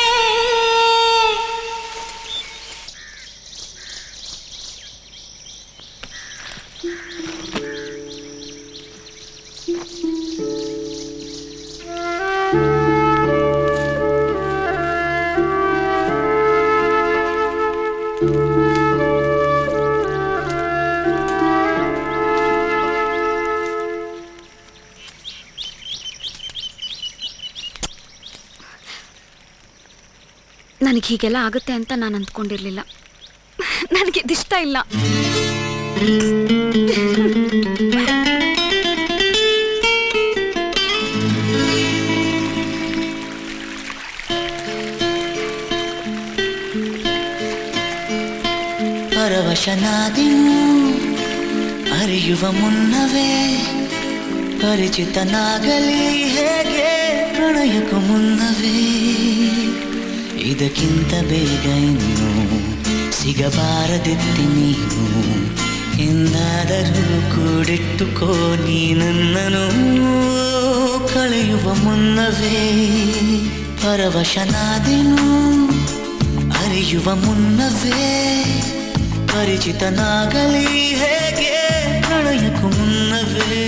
ನನಗೆ ಹೀಗೆಲ್ಲ ಆಗುತ್ತೆ ಅಂತ ನಾನು ಅಂದ್ಕೊಂಡಿರ್ಲಿಲ್ಲ. ನನಗಿದಿಷ್ಟ ಇಲ್ಲ. ಪರವಶನಾದೆನು ಅರಿಯುವ ಮುನ್ನವೇ, ಪರಿಚಿತನಾಗಲಿ ಹೇಗೆ ಪ್ರಣಯಕ್ಕೂ ಮುನ್ನವೇ. ಇದಕ್ಕಿಂತ ಬೇಗ ಇನ್ನು ಸಿಗಬಾರದಿತ್ತು ನೀನು. ಎಂದಾದರೂ ಕೂಡಿಟ್ಟುಕೋ ನೀ ನನ್ನನು ಕಳೆಯುವ ಮುನ್ನವೇ. ಪರವಶನಾದೆನು ಅರಿಯುವ ಮುನ್ನವೇ, ಪರಿಚಿತನಾಗಲಿ ಹೇಗೆ ಪ್ರಣಯಕ್ಕೂ ಮುನ್ನವೇ.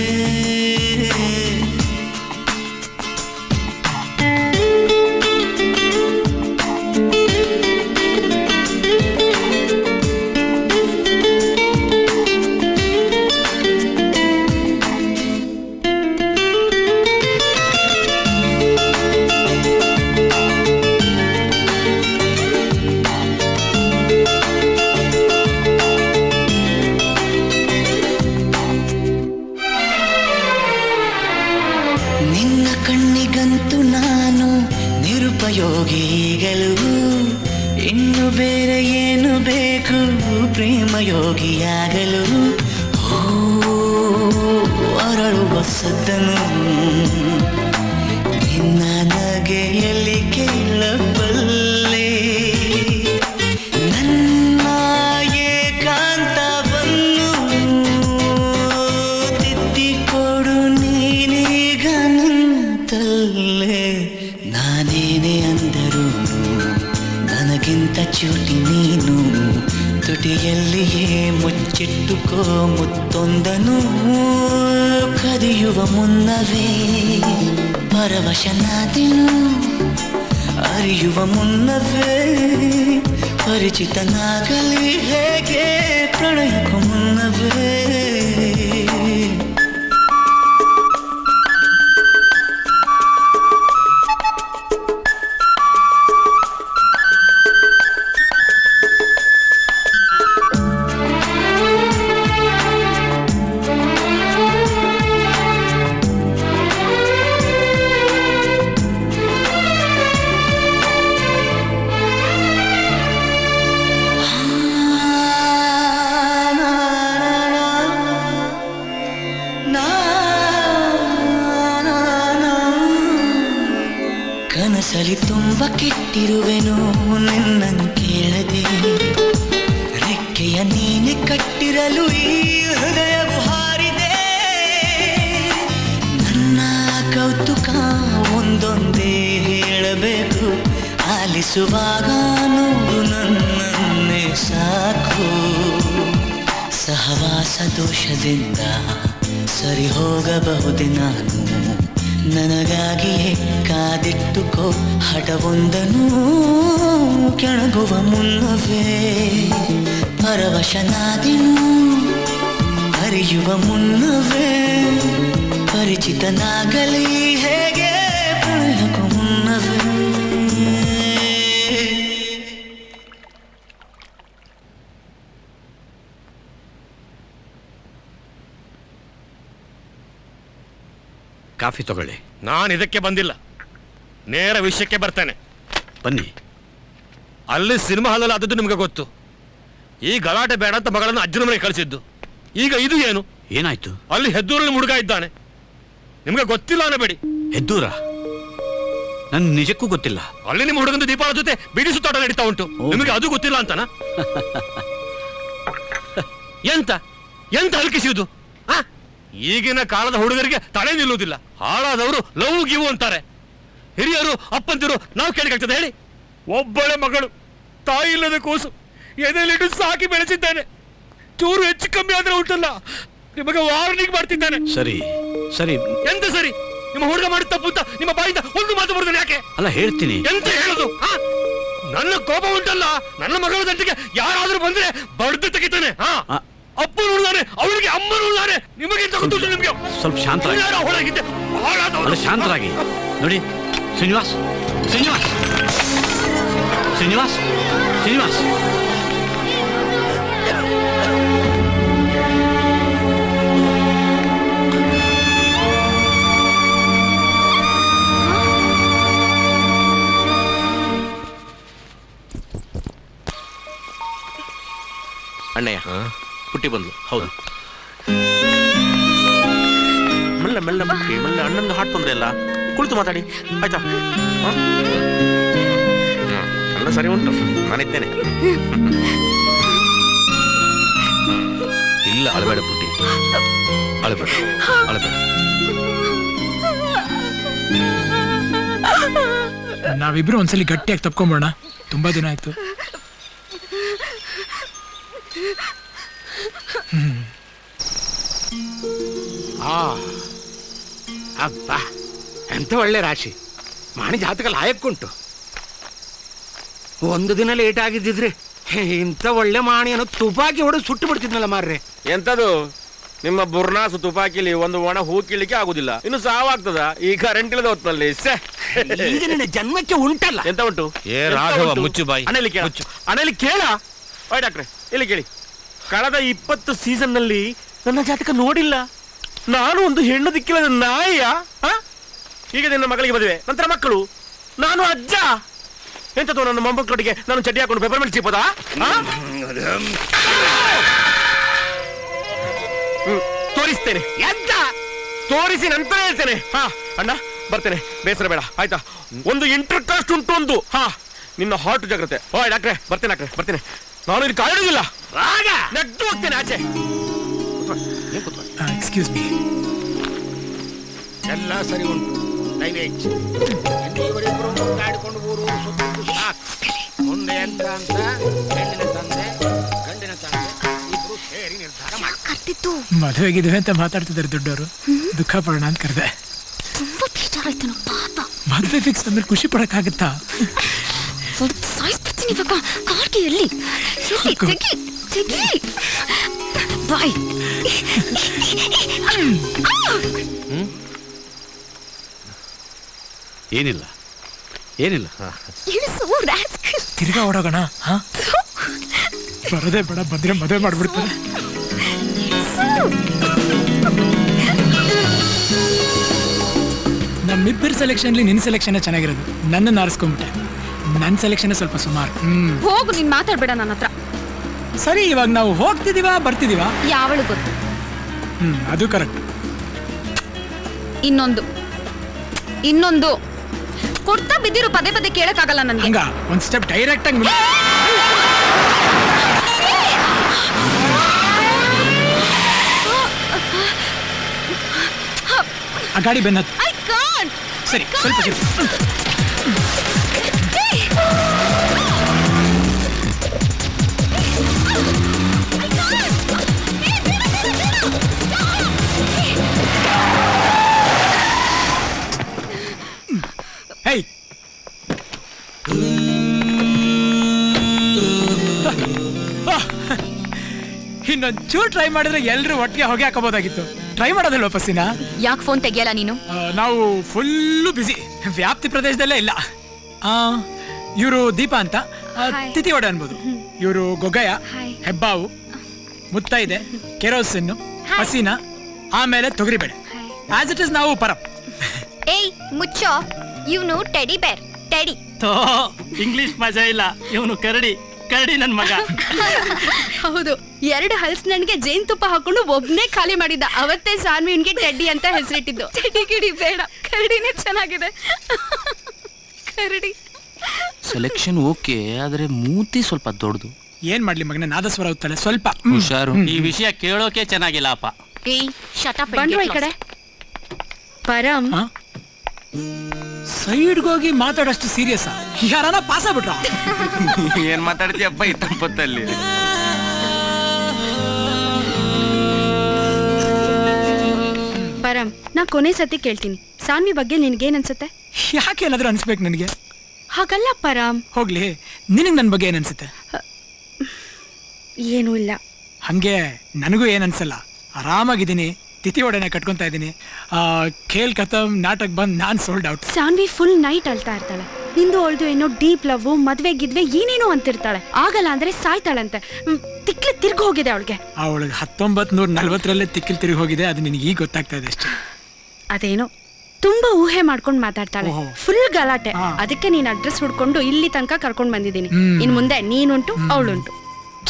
ಯೋಗಿಗಳು ಇನ್ನು ಬೇರೆ ಏನು ಬೇಕು ಪ್ರೇಮಯೋಗಿಯಾಗಲು. ಅರಳುವ ಸದ್ದನು ನಿನ್ನ ನಗೆಯಲ್ಲಿ ಕೇಳಬಲ್ಲೆ. ನನ್ನ ಏಕಾಂತವನ್ನು ತಿದ್ದಿಕೊಡು ನೀನೀಗ ನಿಂತಲ್ಲೇ. ನಾನೇನೇ ಅಂದರೂ ನನಗಿಂತ ಚೂಟಿ ನೀನು, ತುಟಿಯಲ್ಲಿಯೇ ಮುಚ್ಚಿಟ್ಟುಕೋ ಮುತ್ತೊಂದನು. ಕದಿಯುವ ಮುನ್ನವೇ ಪರವಶನಾದೆನು, ಅರಿಯುವ ಮುನ್ನವೇ ಪರಿಚಿತನಾಗಲಿ ಹೇಗೆ ಪ್ರಣಯಕ್ಕೂ ಮುನ್ನವೇ. ಕನಸಲಿ ತುಂಬ ಕೆಟ್ಟಿರುವೆನು ನಿನ್ನನ್ನು ಕೇಳದೆ ರೆಕ್ಕೆಯ ನೀನೆ ಕಟ್ಟಿರಲು ಈ ಹೃದಯವು ಹಾರಿದೆ ನನ್ನ ಕೌತುಕ ಒಂದೊಂದೇ ಹೇಳಬೇಕು ಆಲಿಸುವಾಗ ನೋಡು ನನ್ನನ್ನೇ ಸಾಕು ಸಹವಾಸ ದೋಷದಿಂದ ಸರಿ ಹೋಗಬಹುದೇ ನಾನು ನನಗಾಗಿಯೇ ಕಾದಿಟ್ಟುಕೋ ಹಠವೊಂದನು ಕೆಣಗುವ ಮುನ್ನವೇ ಪರವಶನಾದೆನು ಅರಿಯುವ ಮುನ್ನವೇ ಪರಿಚಿತನಾಗಲಿ ಹೇಗೆ ಪ್ರಣಯಕ್ಕೂ ಮುನ್ನವೇ ಕಾಫಿ ತಗೊಳ್ಳಿ. ನಾನು ಇದಕ್ಕೆ ಬಂದಿಲ್ಲ, ನೇರ ವಿಷಯಕ್ಕೆ ಬರ್ತೇನೆ. ಬನ್ನಿ. ಅಲ್ಲಿ ಸಿನಿಮಾ ಹಾಲಲ್ಲಿ ಆದದ್ದು ನಿಮ್ಗೆ ಗೊತ್ತು. ಈ ಗಲಾಟೆ ಬೇಡ ಅಂತ ಮಗಳನ್ನು ಅಜ್ಜನ ಮನೆಗೆ ಕಳಿಸಿದ್ದು. ಈಗ ಇದು ಏನು? ಏನಾಯ್ತು? ಅಲ್ಲಿ ಹೆದ್ದೂರಲ್ಲಿ ಹುಡುಗ ಇದ್ದಾನೆ, ನಿಮ್ಗೆ ಗೊತ್ತಿಲ್ಲ ಅನ್ನಬೇಡಿ. ಹೆದ್ದೂರ? ನನ್ ನಿಜಕ್ಕೂ ಗೊತ್ತಿಲ್ಲ. ಅಲ್ಲಿ ನಿಮ್ಮ ಹುಡುಗಂದು ದೀಪಾವಳಿ ಜೊತೆ ಬಿಡಿ ಸುತ್ತಾಟ ನಡೀತಾ ಉಂಟು, ನಿಮಗೆ ಅದು ಗೊತ್ತಿಲ್ಲ ಅಂತನಾ? ಎಂತ ಎಂತ ಹಲ್ಕಿಸುವುದು? ಈಗಿನ ಕಾಲದ ಹುಡುಗರಿಗೆ ತಲೆ ನಿಲ್ಲುವುದಿಲ್ಲ. ಹಾಳಾದವರು ಲವ್ ಗಿವು ಅಂತಾರೆ. ಹಿರಿಯರು ಅಪ್ಪಂತಿರು ನಾವು ಕೇಳಿಕಾಗ್ತದೆ ಹೇಳಿ? ಒಬ್ಬಳೆ ಮಗಳು, ತಾಯಿ ಇಲ್ಲದ ಕೂಸು, ಎದೆಲಿಟ್ಟು ಸಾಕಿ ಬೆಳೆಸಿದ್ದಾನೆ. ಚೂರು ಹೆಚ್ಚು ಕಮ್ಮಿ ಆದ್ರೆ ಉಂಟಲ್ಲ, ನಿಮಗೆ ವಾರ್ನಿಂಗ್ ಮಾಡ್ತಿದ್ದಾನೆ. ಸರಿ ಸರಿ. ಎಂತ ಸರಿ? ನಿಮ್ಮ ಹುಡುಗ ಮಾಡಿದ ತಪ್ಪು ಅಂತ ನಿಮ್ಮ ಬಾಯಿಂದ ಒಂದು ಮಾತು ಬರ್ತದೆ ಯಾಕೆ? ಅಲ್ಲ ಹೇಳ್ತೀನಿ. ಎಂತ ಹೇಳುದು? ನನ್ನ ಕೋಪ ಉಂಟಲ್ಲ, ನನ್ನ ಮಗಳ ದಂಟಿಗೆ ಯಾರಾದ್ರೂ ಬಂದ್ರೆ ಬಡ್ದು ತೆಗಿತಾನೆ. ಅಪ್ಪನು ಉಳ್ದಾನೆ, ಅವಳಿಗೆ ಅಮ್ಮನು ಉಳ್ದಾನೆ. ನಿಮಗೆ ಗೊತ್ತು? ನಿಮ್ಗೆ ಸ್ವಲ್ಪ ಶಾಂತರಾಗಿ. ಅಲ್ಲ ಶಾಂತರಾಗಿ ನೋಡಿ. ಶ್ರೀನಿವಾಸ್ ಶ್ರೀನಿವಾಸ್ ಶ್ರೀನಿವಾಸ್ ಶ್ರೀನಿವಾಸ್ ಅಣ್ಣಯ್ಯ ಪುಟ್ಟಿ ಬಂದ್ಲು. ಹೌದು, ಮೆಲ್ಲ ಮೆಲ್ಲ ಪುಟ್ಟಿ ಮೆಲ್ಲ. ಅಣ್ಣಂದು ಹಾಟ್ ತೊಂದ್ರೆ ಇಲ್ಲ, ಕುಳಿತು ಮಾತಾಡಿ ಆಯ್ತಾ? ಎಲ್ಲ ಸರಿ ಉಂಟು, ನಾನಿದ್ದೇನೆ. ಇಲ್ಲ ಅಳಬೇಡ ಪುಟ್ಟಿ, ಅಳಬೇಡ ಅಳಬೇಡ. ನಾವಿಬ್ರು ಒಂದ್ಸಲಿ ಗಟ್ಟಿಯಾಗಿ ತಪ್ಕೊಂಬೋಣ, ತುಂಬಾ ದಿನ ಆಯ್ತು. ಅಬ್ಬಾ, ಎಂತ ಒಳ್ಳೆ ರಾಶಿ. ಮಾಣಿ ಜಾತಕಲ್ಲಿ ಹಾಯಕ್ಕುಂಟು. ಒಂದು ದಿನ ಲೇಟ್ ಆಗಿದ್ದಿದ್ರೆ ಇಂಥ ಒಳ್ಳೆ ಮಾಣಿಯನ್ನು ತುಪಾಕಿ ಹೊಡೆದು ಸುಟ್ಟು ಬಿಡ್ತಿದ್ನಲ್ಲ ಮಾರ್ರೆ. ಎಂತದು ನಿಮ್ಮ ಬುರ್ನಾಸು ತುಪಾಕಿಲಿ ಒಂದು ಒಣ ಹೂ ಕೀಳಿಕ್ಕೆ ಆಗುದಿಲ್ಲ, ಇನ್ನು ಸಾವಾಗ್ತದ ಈ ಕರೆಂಟ್ ಇಲ್ಲದ ಹೊತ್ನಲ್ಲಿ. ಈಗ ನಿನ್ನ ಜನ್ಮಕ್ಕೆ ಉಂಟಲ್ಲ. ಎಂತ ಉಂಟು? ಮುಚ್ಚು ಬಾಯಿ. ಅಣ್ಣಲ್ಲಿ ಕೇಳ, ಅಣ್ಣಲ್ಲಿ ಕೇಳ. ಓಯ್ ಡಾಕ್ಟ್ರೆ, ಇಲ್ಲಿ ಕೇಳಿ. ಕಳೆದ 20 ಸೀಸನ್ ನಲ್ಲಿ ನನ್ನ ಜಾತಕ ನೋಡಿಲ್ಲ. ನಾನು ಒಂದು ಹೆಣ್ಣು ದಿಕ್ಕಿಲ್ಲದ ನಾಯಿಯ. ಈಗ ನಿನ್ನ ಮಗಳಿಗೆ ಮದುವೆ, ನಂತರ ಮಕ್ಕಳು, ನಾನು ಅಜ್ಜ. ಎಂತದ್ದು ನನ್ನ ಮೊಮ್ಮಕ್ಕಳಿಗೆ ನಾನು ಚಡ್ಡಿ ಹಾಕೊಂಡು ಪೇಪರ್ ಮೇಲೆ ಚಿಪ್ಪದ? ತೋರಿಸ್ತೇನೆ. ಎಂತ ತೋರಿಸಿ ನಂತರ ಹೇಳ್ತೇನೆ. ಅಣ್ಣ ಬರ್ತೇನೆ, ಬೇಸರ ಬೇಡ ಆಯ್ತಾ? ಒಂದು ಇಂಟರ್ ಕಾಸ್ಟ್ ಉಂಟು ಒಂದು. ನಿನ್ನ ಹಾರ್ಟ್ ಜಾಗ್ರತೆ. ಓಯ್ ಡಾಕ್ಟ್ರೆ ಬರ್ತೇನೆ, ಡಾಕ್ಟ್ರೆ ಬರ್ತೇನೆ. ನಾನು ಇಲ್ಲಿ ಕಾಯೋದಿಲ್ಲ, ನೆಟ್ಟು ಹೋಗ್ತೇನೆ ಆಚೆ. Excuse me. ಎಲ್ಲ ಸರಿ ಉಂಟು. ಇವರಿಬ್ಬರು ಮುಂದಾಡಿಕೊಂಡು ಊರು ಸುತ್ತಿದ್ದು ಸಾಕು. ಮುಂದೆ ಎಂತ ಅಂತ ಹೆಣ್ಣಿನ ತಂದೆ ಗಂಡಿನ ತಂದೆ ಇಬ್ರು ಸೇರಿ ನಿರ್ಧಾರ ಮಾಡಿ ಮದುವೆಗಿದ್ವಿ ಅಂತ ಮಾತಾಡ್ತಿದ್ದಾರೆ ದೊಡ್ಡವರು. ದುಃಖ ಪಡೋಣ ಅಂತ ಕರೆದೆ. ತುಂಬಾ ಬೇಜಾರಾಯ್ತು ನಮ್ಮ ಪಾಪ. ಮದುವೆ ಫಿಕ್ಸ್ ಅಂದ್ರೆ ಖುಷಿ ಪಡಕ್ಕಾಗತ್ತಾ? ಸಾಯಿಸ್ಬಿಡ್ತೀನಿ ಇವಾಗ. ಕಾರ್ಗೆ ಎಲ್ಲಿ ತೆಗಿ ತೆಗಿ ಬಾಯ್. ಏನಿಲ್ಲ ಏನಿಲ್ಲ. ತಿರ್ಗಾ ಓಡೋಗೋಣ. ಬರೋದೇ ಬೇಡ, ಬಂದ್ರೆ ಮದುವೆ ಮಾಡ್ಬಿಡ್ತಾರೆ. ನಮ್ಮಿಬ್ಬರ ಸೆಲೆಕ್ಷನ್ಲಿ ನಿನ್ನ ಸೆಲೆಕ್ಷನ್ ಚೆನ್ನಾಗಿರೋದು. ನನ್ನನ್ನು ಆರಿಸ್ಕೊಂಬಿಟ್ಟೆ. ನನ್ನ ಸೆಲೆಕ್ಷನ್ ಸ್ವಲ್ಪ ಸುಮಾರು. ಹೋಗು, ನೀನ್ ಮಾತಾಡ್ಬೇಡ ನನ್ನ ಹತ್ರ. ಸರಿ, ಇವಾಗ ನಾವು ಹೋಗ್ತಿದೀವಾ ಬರ್ತಿದೀವಾ? ಯಾವಳು ಗೊತ್ತು. ಅದು ಕರೆಕ್ಟ್. ಇನ್ನೊಂದು ಕೊಡ್ತಾ ಬಿದ್ದಿರು ಪದೇ ಪದೇ ಕೇಳಕ್ಕಾಗಲ್ಲ ನನ್ಗೆ. ಹಂಗ ಒಂದ್ ಸ್ಟೆಪ್ ಡೈರೆಕ್ಟ್ ಆಗಿ ಆ ಗಾಡಿ ಬೆನ್ನತ್ತು. ಸರಿ ಸ್ವಲ್ಪ ಹೇ ಇನ್ನೊಂಚೂರು ಟ್ರೈ ಮಾಡಿದ್ರೆ ಎಲ್ರು ಒಟ್ಟಿಗೆ ಹೊಗೆ ಹಾಕೋಬೋದಾಗಿತ್ತು. ಟ್ರೈ ಮಾಡೋದಿಲ್ವ ಪಸಿನ? ಯಾಕೆ ಫೋನ್ ತೆಗಿಯಲ್ಲ ನೀನು? ನಾವು ಫುಲ್ಲು ಬಿಸಿ, ವ್ಯಾಪ್ತಿ ಪ್ರದೇಶದಲ್ಲೇ ಇಲ್ಲ. ಇವರು ದೀಪಾ ಅಂತ ತಿಥಿವಡೆ ಅನ್ಬೋದು. ಇವರು ಗೊಗ್ಗಯ್ಯ, ಹೆಬ್ಬಾವು, ಮುತ್ತೈದೆ, ಕೆರೋಸಿನ್ನು, ಹಸೀನ, ಆಮೇಲೆ ತೊಗರಿಬೇಳೆ. ಆಸ್ ಇಟ್ ಇಸ್ ನಾವು ಪರಂ. ಏಯ್ ಮುಚ್ಚೋ, ಇವನು ಟೆಡಿ ಬೇರ್ ಟೆಡಿ. ಇಂಗ್ಲಿಷ್ ಮಜಾ ಇಲ್ಲ, ಇವನು ಕರಡಿ ಕರಡಿ ನನ್ ಮಗ. ಹೌದು, 2 ಹಲಸಿನಣ್ಣಿಗೆ ಜೇನುತುಪ್ಪ ಹಾಕೊಂಡು ಒಬ್ನೇ ಖಾಲಿ ಮಾಡಿದ್ದ. ಅವತ್ತೇ ಸಾನ್ವಿನ್ಗೆ ಟೆಡ್ಡಿ ಅಂತ ಹೆಸರಿಟ್ಟಿದ್ದು. ಟೆಡ್ಡಿ ಗಿಡಿ ಬೇಡ, ಕರಡಿನೇ ಚೆನ್ನಾಗಿದೆ. ಕರಡಿ ಸೆಲೆಕ್ಷನ್ ಓಕೆ, ಆದ್ರೆ ಮೂತಿ ಸ್ವಲ್ಪ ದೊಡ್ಡದು. ಏನ್ ಮಾಡ್ಲಿ ಮಗನ, ನಾದಸ್ವರ ಹೋಗ್ತಾಳೆ ಸ್ವಲ್ಪ ಹುಷಾರು. ಈ ವಿಷಯ ಕೇಳೋಕೆ ಚೆನ್ನಾಗಿಲ್ಲ ಅಪ್ಪ. ಏಯ್ ಶಟ್ ಅಪ್. ಬಂದ್ರು ಈ ಕಡೆ. ಪರಂ ಸೈಡ್ಗೋಗಿ ಮಾತಾಡೋಷ್ಟು ಸೀರಿಯಸ್ ಯಾರನ್ನ ಪಾಸ್ ಆಗ್ಬಿಟ್ರ? ಏನ್ ಮಾತಾಡ್ತೀಯಪ್ಪ ಈ ತಂಪತ್ತಲ್ಲಿ? ಪರಂ, ನಾ ಕೊನೆ ಸತಿ ಕೇಳ್ತೀನಿ, ಸಾನ್ವಿ ಬಗ್ಗೆ ನಿನ್ಗೇನ್ ಅನ್ಸುತ್ತೆ? ಯಾಕೆ ಏನಾದ್ರೂ ಅನ್ಸ್ಬೇಕು ನನಗೆ? ಹಾಗಲ್ಲ ಪರಂ. ಹೋಗ್ಲಿ, ನಿನಗ್ ನನ್ ಬಗ್ಗೆ ಏನ್ ಅನ್ಸುತ್ತೆ? ಏನೂ ಇಲ್ಲ. ಹಂಗೆ ನನಗೂ ಏನ್ ಅನ್ಸಲ್ಲ, ಆರಾಮಾಗಿದ್ದೀನಿ. ತಿಥಿ ಒಡೆನ ಕಟ್ಕೊಂತ ಇದ್ದೀನಿ. ಖೇಲ್ ಖತಮ್ ನಾಟಕ್ ಬಂದ್ ನಾನ್ sold out. Saanvi full night ಅಳ್ತಾ ಇರ್ತಾಳೆ. ನಿಂದು ಅವಳ್ದು ಏನೋ ಡೀಪ್ ಲವ್, ಮದ್ವೆ ಗಿದ್ವೆ ಏನೇನೋ ಅಂತಿರ್ತಾಳೆ. ಆಗಲ್ಲ ಅಂದ್ರೆ ಸಾಯ್ತಾಳಂತೆ. ತಿಕ್ಲಿ ತಿರ್ಗಿ ಹೋಗಿದೆ ಅವಳಿಗೆ. ಅವಳಿಗೆ 1940 ತಿಕ್ಕಿಲ್ ತಿರುಗಿ ಹೋಗಿದೆ. ಅದು ನಿನಗೆ ಈಗ ಗೊತ್ತಾಗ್ತಾ ಇದೆ ಅಷ್ಟೇ. ಅದೇನೋ ತುಂಬಾ ಊಹೆ ಮಾಡ್ಕೊಂಡು ಮಾತಾಡ್ತಾಳೆ. ಫುಲ್ ಗಲಾಟೆ. ಅದಕ್ಕೆ ನೀನ್ ಅಡ್ರೆಸ್ ಹುಡ್ಕೊಂಡು ಇಲ್ಲಿ ತನಕ ಕರ್ಕೊಂಡ್ ಬಂದಿದ್ದೀನಿ. ಇನ್ ಮುಂದೆ ನೀನುಂಟು ಅವಳುಂಟು.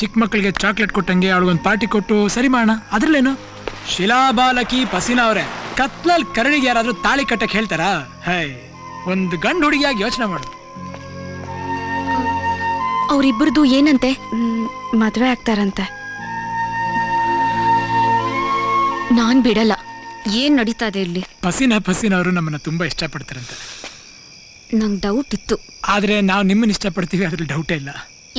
ಚಿಕ್ಕ ಮಕ್ಕಳಿಗೆ ಚಾಕ್ಲೇಟ್ ಕೊಟ್ಟಂಗೆ ಅವಳಿಗೊಂದು ಪಾರ್ಟಿ ಕೊಟ್ಟು ಸರಿ ಮಾಡೋಣ. ಅದ್ರಲ್ಲೇನು? ಶಿಲಾಬಾಲಕಿ ಪಸಿನ ಅವರೇ, ಕತ್ಲಲ್ ಕರಡಿಗೆ ಯಾರಾದ್ರೂ ತಾಳಿ ಕಟ್ಟಕ್ ಹೇಳ್ತಾರಾ? ಹೈ, ಒಂದು ಗಂಡು ಹುಡುಗಿಯಾಗಿ ಯೋಚನೆ ಮಾಡು. ಅವ್ರಿಬ್ಬರದು ಏನಂತೆ? ಮದ್ವೆ ಆಗ್ತಾರಂತೆ. ನಾನ್ ಬಿಡಲ್ಲ. ಏನ್ ನಡೀತಾ ಇದೆ ಇಲ್ಲಿ? ಪಸಿನ ಅವರು ನಮ್ಮನ್ನ ತುಂಬಾ ಇಷ್ಟಪಡ್ತಾರಂತೆ. ನಂಗ್ ಡೌಟ್ ಇತ್ತು, ಆದ್ರೆ ನಾವು ನಿಮ್ಮನ್ನ ಇಷ್ಟಪಡ್ತೀವಿ, ಅದ್ರಲ್ಲಿ ಡೌಟೇ ಇಲ್ಲ.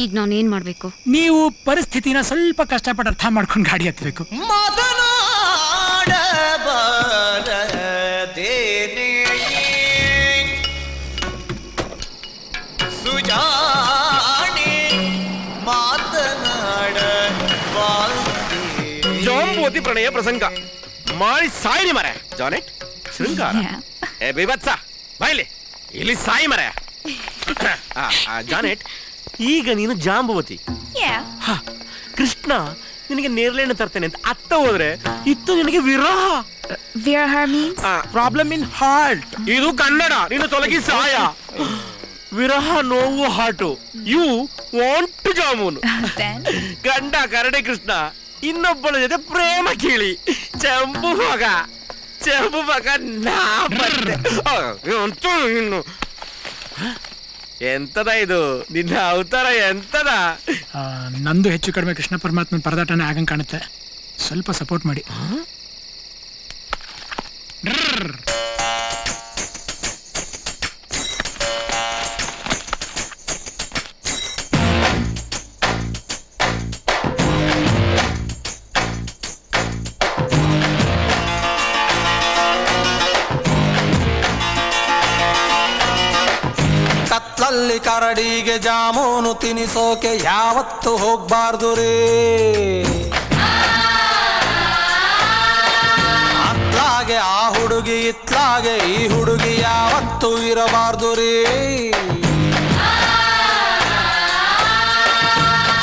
ಈಗ ನಾನೇನ್ ಮಾಡ್ಬೇಕು? ನೀವು ಪರಿಸ್ಥಿತಿನ ಸ್ವಲ್ಪ ಕಷ್ಟಪಟ್ಟು ಅರ್ಥ ಮಾಡ್ಕೊಂಡು ಗಾಡಿ ಹತ್ತಬೇಕು. ಜಾಂಬೂತಿ ಪ್ರಣಯ ಪ್ರಸಂಗ ಮಾಡಿ ಸಾಯಿನಿ ಮರ ಜಾನೆಟ್ ಶೃಂಗಾರ. ಏ ಬಿಭತ್ಸ ಬಾಯ್ಲಿ, ಇಲ್ಲಿ ಸಾಯಿ ಮರ. ಜಾನೆಟ್, ಈಗ ನೀನು ಜಾಂಬುವತಿ. ಕೃಷ್ಣ ನಿನಗೆ ನೇರ್ಲೆಣ್ಣೆ ತರ್ತೇನೆ ಅಂತ ಅತ್ತ ಹೋದ್ರೆ ಇತ್ತು ನಿನಗೆ ವಿರಹ. Problem in heart. ಇದು ಕನ್ನಡ, ನೀನು ತೊಲಗಿ ಸಾಯ. ವಿರಹ ನೋವು ಹಾಟು. You want jamun. ಗಂಡ ಕರಡಿ ಕೃಷ್ಣ ಇನ್ನೊಬ್ಬಳ ಜೊತೆ ಪ್ರೇಮ ಕೀಳಿ. ಚೆಂಬು ಮಗ ನಾ ಬಂದೆ. ಇನ್ನು ಎಂತದ ಇದು ನಿನ್ನ ಅವತಾರ? ಎಂತದ? ನಂದು ಹೆಚ್ಚು ಕಡಿಮೆ ಕೃಷ್ಣ ಪರಮಾತ್ಮನ ಪರದಾಟನೇ ಆಗಂಗ್ ಕಾಣುತ್ತೆ. ಸ್ವಲ್ಪ ಸಪೋರ್ಟ್ ಮಾಡಿ. ಕತ್ಲಲ್ಲಿ ಕರಡಿಗೆ ಜಾಮೂನು ತಿನಿಸೋಕೆ ಯಾವತ್ತು ಹೋಗ್ಬಾರ್ದು ರೇ. ಅತ್ಲಾಗೆ ಆ ಹುಡುಗಿ, ಇತ್ಲಾಗೆ ಈ ಹುಡುಗಿ ಯಾವತ್ತು ಇರಬಾರ್ದು ರೇ.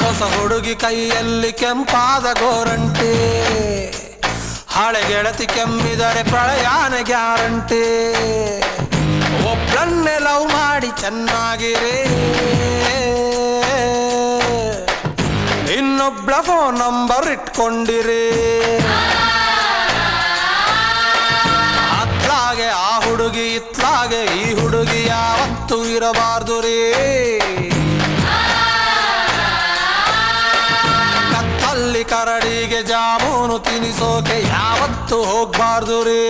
ಹೊಸ ಹುಡುಗಿ ಕೈಯಲ್ಲಿ ಕೆಂಪಾದ ಗೋರಂಟೆ, ಹಳೆ ಗೆಳತಿ ಕೆಮ್ಮಿದರೆ ಪ್ರಳಯಾನ ಗ್ಯಾರಂಟಿ. ಒಬ್ಬಳನ್ನೇ ಲವ್ ಮಾಡಿ ಚೆನ್ನಾಗಿರೇ, ಇನ್ನೊಬ್ಳ ಫೋನ್ ನಂಬರ್ ಇಟ್ಕೊಂಡಿರಿ. ಅತ್ಲಾಗೆ ಆ ಹುಡುಗಿ, ಇತ್ಲಾಗೆ ಈ ಹುಡುಗಿ ಯಾವ ಯಾವತ್ತು ಇರಬಾರ್ದು ರೀ. ಕತ್ತಲ್ಲಿ ಕರಡಿಗೆ ಜಾಮೂನು ತಿನಿಸೋಕೆ ಯಾವತ್ತು ಹೋಗ್ಬಾರ್ದು ರೀ.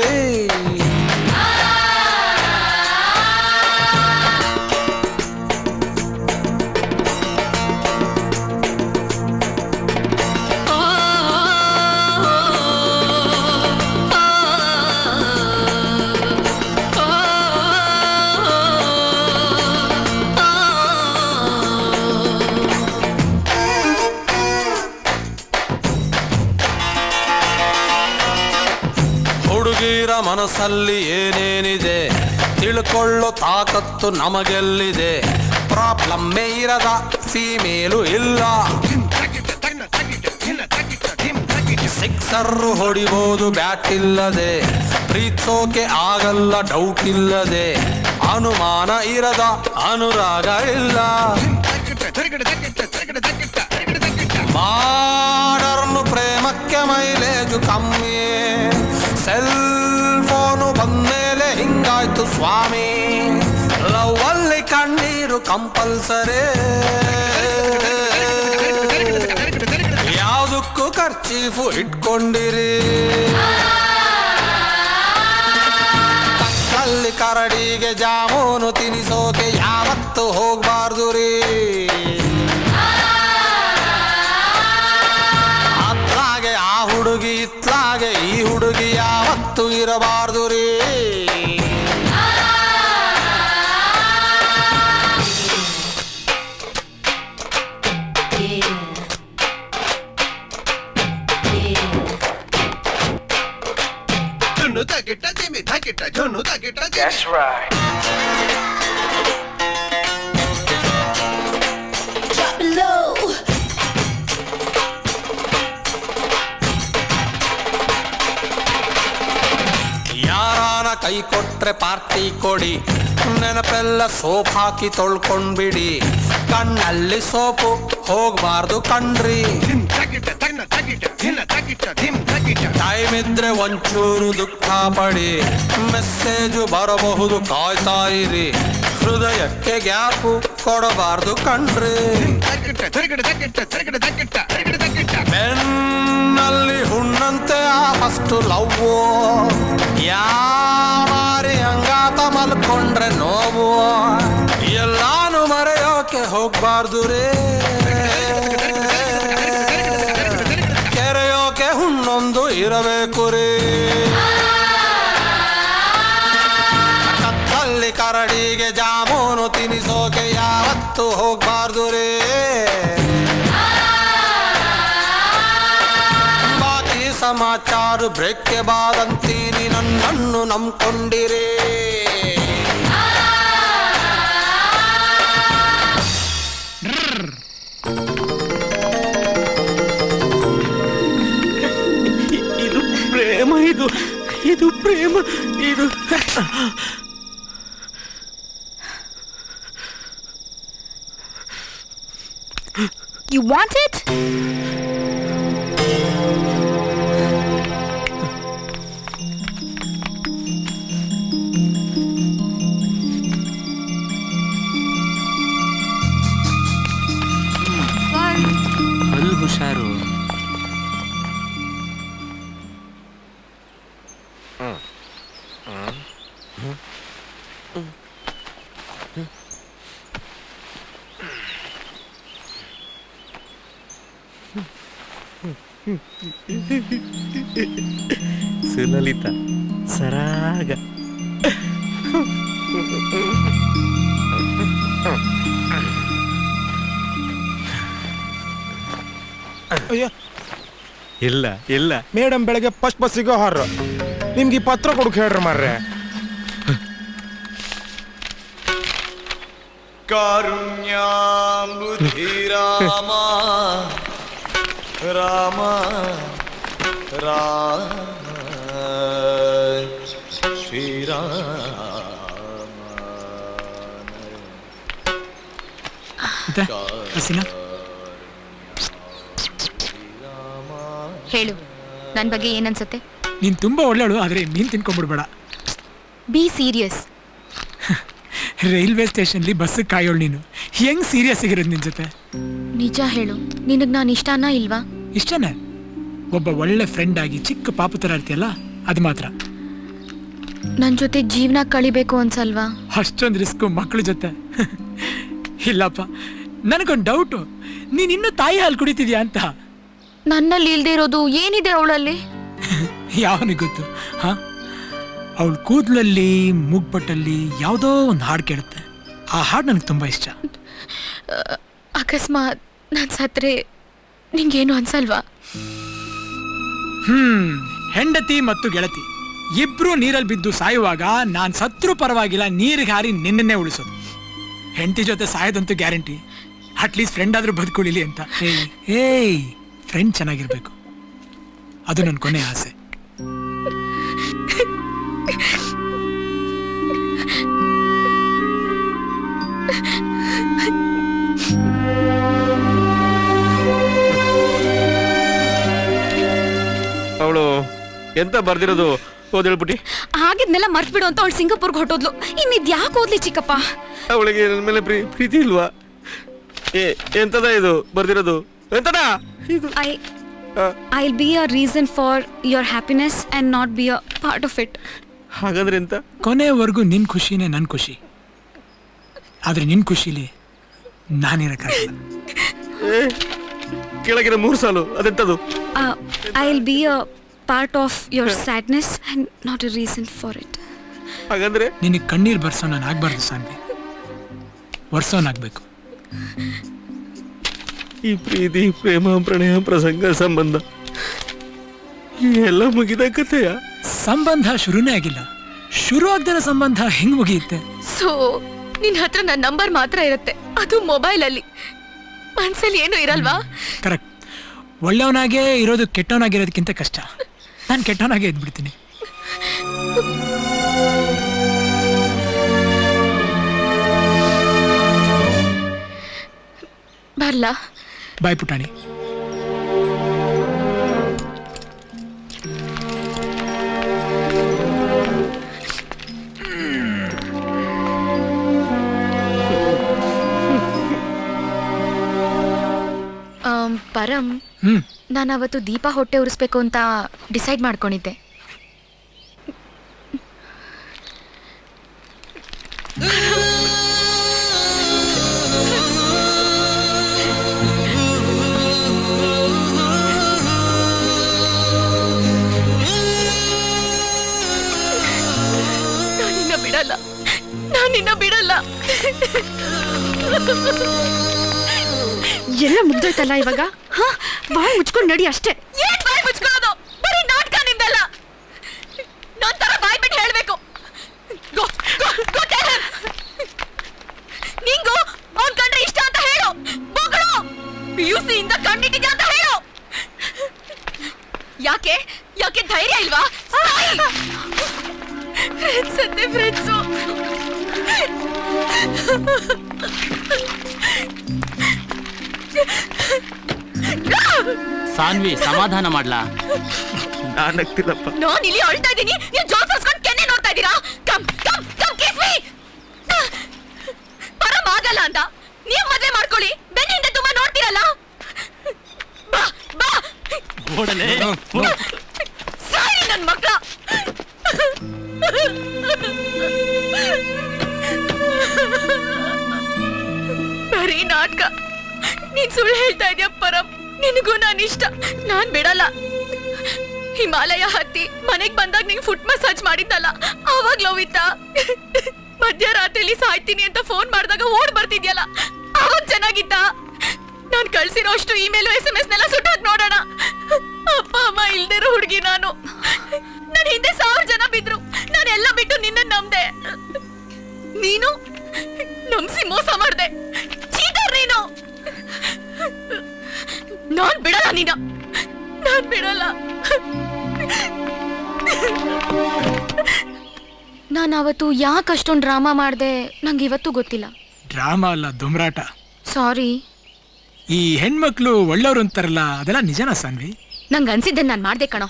ಹುಡುಗಿರ ಮನಸ್ಸಲ್ಲಿ ಏನೇನಿದೆ ತಿಳ್ಕೊಳ್ಳೋ ತಾಕತ್ತು ನಮಗೆಲ್ಲಿದೆ. ಪ್ರಾಬ್ಲಮ್ಮೇ ಇರದ ಫೀಮೇಲು ಇಲ್ಲ. ಸಿಕ್ಸರ್ ಹೊಡಿಬೋದು ಬ್ಯಾಟ್ ಇಲ್ಲದೆ, ಪ್ರೀತಿಸೋಕೆ ಆಗಲ್ಲ ಡೌಟ್ ಇಲ್ಲದೆ, ಅನುಮಾನ ಇರದ ಅನುರಾಗ ಇಲ್ಲ. ಮಾಡರ್ನು ಪ್ರೇಮಕ್ಕೆ ಮೈಲೇಜು ಕಮ್ಮಿ, ಸೆಲ್ ಫೋನು ಬಂದ್ಮೇಲೆ ಹಿಂಗಾಯ್ತು ಸ್ವಾಮಿ. ಲವ್ ಅಲ್ಲಿ ಕಣ್ಣೀರು ಕಂಪಲ್ಸರಿ, ಯಾವುದಕ್ಕೂ ಖರ್ಚೀಫು ಇಟ್ಕೊಂಡಿರಿ. ಕತ್ತಲ್ಲಿ ಕರಡಿಗೆ ಜಾಮೂನು ತಿನಿಸೋಕೆ ಯಾವತ್ತು ಹೋಗ್ಬಾರ್ದು ರೀ. ಅತ್ಲಾಗೆ ಆ ಹುಡುಗಿ ಇತ್ಲಾಗೆ ಈ ಹುಡುಗಿ ಯಾವತ್ತು ಇರಬಾರ್ದು ರೀ. That's right. Drop it low. ಯಾರಾನ ಕೈ ಕೊಟ್ರೆ ಪಾರ್ಟಿ ಕೊಡಿ, ನೆನಪೆಲ್ಲ ಸೋಪ್ ಹಾಕಿ ತೊಳ್ಕೊಂಡ್ಬಿಡಿ. ಕಣ್ಣಲ್ಲಿ ಸೋಪು ಹೋಗ್ಬಾರ್ದು ಕಣ್ರಿ. ಟೈಮ್ ಇದ್ರೆ ಒಂಚೂರು ದುಃಖ ಪಡಿ, ಮೆಸೇಜು ಬರಬಹುದು ಕಾಯ್ತಾ ಇರಿ. ಹೃದಯಕ್ಕೆ ಗ್ಯಾಪು ಕೊಡಬಾರ್ದು ಕಣ್ರಿ. ಬೆನ್ನಲ್ಲಿ ಹುಣ್ಣಂತೆ ಆ ಫಸ್ಟ್ ಲವ್, ಯಾರಿ ಹಂಗಾತ ಮಲ್ಕೊಂಡ್ರೆ ನೋವು. ಎಲ್ಲಾನು ಮರೆಯೋಕೆ ಹೋಗ್ಬಾರ್ದು ರೇ, ಕೆರೆಯೋಕೆ ಹುಣ್ಣೊಂದು ಇರಬೇಕು ರೇ. ಕತ್ತಲ್ಲಿ ಕರಡಿಗೆ ಜಾಮೂನು ತಿನಿಸೋಕೆ ಯಾವತ್ತು ಹೋಗ್ಬಾರ್ದು ರೇ. ಬಾಕಿ ಸಮಾಚಾರ ಬ್ರೇಕ್ಗೆ ಬಾದಂತೀನಿ, ನನ್ನನ್ನು ನಂಬ್ಕೊಂಡಿರೇ. ಇದು ಪ್ರೇಮ, ಇದು ಪ್ರೇಮ, ಇದು You want it? ಫುಲ್ ಹುಷಾರು. ಸುಲಲಿತ ಸರಾಗ ಅಯ್ಯ ಇಲ್ಲ ಇಲ್ಲ ಮೇಡಮ್ ಬೆಳಗ್ಗೆ ಫಸ್ಟ್ ಬಸ್ಸಿಗೆ ಹಾರ, ನಿಮ್ಗೆ ಈ ಪತ್ರ ಕೊಡಕ್ ಹೇಳ್ರಿ ಮಾರ್ರೆ. ಕಾರುಣ್ಯಾಮೃತಿ ರಾಮ ರಾಮ ರಾಮ ಶ್ರೀರಾಮ. ಹೇಳು, ನನ್ ಬಗ್ಗೆ ಏನನ್ಸುತ್ತೆ? ನೀನ್ ತುಂಬಾ ಒಳ್ಳೆಳು, ಆದ್ರೆ ನೀನ್ ತಿನ್ಕೊಂಡ್ಬಿಡ್ಬೇಡ. Be serious. ರೈಲ್ವೆ ಸ್ಟೇಷನ್ಲಿ ಬಸ್ ಕಾಯೋಳು ನೀನು ಹೆಂಗ್ ಸೀರಿಯಸ್ ಆಗಿರೋದು ನಿನ್ ಜೊತೆ? ನಿಜ ಹೇಳು, ನಿನಗ್ ನಾನು ಇಷ್ಟನಾ ಇಲ್ವಾ? ಇಷ್ಟನೇ. ಒಬ್ಬ ಒಳ್ಳೆ ಫ್ರೆಂಡ್ ಆಗಿ ಚಿಕ್ಕ ಪಾಪು ತರ ಇರ್ತೀಯಲ್ಲ, ಅದು ಮಾತ್ರ. ನನ್ ಜೊತೆ ಜೀವನ ಕಳಿಬೇಕು ಅನ್ಸಲ್ವಾ? ಅಷ್ಟೊಂದು ರಿಸ್ಕು ಮಕ್ಕಳ ಜೊತೆ? ಇಲ್ಲಪ್ಪ, ನನಗೊಂದು ಡೌಟು, ನೀನ್ ಇನ್ನೂ ತಾಯಿ ಹಾಲು ಕುಡಿತಿದ್ಯಾ ಅಂತ. ನನ್ನಲ್ಲಿ ಇಲ್ದೇ ಇರೋದು ಏನಿದೆ ಅವಳಲ್ಲಿ? ಯಾವನಿಗೆ ಗೊತ್ತು? ಹಾ, ಅವಳ ಕೂದಲಲ್ಲಿ ಮೂಗ್ಬಟ್ಟಲ್ಲಿ ಯಾವುದೋ ಒಂದು ಹಾಡು ಕೇಳುತ್ತೆ. ಆ ಹಾಡು ನನಗೆ ತುಂಬಾ ಇಷ್ಟ. ಅಕಸ್ಮಾತ್ ನಾನ್ ಸತ್ರೆ ನಿಂಗೇನು ಅನ್ಸಲ್ವಾ? ಹೆಂಡತಿ ಮತ್ತು ಗೆಳತಿ ಇಬ್ರು ನೀರಲ್ಲಿ ಬಿದ್ದು ಸಾಯುವಾಗ ನಾನ್ ಸತ್ರು ಪರವಾಗಿಲ್ಲ, ನೀರಿಗೆ ಹಾರಿ ನಿನ್ನೆ ಉಳಿಸೋದು. ಹೆಂಡತಿ ಜೊತೆ ಸಾಯೋದಂತೂ ಗ್ಯಾರಂಟಿ. ಅಟ್ಲೀಸ್ಟ್ ಫ್ರೆಂಡ್ ಆದ್ರೂ ಬದುಕುಳಿಲಿ ಅಂತ. ಏಯ್, ಫ್ರೆಂಡ್ ಚೆನ್ನಾಗಿರ್ಬೇಕು, ಅದು ನನ್ನ ಕೊನೆ ಆಸೆ. ಅವಳು ಎಂತ ಬರ್ದಿರೋದು ಓದೇಳ್ಬಿಟ್ಟಿ? ಆಗಿದ್ನೆಲ್ಲ ಮರ್ತ್ಬಿಡು ಅಂತ ಅವಳು ಸಿಂಗಾಪುರ್ಗೆ ಹೊಟ್ಟೋದ್ಲು. ಇನ್ನಿದ್ ಯಾಕೆ ಓದ್ಲಿ ಚಿಕ್ಕಪ್ಪ? ಅವಳಿಗೆ ನನ್ನ ಮೇಲೆ ಪ್ರೀತಿ ಇಲ್ವಾ? ಎಂತದ ಇದು ಬರ್ದಿರೋದು? ಎಂತದ ಇದು? I'll be a reason for your happiness and not be a part of it. ಹಾಗಂದ್ರೆ ಎಂತ? ಕೊನೆವರೆಗೂ ನಿನ್ ಖುಷಿನೇ ನನ್ ಖುಷಿ, ಆದ್ರೆ ನಿನ್ ಖುಷಿಲಿ ನಾನಿರಕ್ಕಾಗಲ್ಲ. ಕೆಳಗಿನ 3 ಸಾಲು ಅದೆಂತದು? I'll be a part of your sadness and not a reason for it. ಹಾಗಂದ್ರೆ ನಿನಗೆ ಕಣ್ಣೀರ್ ಬರ್ಸೋ ನಾನು ಆಗ್ಬಾರ್ದು ಸಾನ್ವಿ, ವರ್ಸೋನಾಗ್ಬೇಕು. ಈ ಪ್ರೀತಿ, ಪ್ರೇಮ, ಪ್ರಣಯ, ಪ್ರಸಂಗ, ಸಂಬಂಧ ಎಲ್ಲ ಮುಗಿದ ಕಥೆಯ? ಸಂಬಂಧ ಶುರುನೇ ಆಗಿಲ್ಲ, ಶುರು ಆಗದಿರೋ ಸಂಬಂಧ ಹೆಂಗ್ ಮುಗಿಯುತ್ತೆ? ಸೊ ನಿನ್ ಹತ್ರ ನನ್ನ ನಂಬರ್ ಮಾತ್ರ ಇರುತ್ತೆ, ಅದು ಮೊಬೈಲ್ ಅಲ್ಲಿ. ಮನ್ಸಲ್ಲಿ ಏನು ಇರಲ್ವಾ? ಕರೆಕ್ಟ್. ಒಳ್ಳೆಯವನಾಗೆ ಇರೋದು ಕೆಟ್ಟವನಾಗಿರೋದಕ್ಕಿಂತ ಕಷ್ಟ. ನಾನು ಕೆಟ್ಟವನಾಗೆ ಇದ್ಬಿಡ್ತೀನಿ. ಬರ್ಲಾ? ಬಾಯ್ ಪುಟಾಣಿ. ಪರಂ, ನಾನು ಅವತ್ತು ದೀಪ ಹೊಟ್ಟೆ ಉರಿಸ್ಬೇಕು ಅಂತ ಡಿಸೈಡ್ ಮಾಡ್ಕೊಂಡಿದ್ದೆ. ನಾನಿನ್ನ ಬಿಡಲ್ಲ. ಎಲ್ಲ ಮುಗ್ದೋಯ್ತಲ್ಲ ಇವಾಗ. ಬಾಯ್ ಮುಚ್ಕೊಂಡು ನಡಿ ಅಷ್ಟೇ. ಏನ್ ಬಾಯ್ ಮುಚ್ಕೊಳ್ಳೋದು? ಬರೀ ನಾಟಕ ನಿಮ್ದಲ್ಲ. ನನ್ ತರ ಬಾಯ್ ಬಿಟ್ಟು ಹೇಳ್ಬೇಕು. ನಿಂಗು ಅವ್ನ್ ಕಂಡ್ರೆ ಇಷ್ಟ ಅಂತ ಹೇಳು. ಮಗಳು PUC ಇಂದ ಕಂಡಿಟ್ಟಿದ್ಯಾ ಅಂತ ಹೇಳು. ಯಾಕೆ ಯಾಕೆ ಧೈರ್ಯ ಇಲ್ವಾ? ಸದ್ಯ ಫ್ರೆಂಡ್ಸು. ಸಾನ್ವಿ, ಸಮಾಧಾನ ಮಾಡ್ಲಾ? ನಾನಗ್ತಿಲ್ಲಪ್ಪ. ನಾನು ಇಲ್ಲಿ ಅಳ್ತಾ ಇದ್ದೀನಿ, ನೀವು ಜೋರ್ಸ್ಕೊಂಡು ಕೆನ್ನೆ ನೋಡ್ತಾ ಇದ್ದೀರಾ? Come come come kiss me. Param ಆಗಲ್ಲ ಅಂತ ನೀವು ಮದುವೆ ಮಾಡ್ಕೊಳ್ಳಿ, ಬೆನ್ನಿಂದ ತುಂಬಾ ನೋಡ್ತೀರಲ್ಲ. ಬಾ ಬಾ ಓಡಲೇ. ಸಾರಿ ನನ್ನ ಮಕ್ಕಳ. ಬರೀ ನಾಟಕ. ನೀನ್ ಸುಳ್ಳು ಹೇಳ್ತಾ ಇದೀಯ ಪರಂ. ನಿನಗೂ ನಾನು ಇಷ್ಟ, ನಾನ್ ಬಿಡಲ್ಲ. ಹಿಮಾಲಯ ಹತ್ತಿ ಮನೆಗ್ ಬಂದಾಗ ನಿಂಗೆ ಫುಟ್ ಮಸಾಜ್ ಮಾಡಿದ್ದಲ್ಲ, ಅವಾಗ ಲೋವಿತ್ತ. ಮಧ್ಯರಾತ್ರಿಲಿ ಸಾಯ್ತೀನಿ ಅಂತ ಫೋನ್ ಮಾಡಿದಾಗ ಓಡ್ ಬರ್ತಿದ್ಯಲ್ಲ, ಅವಾಗ ಚೆನ್ನಾಗಿತ್ತ. ನಾನ್ ಕಳ್ಸಿರೋ ಅಷ್ಟು ಇಮೇಲ್ SMS ನೆಲ್ಲ ಸುಟ್ಟಾಕ್ ನೋಡೋಣ. ಅಪ್ಪ ಅಮ್ಮ ಇಲ್ದಿರೋ ಹುಡುಗಿ ನಾನು. ನನ್ ಹಿಂದೆ 1000 ಜನ ಬಿದ್ರು, ನಾನೆಲ್ಲ ಬಿಟ್ಟು ನಿನ್ನ ನಂಬ್ದೆ. ನೀನು ನಂಬಿಸಿ ಮೋಸ ಮಾಡ್ದೆ. ಚೀಟರ್ ನೀನು. ನಾನ್ ಬಿಡಲ್ಲ ನೀನ, ನಾನ್ ಬಿಡಲ್ಲ. ನಾನು ಅವತ್ತು ಯಾಕೆ ಅಷ್ಟೊಂದು ಡ್ರಾಮಾ ಮಾಡಿದೆ ನಂಗೆ ಇವತ್ತು ಗೊತ್ತಿಲ್ಲ. ಡ್ರಾಮಾ ಅಲ್ಲ, ದುಮ್ರಾಟ. ಸಾರಿ. ಈ ಹೆಣ್ಮಕ್ಳು ಒಳ್ಳೆಯವ್ರು ಅಂತಾರಲ್ಲ, ಅದೆಲ್ಲ ನಿಜನಾ ಸಾನ್ವಿ? ನಂಗೆ ಅನ್ಸಿದ್ದೆ ನಾನು ಮಾಡ್ದೆ ಕಣೋ.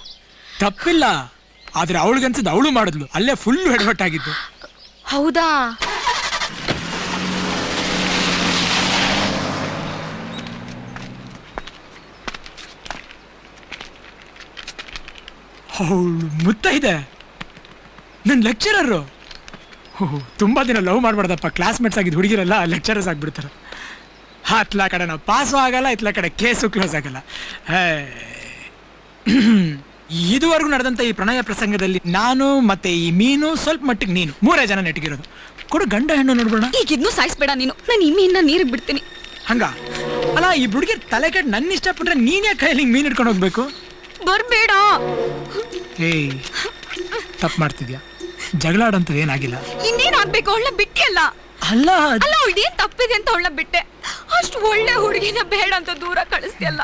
ತಪ್ಪಿಲ್ಲ, ಆದ್ರೆ ಅವಳಿಗನ್ಸಿದ್ ಅವಳು ಮಾಡಿದ್ಲು, ಅಲ್ಲೇ ಫುಲ್ ಹೆಡ್ವಟ್ಟಾಗಿದ್ದು. ಹೌದಾ? ಅವಳು ಮುತ್ತೈದೆ, ನನ್ನ ಲೆಕ್ಚರರು. ತುಂಬಾ ದಿನ ಲವ್ ಮಾಡ್ಬಾರ್ದಪ್ಪ, ಕ್ಲಾಸ್ಮೇಟ್ಸ್ ಆಗಿದ್ದು ಹುಡುಗಿರಲ್ಲ ಲೆಕ್ಚರರ್ಸ್ ಆಗ್ಬಿಡ್ತಾರೆ. ಹತ್ಲ ಕಡೆ ನಾವು ಪಾಸು ಆಗಲ್ಲ, ಇತ್ಲ ಕಡೆ ಕೇಸು ಕ್ಲೋಸ್ ಆಗಲ್ಲ. ಇದುವರೆಗೂ ನಡೆದಂತ ಈ ಪ್ರಣಯ ಪ್ರಸಂಗದಲ್ಲಿ ನಾನು ಮತ್ತೆ ಈ ಮೀನು, ಸ್ವಲ್ಪ ಮಟ್ಟಿಗೆ ನೀನು, 3 ಜನ ನೆಟ್ಟಿಗಿರೋದು. ಕೊಡು ಗಂಡ ಹೆಣ್ಣು ನೋಡ್ಬೇಡ. ಈಗ ಇದನ್ನು ಸಾಯಿಸ್ಬೇಡ ನೀನು, ನಾನು ಈ ಮೀನ್ನ ನೀರಿಗೆ ಬಿಡ್ತೀನಿ. ಹಂಗ ಅಲ್ಲ, ಈ ಹುಡುಗಿ ತಲೆ ಕೆಟ್ಟು ನನ್ನ ಇಷ್ಟಪಟ್ರೆ ನೀನೇ ಕೈಲಿ ಮೀನ್ ಇಟ್ಕೊಂಡು ಹೋಗ್ಬೇಕು? ಬರ್ಬೇಡ. ಏಯ್, ತಪ್ಪು ಮಾಡ್ತಿದ್ಯಾ. ಜಗಳ ಆಡೋಂಥದ್ದು ಏನಾಗಿಲ್ಲ. ಇನ್ನೇನ್ ಆಗ್ಬೇಕು, ಅವಳನ್ನ ಬಿಟ್ಟಿಯಲ್ಲ. ಅಲ್ಲ ಅಲ್ಲ, ಅವಳೇನ್ ತಪ್ಪಿದೆ ಅಂತ ಅವಳನ್ನ ಬಿಟ್ಟೆ. ಅಷ್ಟು ಒಳ್ಳೆ ಹುಡುಗಿನ ಬೇಡ ಅಂತ ದೂರ ಕಳಿಸ್ತಿಯಲ್ಲ.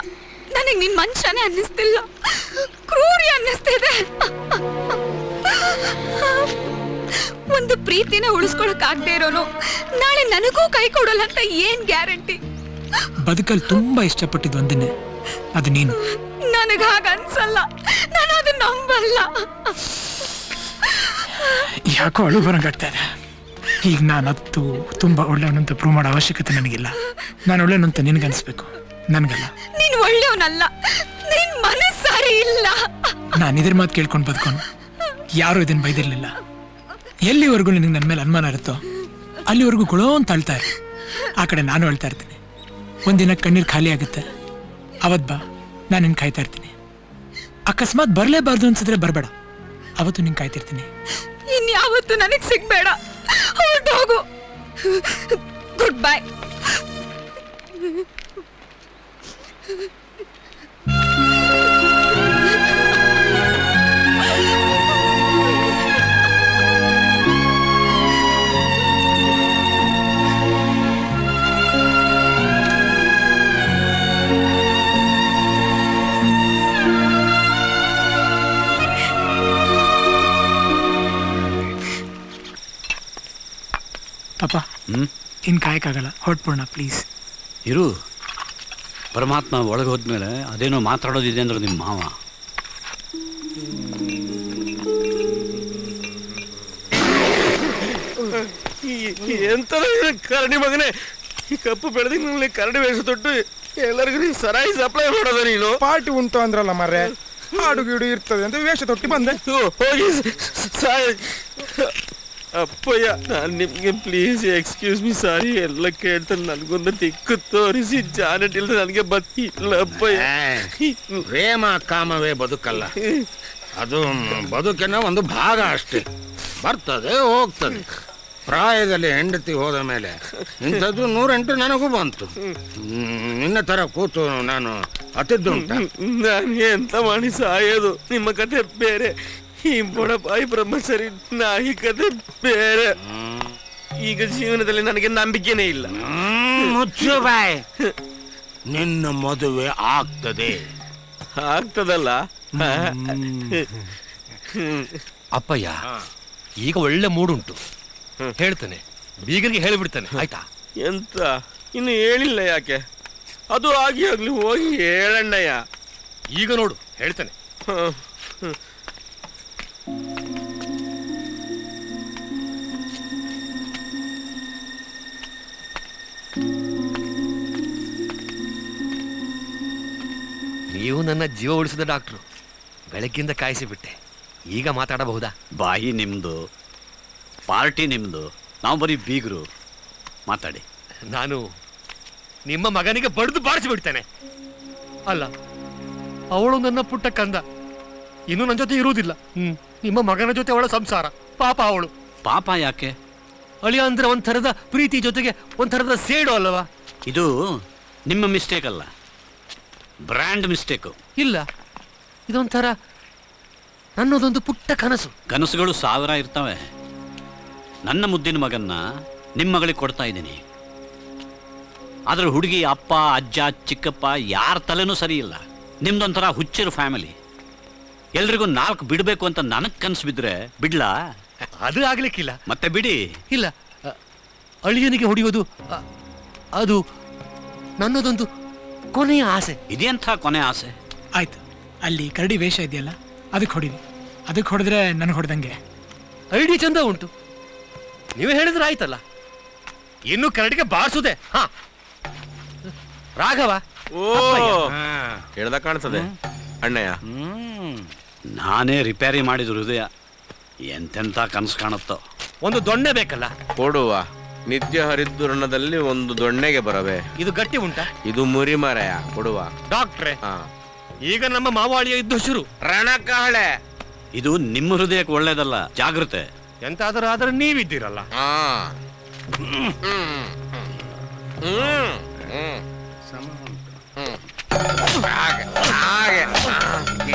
ನನಗೆ ನಿನ್ ಮನುಷ್ಯನೇ ಅನ್ನಿಸ್ತಿಲ್ಲ, ಕ್ರೂರಿ ಅನ್ನಿಸ್ತಿದೆ. ಒಂದು ಪ್ರೀತಿನ ಉಳಿಸ್ಕೊಳಕ್ ಆಗದೆ ಇರೋನು ನಾಳೆ ನನಗೂ ಕೈ ಕೊಡೋಲ್ಲ ಅಂತ ಏನ್ ಗ್ಯಾರಂಟಿ? ಬದುಕಲ್ಲಿ ತುಂಬಾ ಇಷ್ಟಪಟ್ಟಿದ್ದು ಒಂದನ್ನೇ, ಅದು ನೀನು. ನನಗ ಹಾಗ ಅನ್ಸಲ್ಲ, ನಾನು ಅದು ನಂಬಲ್ಲ. ಯಾಕೋ ಅಳು ಬರಂಗಾಗ್ತಾ ಇದೆ. ಈಗ ನಾನು ಹತ್ತು ತುಂಬಾ ಒಳ್ಳೆಯವನಂತ ಪ್ರೂವ್ ಮಾಡೋ ಅವಶ್ಯಕತೆ ನನಗಿಲ್ಲ. ನಾನು ಒಳ್ಳೆಯವನಂತ ನಿನಗನ್ಸ್ಬೇಕು, ನನಗಲ್ಲ. ನೀನ್ ಒಳ್ಳೆಯವನಲ್ಲ, ನಿನ್ ಮನಸ್ಸು ಸರಿ ಇಲ್ಲ. ನಾನು ಇದ್ರ ಮಾತು ಕೇಳ್ಕೊಂಡು ಬದುಕೊಂಡು ಯಾರು ಇದನ್ನ ಬೈದಿರ್ಲಿಲ್ಲ. ಎಲ್ಲಿವರೆಗೂ ನಿನಗೆ ನನ್ನ ಮೇಲೆ ಅನುಮಾನ ಇರುತ್ತೋ ಅಲ್ಲಿವರೆಗೂ ಗುಳೋ ಅಂತ ಅಳ್ತಾ ಇರು. ಆ ಕಡೆ ನಾನು ಅಳ್ತಾ ಇರ್ತೀನಿ. ಒಂದಿನ ಕಣ್ಣೀರು ಖಾಲಿ ಆಗುತ್ತೆ, ಅವತ್ ಬಾ, ನಾನು ನಿನ್ನ ಕಾಯ್ತಾ ಇರ್ತೀನಿ. ಅಕಸ್ಮಾತ್ ಬರಲೇಬಾರ್ದು ಅನ್ಸಿದ್ರೆ ಬರಬೇಡ, ಅವತ್ತು ನಿನ್ ಕಾಯ್ತಿರ್ತೀನಿ. ಇನ್ಯಾವತ್ತು ನನಗ್ ಸಿಗ್ಬೇಡ, ಹೊರಟೋಗು. Good bye. ಪಾಪ ಇನ್ ಕಾಯಕ್ಕಾಗಲ್ಲ, ಹೊರಟ್ಬಿಡೋಣ ಪ್ಲೀಸ್. ಇರು, ಪರಮಾತ್ಮ ಒಳಗೆ ಹೋದ್ಮೇಲೆ ಅದೇನೋ ಮಾತಾಡೋದಿದೆ ಅಂದ್ರೆ ನಿಮ್ಮ ಮಾವ. ಎಂತ ಕರಡಿ ಮಗನೇ, ಈ ಕಪ್ಪು ಬೆಳೆದಿನಲ್ಲಿ ಕರಡಿ ವೇಷ ತೊಟ್ಟು ಎಲ್ಲರಿಗೂ ನೀನು ಸರಾಯಿ ಸಪ್ಲೈ ಮಾಡೋದ ನೀನು? ಪಾರ್ಟಿ ಉಂಟು ಅಂದ್ರಲ್ಲ ಮರ್ರೆ, ಹಾಡು ಗೀಡು ಇರ್ತದೆ ಅಂತ ವೇಷ ತೊಟ್ಟಿ ಬಂದೆ. ಹೋಗಿ ಅಪ್ಪಯ್ಯ, ನಾನು ನಿಮ್ಗೆ ಪ್ಲೀಸ್ ಎಕ್ಸ್ಕ್ಯೂಸ್ ಮಿ, ಸಾರಿ. ಎಲ್ಲ ಕೇಳ್ತಾನೆ, ನನ್ಗೊಂದು ದಿಕ್ಕು ತೋರಿಸಿ. ಜಾನೆಟ್ ಇಲ್ಲದೆ ನನಗೆ ಬತ್ತಿಲ್ಲ ಅಪ್ಪಯ್ಯ. ಪ್ರೇಮ ಕಾಮವೇ ಬದುಕಲ್ಲ, ಅದು ಬದುಕಿನ ಒಂದು ಭಾಗ ಅಷ್ಟೇ. ಬರ್ತದೆ ಹೋಗ್ತದೆ. ಪ್ರಾಯದಲ್ಲಿ ಹೆಂಡತಿ ಹೋದ ಮೇಲೆ ಇಂಥದ್ದು 108 ನನಗೂ ಬಂತು. ನಿನ್ನ ತರ ಕೂತು ನಾನು ಅತಿದ್ದುಂಟ. ನಾನು ಎಂತ ಮಾಡಿ ಸಾಯೋದು? ನಿಮ್ಮ ಕತೆ ಬೇರೆ, ಈ ಬಡಪಾಯಿ ಬ್ರಹ್ಮಚಾರಿ ನಾಯಿ ಕತೆ ಬೇರೆ. ಈಗ ಜೀವನದಲ್ಲಿ ನನಗೆ ನಂಬಿಕೆನೇ ಇಲ್ಲ. ಮುಚ್ಚು ಬಾಯ್, ನಿನ್ನ ಮದುವೆ ಆಗ್ತದೆ. ಆಗ್ತದಲ್ಲ ಅಪ್ಪಯ್ಯ, ಈಗ ಒಳ್ಳೆ ಮೂಡುಂಟು, ಹೇಳ್ತಾನೆ, ಬೀಗರಿಗೆ ಹೇಳಿಬಿಡ್ತಾನೆ, ಆಯ್ತಾ? ಎಂತ ಇನ್ನು ಹೇಳಿಲ್ಲ ಯಾಕೆ? ಅದು ಆಗಿ ಆಗ್ಲಿ, ಹೋಗಿ ಹೇಳಣ್ಣಯ್ಯ. ಈಗ ನೋಡು, ಹೇಳ್ತಾನೆ. ನೀವು ನನ್ನ ಜೀವ ಉಳಿಸಿದ ಡಾಕ್ಟ್ರು, ಬೆಳಗ್ಗಿಂದ ಕಾಯಿಸಿಬಿಟ್ಟೆ, ಈಗ ಮಾತಾಡಬಹುದಾ? ಬಾಯಿ ನಿಮ್ದು, ಪಾರ್ಟಿ ನಿಮ್ದು, ನಾವು ಬರೀ ಬೀಗರು. ಮಾತಾಡಿ. ನಾನು ನಿಮ್ಮ ಮಗನಿಗೆ ಬಡ್ದು ಬಾರಿಸಿಬಿಡ್ತೇನೆ. ಅಲ್ಲ, ಅವಳು ನನ್ನ ಪುಟ್ಟ ಕಂದ, ಇನ್ನು ನನ್ನ ಜೊತೆ ಇರುವುದಿಲ್ಲ. ನಿಮ್ಮ ಮಗನ ಜೊತೆ ಅವಳ ಸಂಸಾರ. ಪಾಪ ಅವಳು. ಪಾಪ ಯಾಕೆ? ಅಳಿಯ ಅಂದ್ರೆ ಒಂಥರದ ಪ್ರೀತಿ ಜೊತೆಗೆ ಒಂಥರದ ಸೇಡು ಅಲ್ಲವಾ? ಇದು ನಿಮ್ಮ ಮಿಸ್ಟೇಕ್ ಅಲ್ಲ, ಬ್ರ್ಯಾಂಡ್ ಮಿಸ್ಟೇಕು. ಇಲ್ಲ, ಇದೊಂಥರ ನನ್ನದೊಂದು ಪುಟ್ಟ ಕನಸು. ಕನಸುಗಳು 1000 ಇರ್ತವೆ. ನನ್ನ ಮುದ್ದಿನ ಮಗನ್ನ ನಿಮ್ಮ ಮಗಳಿಗೆ ಕೊಡ್ತಾ ಇದ್ದೀನಿ. ಆದ್ರೆ ಹುಡುಗಿ ಅಪ್ಪ, ಅಜ್ಜ, ಚಿಕ್ಕಪ್ಪ ಯಾರ ತಲೆನೂ ಸರಿ ಇಲ್ಲ. ನಿಮ್ದೊಂಥರ ಹುಚ್ಚಿರೋ ಫ್ಯಾಮಿಲಿ. ಎಲ್ರಿಗೂ 4 ಬಿಡಬೇಕು ಅಂತ ನನಗೆ ಕನಸು ಬಿದ್ದರೆ ಬಿಡ್ಲಾ? ಅದು ಆಗ್ಲಿಕ್ಕಿಲ್ಲ. ಮತ್ತೆ ಬಿಡಿ. ಇಲ್ಲ, ಅಳಿಯನಿಗೆ ಹೊಡೆಯೋದು ಅದು ನನ್ನದೊಂದು ಕೊನೆಯ ಆಸೆ. ಇದೆಂಥ ಕೊನೆ ಆಸೆ? ಆಯ್ತು, ಅಲ್ಲಿ ಕರಡಿ ವೇಷ ಇದೆಯಲ್ಲ, ಅದಕ್ಕೆ ಹೊಡಿವಿ. ಅದಕ್ಕೆ ಹೊಡೆದ್ರೆ ನನಗೆ ಹೊಡೆದಂಗೆ. ಐಡಿ ಚಂದ ಉಂಟು, ನೀವೇ ಹೇಳಿದ್ರೆ ಆಯ್ತಲ್ಲ. ಇನ್ನು ಕರಡಿಗೆ ಬಾರಿಸುದೆ. ಹಾ, ರಾಘವ. ಓ, ಹೇಳ್ದ ಕಾಣ್ತದೆ ಅಣ್ಣಯ್ಯ. ನಾನೇ ರಿಪೇರಿ ಮಾಡಿದ ಹೃದಯ ಎಂತೆಂಥ ಕನಸು ಕಾಣುತ್ತೋ. ಒಂದು ದೊಣ್ಣೆ ಬೇಕಲ್ಲ. ಕೊಡುವ. ನಿತ್ಯ ಹರಿದ್ವರ್ಣದಲ್ಲಿ ಒಂದು ದೊಣ್ಣೆಗೆ ಬರವೆ. ಇದು ಗಟ್ಟಿ ಉಂಟಾ? ಇದು ಮುರಿಮರೆಯ. ಕೊಡುವ. ಡಾಕ್ಟ್ರೆ, ಹಾ, ಈಗ ನಮ್ಮ ಮಾವಾಳಿಯ ಯುದ್ಧ ಶುರು. ರಣಕಹಳೆ. ಇದು ನಿಮ್ಮ ಹೃದಯಕ್ಕೆ ಒಳ್ಳೇದಲ್ಲ, ಜಾಗ್ರತೆ. ಎಂತಾದರೂ ಆದ್ರೆ ನೀವಿದ್ದೀರಲ್ಲ. ಹಾ. ಹಾಗೆ ಹಾಗೆ.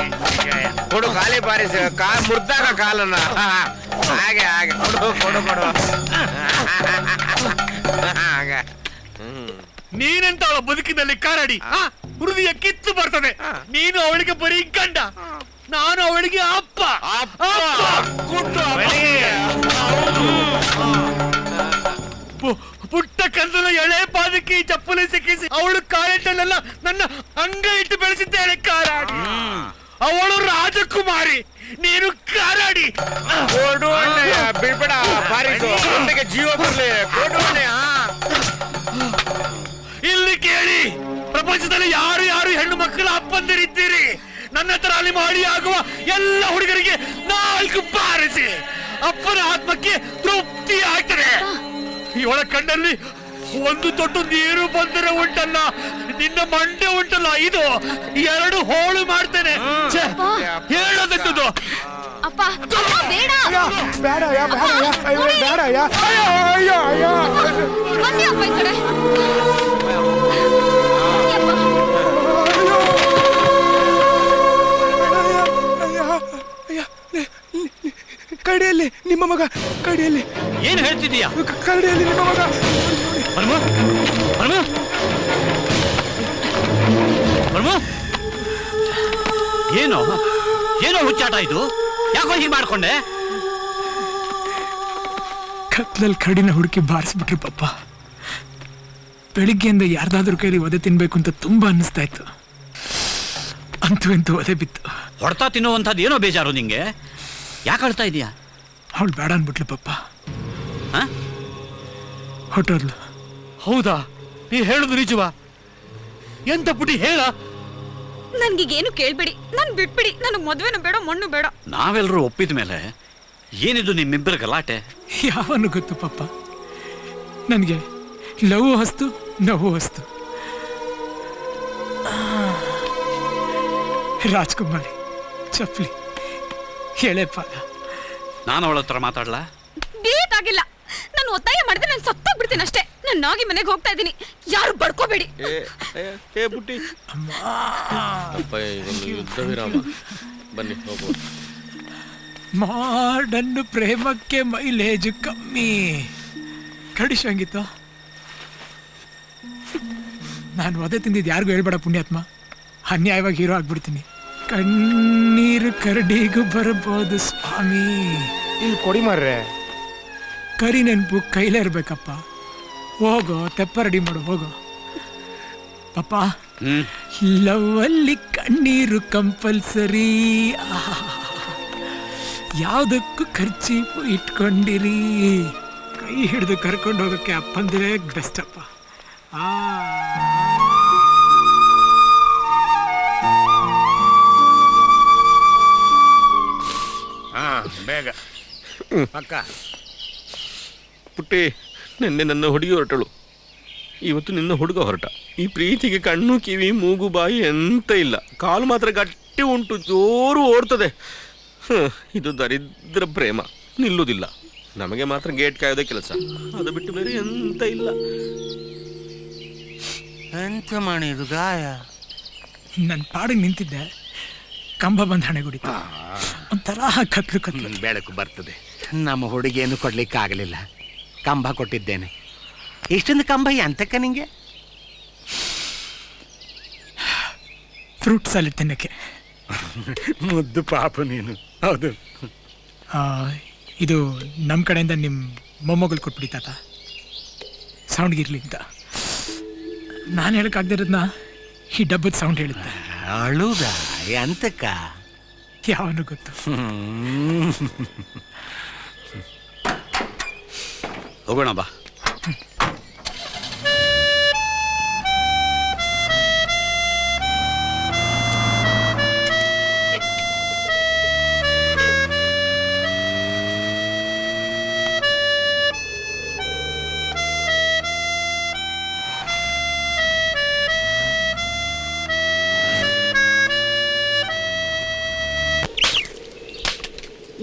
ಕೊಡು, ಖಾಲಿ ಬಾರಿಸಿ ಮುರ್ದಾಗ ಕಾಲನ್ನ. ಹಾಗೆ ಹಾಗೆ. ಕೊಡು ಕೊಡು ಕೊಡು. ಹಾಗೆ. ನೀನೆಂತ ಅವಳ ಬದುಕಿನಲ್ಲಿ ಕಾರಾಡಿ ಹೃದಯ ಕಿತ್ತು ಬರ್ತದೆ. ನೀನು ಅವಳಿಗೆ ಬರೀ ಗಂಡ, ನಾನು ಅವಳಿಗೆ ಅಪ್ಪ. ಪುಟ್ಟ ಕಂದನ ಎಳೆ ಪಾದಕ್ಕೆ ಚಪ್ಪಲಿ ಸಿಕ್ಕಿಸಿ ಅವಳು ಕಾಲೆಟ್ಟಲ್ಲೆಲ್ಲ ನನ್ನ ಅಂಗ ಇಟ್ಟು ಬೆಳೆಸಿದ್ದೇಳೆ ಕಾರಾಡಿ. ಅವಳು ರಾಜಕುಮಾರಿ, ನೀನು ಕಾರಾಡಿ. ಬಿಡ್ಬೇಡ, ಬಾರಿಸು. ಜೀವ ಬರಲಿ. ಕೊಡುವಣೆ. ಇಲ್ಲಿ ಕೇಳಿ, ಪ್ರಪಂಚದಲ್ಲಿ ಯಾರು ಯಾರು ಹೆಣ್ಣು ಮಕ್ಕಳ ಅಪ್ಪಂದಿರಿದ್ದೀರಿ, ನನ್ನ ಹತ್ರ ಅಲ್ಲಿ ಮಾಡಿ ಆಗುವ ಎಲ್ಲ ಹುಡುಗರಿಗೆ 4 ಬಾರಿಸಿ. ಅಪ್ಪನ ಆತ್ಮಕ್ಕೆ ತೃಪ್ತಿ ಆಗ್ತದೆ. ಇವಳ ಕಣ್ಣಲ್ಲಿ ಒಂದು ತೊಟ್ಟು ನೀರು ಬಂದರೆ ಉಂಟಲ್ಲ, ನಿನ್ನ ಮಂಡೆ ಉಂಟಲ್ಲ, ಇದು 2 ಹೋಳು ಮಾಡ್ತೇನೆ. ಹೇಳೋದಕ್ಕದು. ಅಪ್ಪ ಬೇಡ, ಬನ್ನಿ ಅಪ್ಪ ಈ ಕಡೆ. ಕಡಿಯಲ್ಲಿ ನಿಮ್ಮ ಮಗ, ಕಡಿಯಲ್ಲಿ. ಏನು ಹೇಳ್ತಿದೀಯಾ? ಕಡಿಯಲ್ಲಿ ನಿಮ್ಮ ಮಗ. ಏನೋ ಏನೋ ಹುಚ್ಚಾಟ ಇದು? ಯಾಕೋ ಹೀಗೆ ಮಾಡ್ಕೊಂಡೆ? ಕತ್ಲಲ್ಲಿ ಕಡಿನ ಹುಡುಕಿ ಬಾರಿಸ್ಬಿಟ್ರು ಪಪ್ಪ. ಬೆಳಿಗ್ಗೆಯಿಂದ ಯಾರ್ದಾದ್ರೂ ಕೈಲಿ ಒದೆ ತಿನ್ಬೇಕು ಅಂತ ತುಂಬಾ ಅನ್ನಿಸ್ತಾ ಇತ್ತು. ಅಂತೂ ಇಂತೂ ಒದೆ ಬಿತ್ತು. ಹೊಡ್ತಾ ತಿನ್ನುವಂಥದ್ದು ಏನೋ ಬೇಜಾರು ನಿಂಗೆ? ಯಾಕೆ ಅಳ್ತಾ ಇದೀಯಾ? ಅವಳು ಬೇಡ ಅನ್ಬಿಟ್ಲು ಪಪ್ಪ. ಹೊಟ್ಟೋದ್ಲು. ಹೌದಾ? ನೀ ಹೇಳುದು ನಿಜವಾ? ಎಂತ ಪುಟಿ ಹೇಳ. ನನ್ಗೀಗೇನು ಕೇಳ್ಬೇಡಿ, ನನ್ ಬಿಟ್ಬಿಡಿ. ನನಗ್ ಮದ್ವೆನೂ ಬೇಡ, ಮಣ್ಣು ಬೇಡ. ನಾವೆಲ್ಲರೂ ಒಪ್ಪಿದ ಮೇಲೆ ಏನಿದು ನಿಮ್ಮಿಬ್ಬರ ಗಲಾಟೆ? ಯಾವನು ಗೊತ್ತು ಪಪ್ಪ, ನನಗೆ ಲವ್ ಹೊಸ್ತು, ನೋವು ಹೊಸ್ತು. ರಾಜ್ಕುಮಾರಿ, ಚಪ್ಲಿ, ಎಳೆ ಪಾದ. ನಾನು ಅವಳ ಹತ್ರ ಮಾತಾಡ್ಲಾ? ಬೇಕಾಗಿಲ್ಲ. ನಾನು ಒತ್ತಾಯ ಮಾಡಿದ್ರೆ ನಾನು ಸತ್ತೋಗ್ಬಿಡ್ತೀನಿ ಅಷ್ಟೇ. ನಾನು ನಾಗಿ ಮನೆಗೆ ಹೋಗ್ತಾ ಇದ್ದೀನಿ, ಯಾರು ಬಡ್ಕೋಬೇಡಿ. ಬುಟ್ಟಿ. ಯುದ್ಧ ವಿರಾಮ. ಬನ್ನಿ ಹೋಗುವ. ಮಾಡನ್ನು ಪ್ರೇಮಕ್ಕೆ ಮೈಲೇಜ್ ಕಮ್ಮಿ. ಕಡಿ ಸಂಗೀತ. ನಾನು ಒದೆ ತಿಂದಿದ್ದು ಯಾರಿಗೂ ಹೇಳ್ಬೇಡ ಪುಣ್ಯಾತ್ಮ, ಅನ್ಯಾಯವಾಗಿ ಹೀರೋ ಆಗ್ಬಿಡ್ತೀನಿ. ಕಣ್ಣೀರು ಕರಡಿಗೂ ಬರಬಹುದು ಸ್ವಾಮಿ. ಇಲ್ಲಿ ಕೊಡಿ ಮಾರ್ರೆ. ಕರಿ ನೆನಪು ಕೈಲೇ ಇರ್ಬೇಕಪ್ಪ. ಹೋಗೋ, ತೆಪ್ಪ ರೆಡಿ ಮಾಡು, ಹೋಗೋ. ಪಪ್ಪ, ಲವ್ ಅಲ್ಲಿ ಕಣ್ಣೀರು ಕಂಪಲ್ಸರಿ. ಯಾವುದಕ್ಕೂ ಖರ್ಚಿ ಇಟ್ಕೊಂಡಿರಿ. ಕೈ ಹಿಡಿದು ಕರ್ಕೊಂಡು ಹೋಗೋಕ್ಕೆ ಅಪ್ಪಂದಿರೇ ಬೆಸ್ಟ್ ಅಪ್ಪ. ಬೇಗ ಅಕ್ಕ. ಪುಟ್ಟಿ, ನಿನ್ನೆ ನನ್ನ ಹುಡುಗಿ ಹೊರಟಳು, ಇವತ್ತು ನಿನ್ನ ಹುಡುಗ ಹೊರಟ. ಈ ಪ್ರೀತಿಗೆ ಕಣ್ಣು ಕಿವಿ ಮೂಗು ಬಾಯಿ ಎಂತ ಇಲ್ಲ, ಕಾಲು ಮಾತ್ರ ಗಟ್ಟಿ ಉಂಟು, ಜೋರು ಓಡ್ತದೆ. ಇದು ದರಿದ್ರ ಪ್ರೇಮ, ನಿಲ್ಲುವುದಿಲ್ಲ. ನಮಗೆ ಮಾತ್ರ ಗೇಟ್ ಕಾಯೋದೇ ಕೆಲಸ, ಅದು ಬಿಟ್ಟು ಬೇರೆ ಎಂತ ಇಲ್ಲ. ಎಂತ ಮಾಡಿದು ಗಾಯ? ನನ್ನ ಪಾಡಿಗೆ ನಿಂತಿದ್ದೆ, ಕಂಬ ಬಂದ ಹಣೆಗುಡಿತ. ಒಂಥರ ಕತ್ಲು ಕತ್ಲು. ಬೆಳಕು ಬರ್ತದೆ. ನಮ್ಮ ಹುಡುಗಿಯನ್ನು ಕೊಡ್ಲಿಕ್ಕೆ ಆಗಲಿಲ್ಲ, ಕಂಬ ಕೊಟ್ಟಿದ್ದೇನೆ. ಇಷ್ಟೊಂದು ಕಂಬ ಎಂತಕ್ಕ ನಿಂಗೆ? ಫ್ರೂಟ್ ಸಾಲಿಡ್ ತಿನ್ನಕ್ಕೆ. ಮುದ್ದು ಪಾಪ ನೀನು. ಹೌದು, ಇದು ನಮ್ಮ ಕಡೆಯಿಂದ ನಿಮ್ಮ ಮೊಮ್ಮಗಳು ಕೊಟ್ಬಿಡಿ ತಾತ, ಸೌಂಡ್ಗಿರ್ಲಿ ಅಂತ. ನಾನು ಹೇಳಕ್ಕಾಗ್ದಿರೋದನ್ನ ಈ ಡಬ್ಬದ ಸೌಂಡ್ ಹೇಳುತ್ತೆ. ಅಳುಗ ಎಂತಕ್ಕ? ಯಾವನು ಗೊತ್ತು. ಹೋಗೋಣ ಬಾ.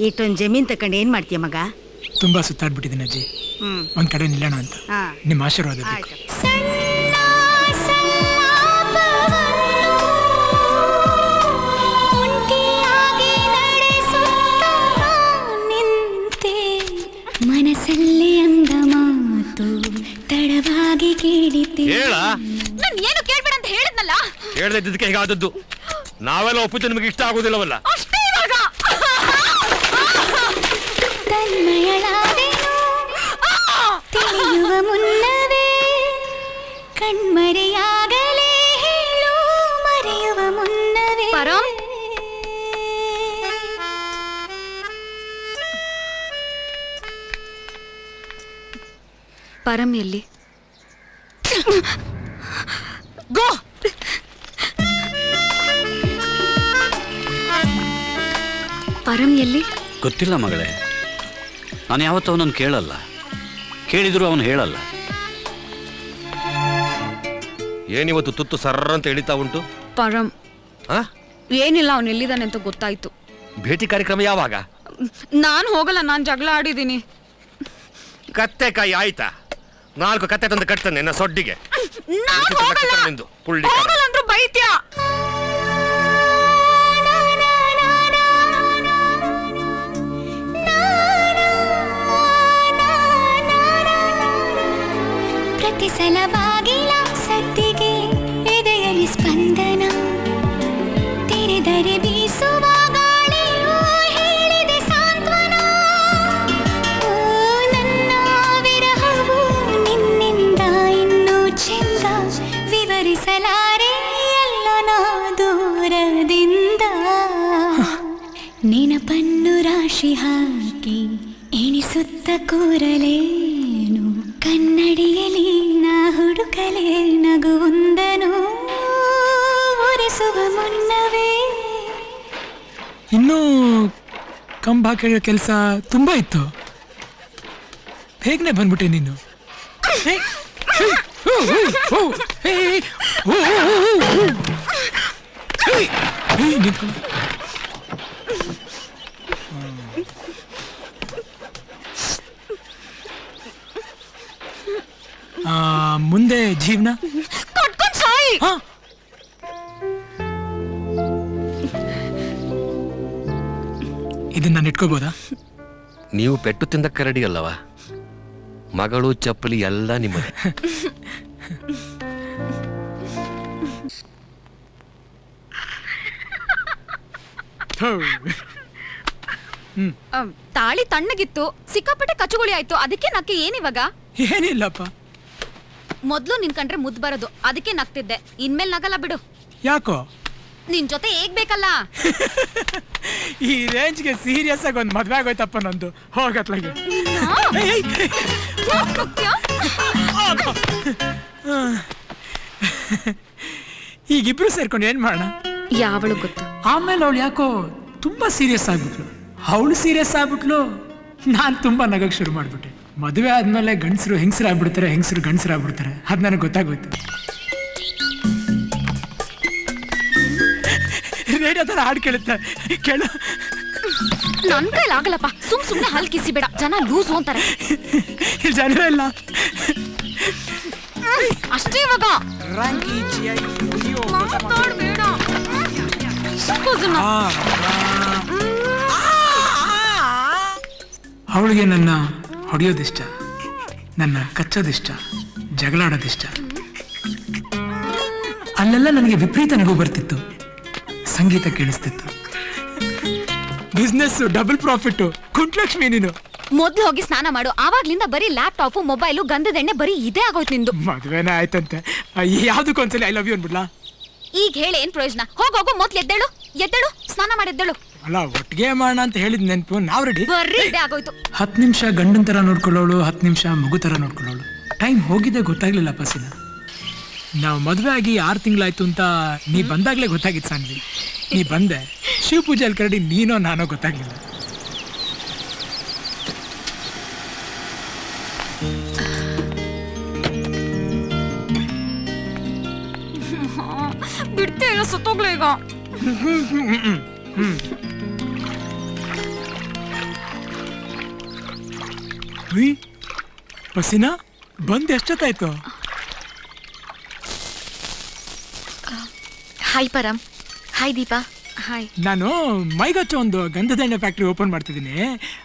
ಇಷ್ಟೊಂದು ಜಮೀನ್ ತಕೊಂಡು ಏನ್ ಮಾಡ್ತೀಯ ಮಗ? ತುಂಬಾ ಸುತ್ತಾಡ್ಬಿಟ್ಟಿದ್ದೀನಿ ಅಜ್ಜಿ, ಒಂದ್ ಕಡೆ ನಿಲ್ಲೋಣ ಅಂತ. ನಿಮ್ಮ ಆಶೀರ್ವಾದ ಬೇಕು. ಮನಸ್ಸಲ್ಲಿ ಅಂದ ಮಾತು ತಡವಾಗಿ ಕೇಳಿತೆ. ನಾನು ಏನು ಕೇಳ್ಬೇಡ ಅಂತ ಹೇಳಿದ್ನಲ್ಲ. ಹೇಳ್ದಿದ್ದಕ್ಕೆ ಹೀಗಾದದ್ದು. ನಾವೆಲ್ಲ ಒಪ್ಪಿದ್ದು ನಿಮಗೆ ಇಷ್ಟ ಆಗೋದಿಲ್ಲವಲ್ಲ. ಅಷ್ಟೇ ಇವಾಗ. ತನ್ಮಯಳಾದೆನು ತಿಳಿಯುವ ಮುನ್ನವೇ ಕಣ್ಮರೆಯಾಗಲೇ ಹೇಳು ಮರೆಯುವ ಮುನ್ನವೇ. ಪರಂ ಎಲ್ಲಿ? ಗೋ. ಪರಂ ಎಲ್ಲಿ? ಗೊತ್ತಿಲ್ಲ ಮಗಳೇ, ನಾನು ಯಾವತ್ತೂ ಅವನನ್ನು ಕೇಳಲ್ಲ, ಕೇಳಿದ್ರು ಅವನು ಹೇಳಲ್ಲ. ಏನಿವತ್ತು ತುತ್ತು ಸರ್ರ ಅಂತ ಎಳಿತಾ ಉಂಟು? ಪರಂ ಏನಿಲ್ಲ, ಅವನು ಎಲ್ಲಿದ್ದಾನೆ ಅಂತ ಗೊತ್ತಾಯ್ತು. ಭೇಟಿ ಕಾರ್ಯಕ್ರಮ ಯಾವಾಗ? ನಾನು ಹೋಗಲ್ಲ, ನಾನು ಜಗಳ ಆಡಿದ್ದೀನಿ. ಕತ್ತೆಕಾಯಿ ಆಯ್ತಾ? 4 ಕತ್ತೆ ತಂದು ಕಟ್ತಾನೆ ನನ್ನ ಸೊಡ್ಡಿಗೆ. ಬೈತ್ಯ. ಪ್ರತಿ ಸಲ ಬಾಗಿಲ ಸದ್ದಿಗೆ ಎದೆಯಲ್ಲಿ ಸ್ಪಂದನ, ತೆರೆದರೆ ಬೀಸುವ ಗಾಳಿಯು ಹೇಳಿದೆ ಸಾಂತ್ವನ. ನನ್ನ ವಿರಹವು ನಿನ್ನಿಂದ ಇನ್ನೂ ಚೆಂದ, ವಿವರಿಸಲಾರೆ ಎಲ್ಲ ನಾ ದೂರದಿಂದ. ನೆನಪನ್ನು ರಾಶಿ ಹಾಕಿ ಎಣಿಸುತ್ತ ಕೂರಲೇನು, ಕನ್ನಡಿಯಲ್ಲಿ ನಾ ಹುಡುಕಲೇ ನಗುವೊಂದನು ಒರೆಸುವ ಮುನ್ನವೇ. ಇನ್ನೂ ಕಂಬ ಹಾಕೋ ಕೆಲಸ ತುಂಬಾ ಇತ್ತು. ಬೇಗನೆ ಬಂದ್ಬಿಟ್ಟೆ ನೀನು. ಮುಂದೆ ಜೀವನ ಇದನ್ನ ನಾನು ಇಟ್ಕೋಬೋದಾ? ನೀವು ಪೆಟ್ಟು ತಿಂದ ಕರಡಿ ಅಲ್ಲವಾ? ಮಗಳು ಚಪ್ಪಲಿ ಎಲ್ಲ ನಿಮ್ಮದೇ. ತಾಳಿ ತಣ್ಣಗಿತ್ತು, ಸಿಕ್ಕಾಪಟ್ಟೆ ಕಚ್ಚುಗುಳಿ ಆಯ್ತು. ಅದಕ್ಕೆ ನಕ್ಕೆ ಏನಿವಾಗ? ಏನಿಲ್ಲಪ್ಪ, ಮೊದ್ಲು ನಿನ್ ಕಂಡ್ರೆ ಮುದ್ದು ಬರೋದು, ಅದಕ್ಕೆ ನಗ್ತಿದ್ದೆ. ಇನ್ಮೇಲೆ ನಗಲ್ಲ ಬಿಡು. ಯಾಕೋ? ನಿನ್ ಜೊತೆ ಹೇಗ್ ಬೇಕಲ್ಲ. ಈ ರೇಂಜ್ಗೆ ಸೀರಿಯಸ್ ಆಗಿ ಒಂದು ಮದ್ವೆ ಆಗೋಯ್ತಪ್ಪ ನಂದು. ಹೋಗತ್ಲಾಗೆ ಈಗಿಬ್ರು ಸೇರ್ಕೊಂಡು ಏನ್ ಮಾಡೋಣ? ಯಾವಳು ಗೊತ್ತು. ಆಮೇಲೆ ಅವಳು ಯಾಕೋ ತುಂಬಾ ಸೀರಿಯಸ್ ಆಗ್ಬಿಟ್ಲು. ಅವಳು ಸೀರಿಯಸ್ ಆಗ್ಬಿಟ್ಲು, ನಾನ್ ತುಂಬಾ ನಗಕ್ ಶುರು ಮಾಡ್ಬಿಟ್ಟೆ. ಮದುವೆ ಆದ್ಮೇಲೆ ಗಂಡಸರು ಹೆಂಗಸರು ಆಗ್ಬಿಡ್ತಾರೆ, ಹೆಂಗಸರು ಗಂಡಸರು ಆಗ್ಬಿಡ್ತಾರೆ. ಅದ್ ನನಗೆ ಗೊತ್ತಾಗೋಯ್ತು. ರೇಡಿಯೋ ತರ ಹಾಡು ಕೇಳುತ್ತೆ, ಕೇಳು. ನನ್ ಕೈಲಿ ಆಗಲ್ಲಪ್ಪ, ಸುಮ್ನೆ ಹಲ್ ಕಿಸಿ ಬೇಡ, ಜನ ಲೂಸು ಅಂತಾರೆ. ಜನ ಇಲ್ಲ ಅಷ್ಟೇ. ಇವಾಗ ಅವಳಿಗೆ ನನ್ನ ಹೊಡೆಯೋದಿಷ್ಟ, ನನ್ನ ಕಚ್ಚೋದಿಷ್ಟ, ಜಗಳಾಡೋದಿಷ್ಟ. ಅಲ್ಲೆಲ್ಲ ನನಗೆ ವಿಪರೀತ ನಗು ಬರ್ತಿತ್ತು, ಸಂಗೀತ ಕೇಳಿಸ್ತಿತ್ತು. Business double profit. ಕುಂಟ್ಲಕ್ಷ್ಮಿ ನೀನು. ಮೊದ್ಲು ಹೋಗಿ ಸ್ನಾನ ಮಾಡು. ಆವಾಗ್ಲಿಂದ ಬರೀ ಲ್ಯಾಪ್ಟಾಪ್, ಮೊಬೈಲು, ಗಂಧದೆಣ್ಣೆ ಬರೀ ಇದೇ ಆಗೋಯ್ತು ನಿಂದು. ಮದ್ವೆನೇ ಆಯ್ತಂತೆ, ಯಾವ್ದಕ್ಕೊಂದ್ಸಲಿ ಐ ಲವ್ ಯು ಅನ್ಬಿಡ್ಲಾ? ಈಗ ಹೇಳಿ ಏನ್ ಪ್ರಯೋಜನ? ಹೋಗೋಗು, ಮೊದ್ಲು ಎದ್ದೇಳು, ಸ್ನಾನ ಮಾಡಿದ್ದೇಳು. ಅಲ್ಲ, ಒಟ್ಟಿಗೆ ಮಾಡೋಣ ಅಂತ ಹೇಳಿದ್ ನೆನ್ಪು. ನಾವ್ ರೆಡಿ. ಬರ್ರಿ ಇದೇ ಆಗೋಯ್ತು. 10 ನಿಮಿಷ ಗಂಡನ್ ತರ ನೋಡ್ಕೊಳ್ಳೋಳು, 10 ನಿಮಿಷ ಮಗು ತರ ನೋಡ್ಕೊಳ್ಳೋಳು. ಟೈಮ್ ಹೋಗಿದ್ದೆ ಗೊತ್ತಾಗ್ಲಿಲ್ಲ ಪಸಿನ. ನಾವು ಮದ್ವೆ ಆಗಿ 6 ತಿಂಗಳಾಯ್ತು ಅಂತ ನೀ ಬಂದಾಗ್ಲೇ ಗೊತ್ತಾಗಿತ್ತು ಸಾನ್ವಿ. ನೀ ಬಂದೆ, ಶಿವ ಪೂಜೆಯಲ್ಲಿ ಕರಡಿ ನೀನೋ ನಾನೋ ಗೊತ್ತಾಗ್ಲಿಲ್ಲ. ಬಿಡ್ತೇ ಇಲ್ಲ, ಸತ್ತೋಗ್ಲ ಈಗ. ಹುಯ್ ಪಸಿನಾ ಬಂದು ಎಷ್ಟೊತ್ತಾಯ್ತು? ಹಾಯ್ ಪರಂ. ಹಾಯ್ ದೀಪಾ. ಹಾಯ್. ನಾನು ಮೈಗಚ್ಚೋ ಒಂದು ಗಂಧದ ಎಣ್ಣೆ ಫ್ಯಾಕ್ಟ್ರಿ ಓಪನ್ ಮಾಡ್ತಿದ್ದೀನಿ.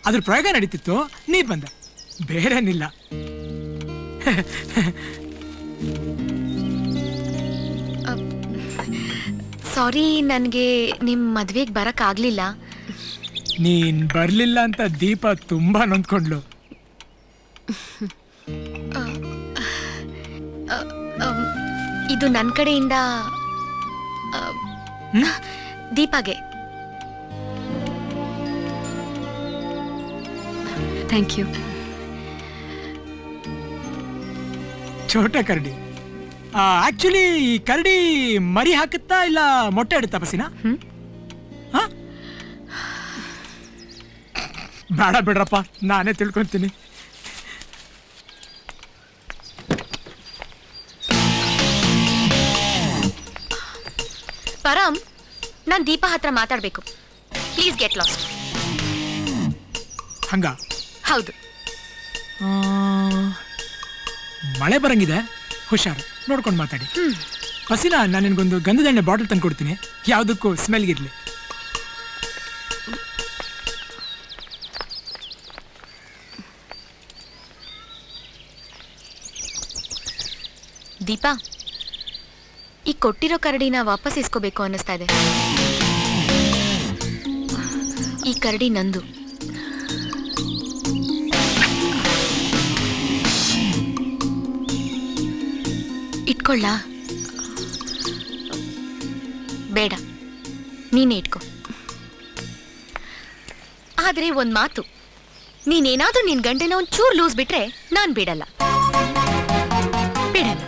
ಅದ್ರ ಪ್ರಯೋಗ ನಡೀತಿತ್ತು, ನೀ ಬಂದ, ಬೇರೇನಿಲ್ಲ. ಸಾರಿ, ನನಗೆ ನಿಮ್ಮ ಮದ್ವೆಗೆ ಬರೋಕ್ಕಾಗಲಿಲ್ಲ. ನೀನ್ ಬರ್ಲಿಲ್ಲ ಅಂತ ದೀಪ ತುಂಬಾ ನೊಂದ್ಕೊಂಡ್ಲು. ಇದು ನನ್ನ ಕಡೆಯಿಂದ ದೀಪಾಗೆ. Thank you. ಚೋಟ ಕರಡಿ. ಆಕ್ಚುಲಿ ಈ ಕರಡಿ ಮರಿ ಹಾಕುತ್ತಾ ಇಲ್ಲ ಮೊಟ್ಟೆ ಇಡುತ್ತಾ ಪಸಿನಾ? ಬೇಡ ಬಿಡ್ರಪ್ಪ, ನಾನೇ ತಿಳ್ಕೊಂತೀನಿ. ಪರಂ, ನಾನು ದೀಪಾ ಹತ್ರ ಮಾತಾಡ್ಬೇಕು. Please get lost. ಹಂಗ? ಹೌದು. ಮಳೆ ಬರಂಗಿದೆ, ಹುಷಾರು, ನೋಡ್ಕೊಂಡು ಮಾತಾಡಿ. ಪಸಿನಾ, ನಾನು ನಿನ್ಗೊಂದು ಗಂಧದ ಎಣ್ಣೆ ಬಾಟಲ್ ತಂದು ಕೊಡ್ತೀನಿ, ಯಾವುದಕ್ಕೂ ಸ್ಮೆಲ್ಗಿರ್ಲಿ. ದೀಪಾ, ಈ ಕೊಟ್ಟಿರೋ ಕರಡಿನ ವಾಪಸ್ ಇಸ್ಕೋಬೇಕು ಅನ್ನಿಸ್ತಾ ಇದೆ. ಈ ಕರಡಿ ನಂದು. ಇಟ್ಕೊಳ್ಳ? ಬೇಡ, ನೀನೇ ಇಟ್ಕೋ. ಆದ್ರೆ ಒಂದ್ ಮಾತು, ನೀನೇನಾದ್ರೂ ನಿನ್ ಗಂಡನ ಒಂಚೂರು ಲೂಸ್ ಬಿಟ್ರೆ ನಾನ್ ಬಿಡಲ್ಲ. ಬಿಡಲ್ಲ.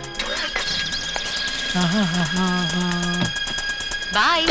ಬಾಯ್.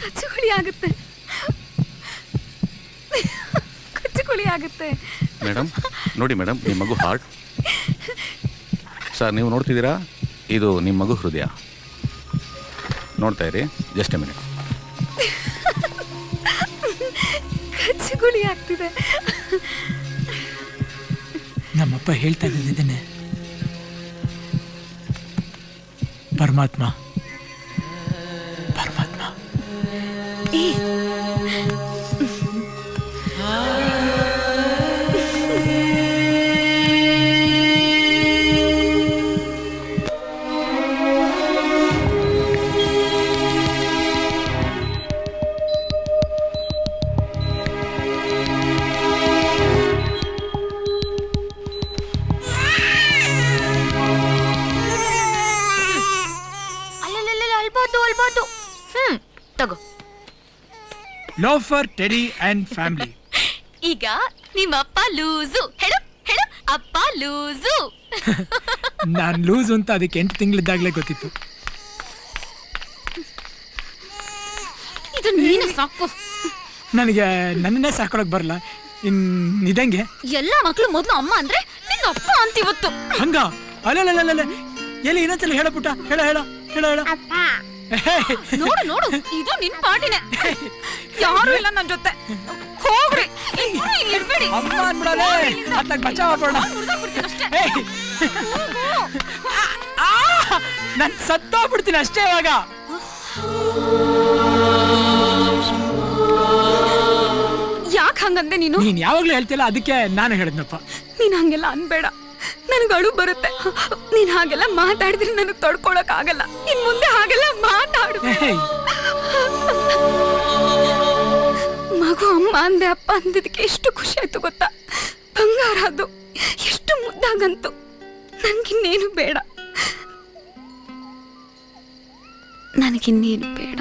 ಕಚ್ಚುಗುಳಿ ಆಗುತ್ತೆ. ಆಗುತ್ತೆ. ಮೇಡಮ್ ನೋಡಿ ಮೇಡಮ್, ನಿಮ್ಮ ಮಗು ಹಾರ್ಟ್. ಸರ್ ನೀವು ನೋಡ್ತಿದ್ದೀರಾ, ಇದು ನಿಮ್ಮ ಮಗು ಹೃದಯ. ನೋಡ್ತಾ ಇರಿ, ಜಸ್ಟ್ ಎ ಮಿನಿಟ್. ಕಚ್ಚುಗುಳಿ ಆಗ್ತಿದೆ. ನಮ್ಮಪ್ಪ ಹೇಳ್ತಾ ಇದ್ದಿದ್ದೇನೆ, ಪರಮಾತ್ಮ ಪರಮಾತ್ಮ. ಅಲ್ಬೋದು. ತಗೋ. Loafer, teddy and family. ಈಗ ನಿಮ್ಮಪ್ಪ ಲೂಸು. ಹೇಳು ಹೇಳು, ಅಪ್ಪ ಲೂಸು. ನಾನ್ ಲೂಸ್ ಅಂತ ಅದಕ್ಕೆ 8 ತಿಂಗಳಿದ್ದಾಗಲೇ ಗೊತ್ತಿತ್ತು. ಇದು ನೀನು ಸಾಕು. ನನಗೆ ನನ್ನನ್ನೇ ಸಾಕೊಳಕ್ ಬರಲ್ಲ, ಇದಂಗೆ. ಎಲ್ಲ ಮಕ್ಳು ಮೊದ್ಲು ಅಮ್ಮ ಅಂದ್ರೆ ನಿನ್ನ ಅಪ್ಪ ಅಂತ ಇವತ್ತು. ಹಂಗ? ಅಲ್ಲ ಎಲ್ಲಿ ಇನ್ನೊಂದ್ಸಲ ಹೇಳ ಪುಟ್ಟ, ಹೇಳ ಹೇಳ ಹೇಳ ಹೇಳ. ನೋಡು ನೋಡು, ಇದು ನಿನ್ ಪಾಟಿನೇ. ಯಾರು ಇಲ್ಲ ನನ್ ಜೊತೆ. ಹೋಗ್ರಿ, ಇರ್ಬೇಡಿ. ಅಮ್ಮ ಅನ್ಬಿಡಲೇ, ಅತ್ತಾಗ ಬಚಾವ್ ಹಾಕೋಣ. ನಾನ್ ಸತ್ತೋಗ್ಬಿಡ್ತೀನಿ ಅಷ್ಟೇ ಇವಾಗ. ಯಾಕೆ ಹಂಗಂದೆ ನೀನು? ನೀನ್ ಯಾವಾಗ್ಲೂ ಹೇಳ್ತಿಲ್ಲ, ಅದಕ್ಕೆ ನಾನು ಹೇಳಿದ್ನಪ್ಪ. ನೀನ್ ಹಂಗೆಲ್ಲ ಅನ್ಬೇಡ, ನನಗೆ ಅಳು ಬರುತ್ತೆ. ನೀನ್ ಹಾಗೆಲ್ಲ ಮಾತಾಡಿದ್ರೆ ನನಗೆ ತಡ್ಕೊಳಕ್ ಆಗಲ್ಲ. ಇನ್ ಮುಂದೆ ಹಾಗೆಲ್ಲ ಮಾತಾಡು. ಮಗು ಅಮ್ಮ ಅಂದೆ ಅಪ್ಪ ಅಂದಿದ್ದಕ್ಕೆ ಎಷ್ಟು ಖುಷಿ ಆಯ್ತು ಗೊತ್ತಾ? ಬಂಗಾರ ಅದು, ಎಷ್ಟು ಮುದ್ದಾಗಂತು. ನನ್ಗಿನ್ನೇನು ಬೇಡ, ನನಗಿನ್ನೇನು ಬೇಡ.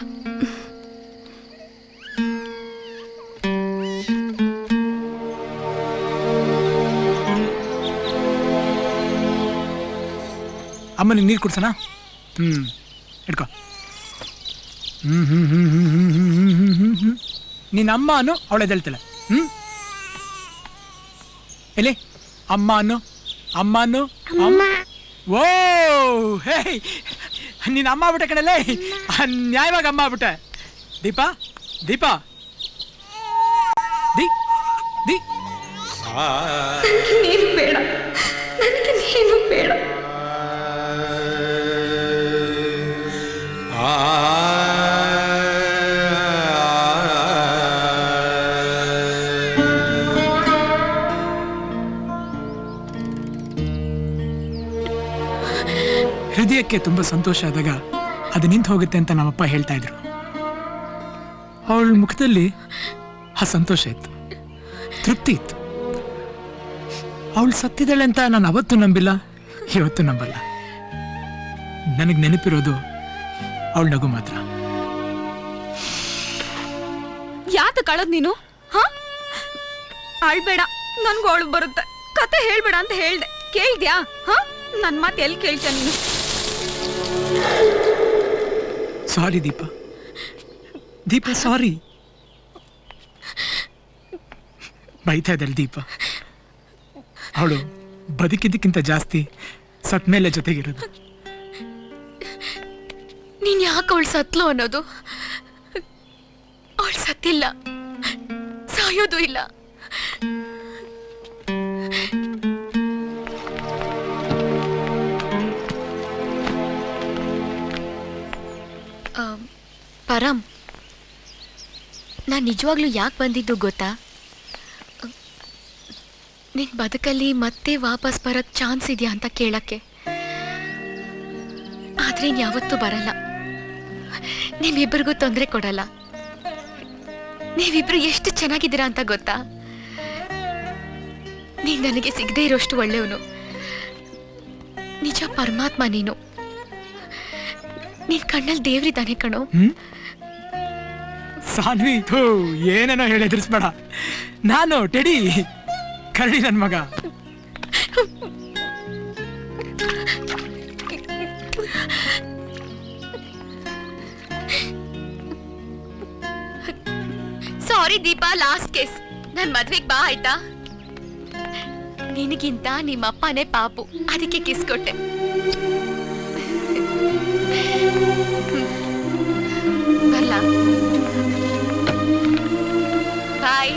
ಅಮ್ಮನಿಗೆ ನೀರು ಕುಡ್ಸೋಣ? ಹಿಡ್ಕೊ. ನಿನ್ನ ಅಮ್ಮ ಅನ್ನು ಅವಳು ಎದ್ದೇಳ್ತಾಳೆ. ಎಲ್ಲಿ ಅಮ್ಮ ಅನ್ನು, ಅಮ್ಮ ಅನ್ನು. ಓ ಹೇ, ನಿನ್ನ ಅಮ್ಮ ಆಗ್ಬಿಟ್ಟೆ ಕಣಲ್ಲೇ, ನ್ಯಾಯವಾಗಿ ಅಮ್ಮ ಆಗ್ಬಿಟ್ಟೆ. ದೀಪಾ ದೀಪಾ ದಿ ದಿ ನೀನು ಬೇಡ, ನನಗೆ ನೀನು ಬೇಡ. ಹೃದಯಕ್ಕೆ ತುಂಬ ಸಂತೋಷ ಆದಾಗ ಅದು ನಿಂತು ಹೋಗುತ್ತೆ ಅಂತ ನಮ್ಮಪ್ಪ ಹೇಳ್ತಾ ಇದ್ರು. ಅವಳ ಮುಖದಲ್ಲಿ ಆ ಸಂತೋಷ ಇತ್ತು, ತೃಪ್ತಿ ಇತ್ತು. ಅವಳು ಸತ್ತಿದ್ದಾಳೆ ಅಂತ ನಾನು ಅವತ್ತು ನಂಬಿಲ್ಲ, ಇವತ್ತು ನಂಬಲ್ಲ. ನನಗೆ ನೆನಪಿರೋದು ಅವಳ ನಗು ಮಾತ್ರ. ಯಾತ ಕಳದ್ ನೀನು? ಅಳ್ಬೇಡ, ನನ್ಗೂ ಅವಳು ಬರುತ್ತೆ. ಕತೆ ಹೇಳ್ಬೇಡ ಅಂತ ಹೇಳ್ದೆ, ಕೇಳ್ದ್ಯಾ? ನನ್ ಮಾತು ಎಲ್ಲಿ ಕೇಳ್ತೀಯ ನೀನು? ಸಾರಿ ದೀಪ, ದೀಪ ಸಾರಿ. ಬೈತಾ ಇದ್ದಾಳೆ ದೀಪ. ಅವಳು ಬದುಕಿದ್ದಕ್ಕಿಂತ ಜಾಸ್ತಿ ಸತ್ ಮೇಲೆ ಜೊತೆಗಿರೋದು. ನೀನ್ ಯಾಕೆ ಅವಳು ಸತ್ಲು ಅನ್ನೋದು? ಅವಳು ಸತ್ತಿಲ್ಲ, ಸಾಯೋದು ಇಲ್ಲ. ಪರಂ, ನಾನು ನಿಜವಾಗ್ಲೂ ಯಾಕೆ ಬಂದಿದ್ದು ಗೊತ್ತಾ? ನಿನ್ ಬದುಕಲ್ಲಿ ಮತ್ತೆ ವಾಪಸ್ ಬರಕ್ ಚಾನ್ಸ್ ಇದೆಯಾ ಅಂತ ಕೇಳಕ್ಕೆ. ಆದ್ರೆ ಯಾವತ್ತೂ ಬರಲ್ಲ, ನಿಮ್ಮಿಬ್ಬರಿಗೂ ತೊಂದರೆ ಕೊಡಲ್ಲ. ನೀವಿಬ್ರು ಎಷ್ಟು ಚೆನ್ನಾಗಿದ್ದೀರಾ ಅಂತ ಗೊತ್ತಾ? ನೀನ್ ನನಗೆ ಸಿಗದೆ ಇರೋಷ್ಟು ಒಳ್ಳೆಯವನು. ನಿಜ ಪರಮಾತ್ಮ ನೀನು. ನಿನ್ ಕಣ್ಣಲ್ಲಿ ದೇವ್ರಿದ್ದಾನೆ ಕಣೋ. ಸಾನ್ವಿ, ಏನೇನೋ ಹೇಳಿ ಎದುರಿಸ್ಬೇಡ. ನಾನು ಟೆಡಿ, ಕರಡಿ ನನ್ ಮಗ. ಸಾರಿ ದೀಪಾ, ಲಾಸ್ಟ್ ಕೇಸ್. ನನ್ ಮದ್ವೆಗ್ ಬಾ ಆಯ್ತಾ? ನಿನಗಿಂತ ನಿಮ್ಮಪ್ಪನೇ ಪಾಪು, ಅದಕ್ಕೆ ಕಿಸ್ ಕೊಟ್ಟೆ. ಬರ್ಲಾ? ಬಾಯ್.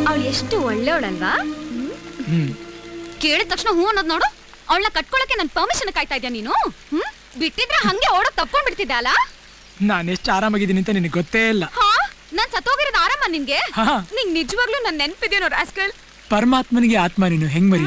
ಅವಳು ಎಷ್ಟು ಒಳ್ಳೆಯವಳಲ್ವಾ? ಕೇಳಿದ ತಕ್ಷಣ ಹೂ ಅನ್ನೋದು ನೋಡು. ಅವಳನ್ನ ಕಟ್ಕೊಳಕ್ಕೆ ನನ್ ಪರ್ಮಿಷನ್ ಕಾಯ್ತಾ ಇದ್ಯಾ ನೀನು? ಬಿಟ್ಟಿದ್ರೆ ಹಂಗೆ ಓಡೋಕ್ ತಪ್ಕೊಂಡ್ ಬಿಡ್ತಿದ್ದೆ ಅಲ್ಲ? ನಾನು ಎಷ್ಟು ಆರಾಮಾಗಿದ್ದೀನಿ ಅಂತ ನಿನಗೆ ಗೊತ್ತೇ ಇಲ್ಲ. ನಾನ್ ಸತ್ತೋಗಿರೋದು ಆರಾಮ ನಿನ್ಗೆ? ನಿಂಗ್ ನಿಜವಾಗ್ಲೂ ನನ್ ನೆನ್ಪಿದ್ಯೇನೋ ರಾಸ್ಕಲ್? ಪರಮಾತ್ಮನಿಗೆ ಆತ್ಮ ನೀನು ಹೆಂಗ್ ಮರಿ?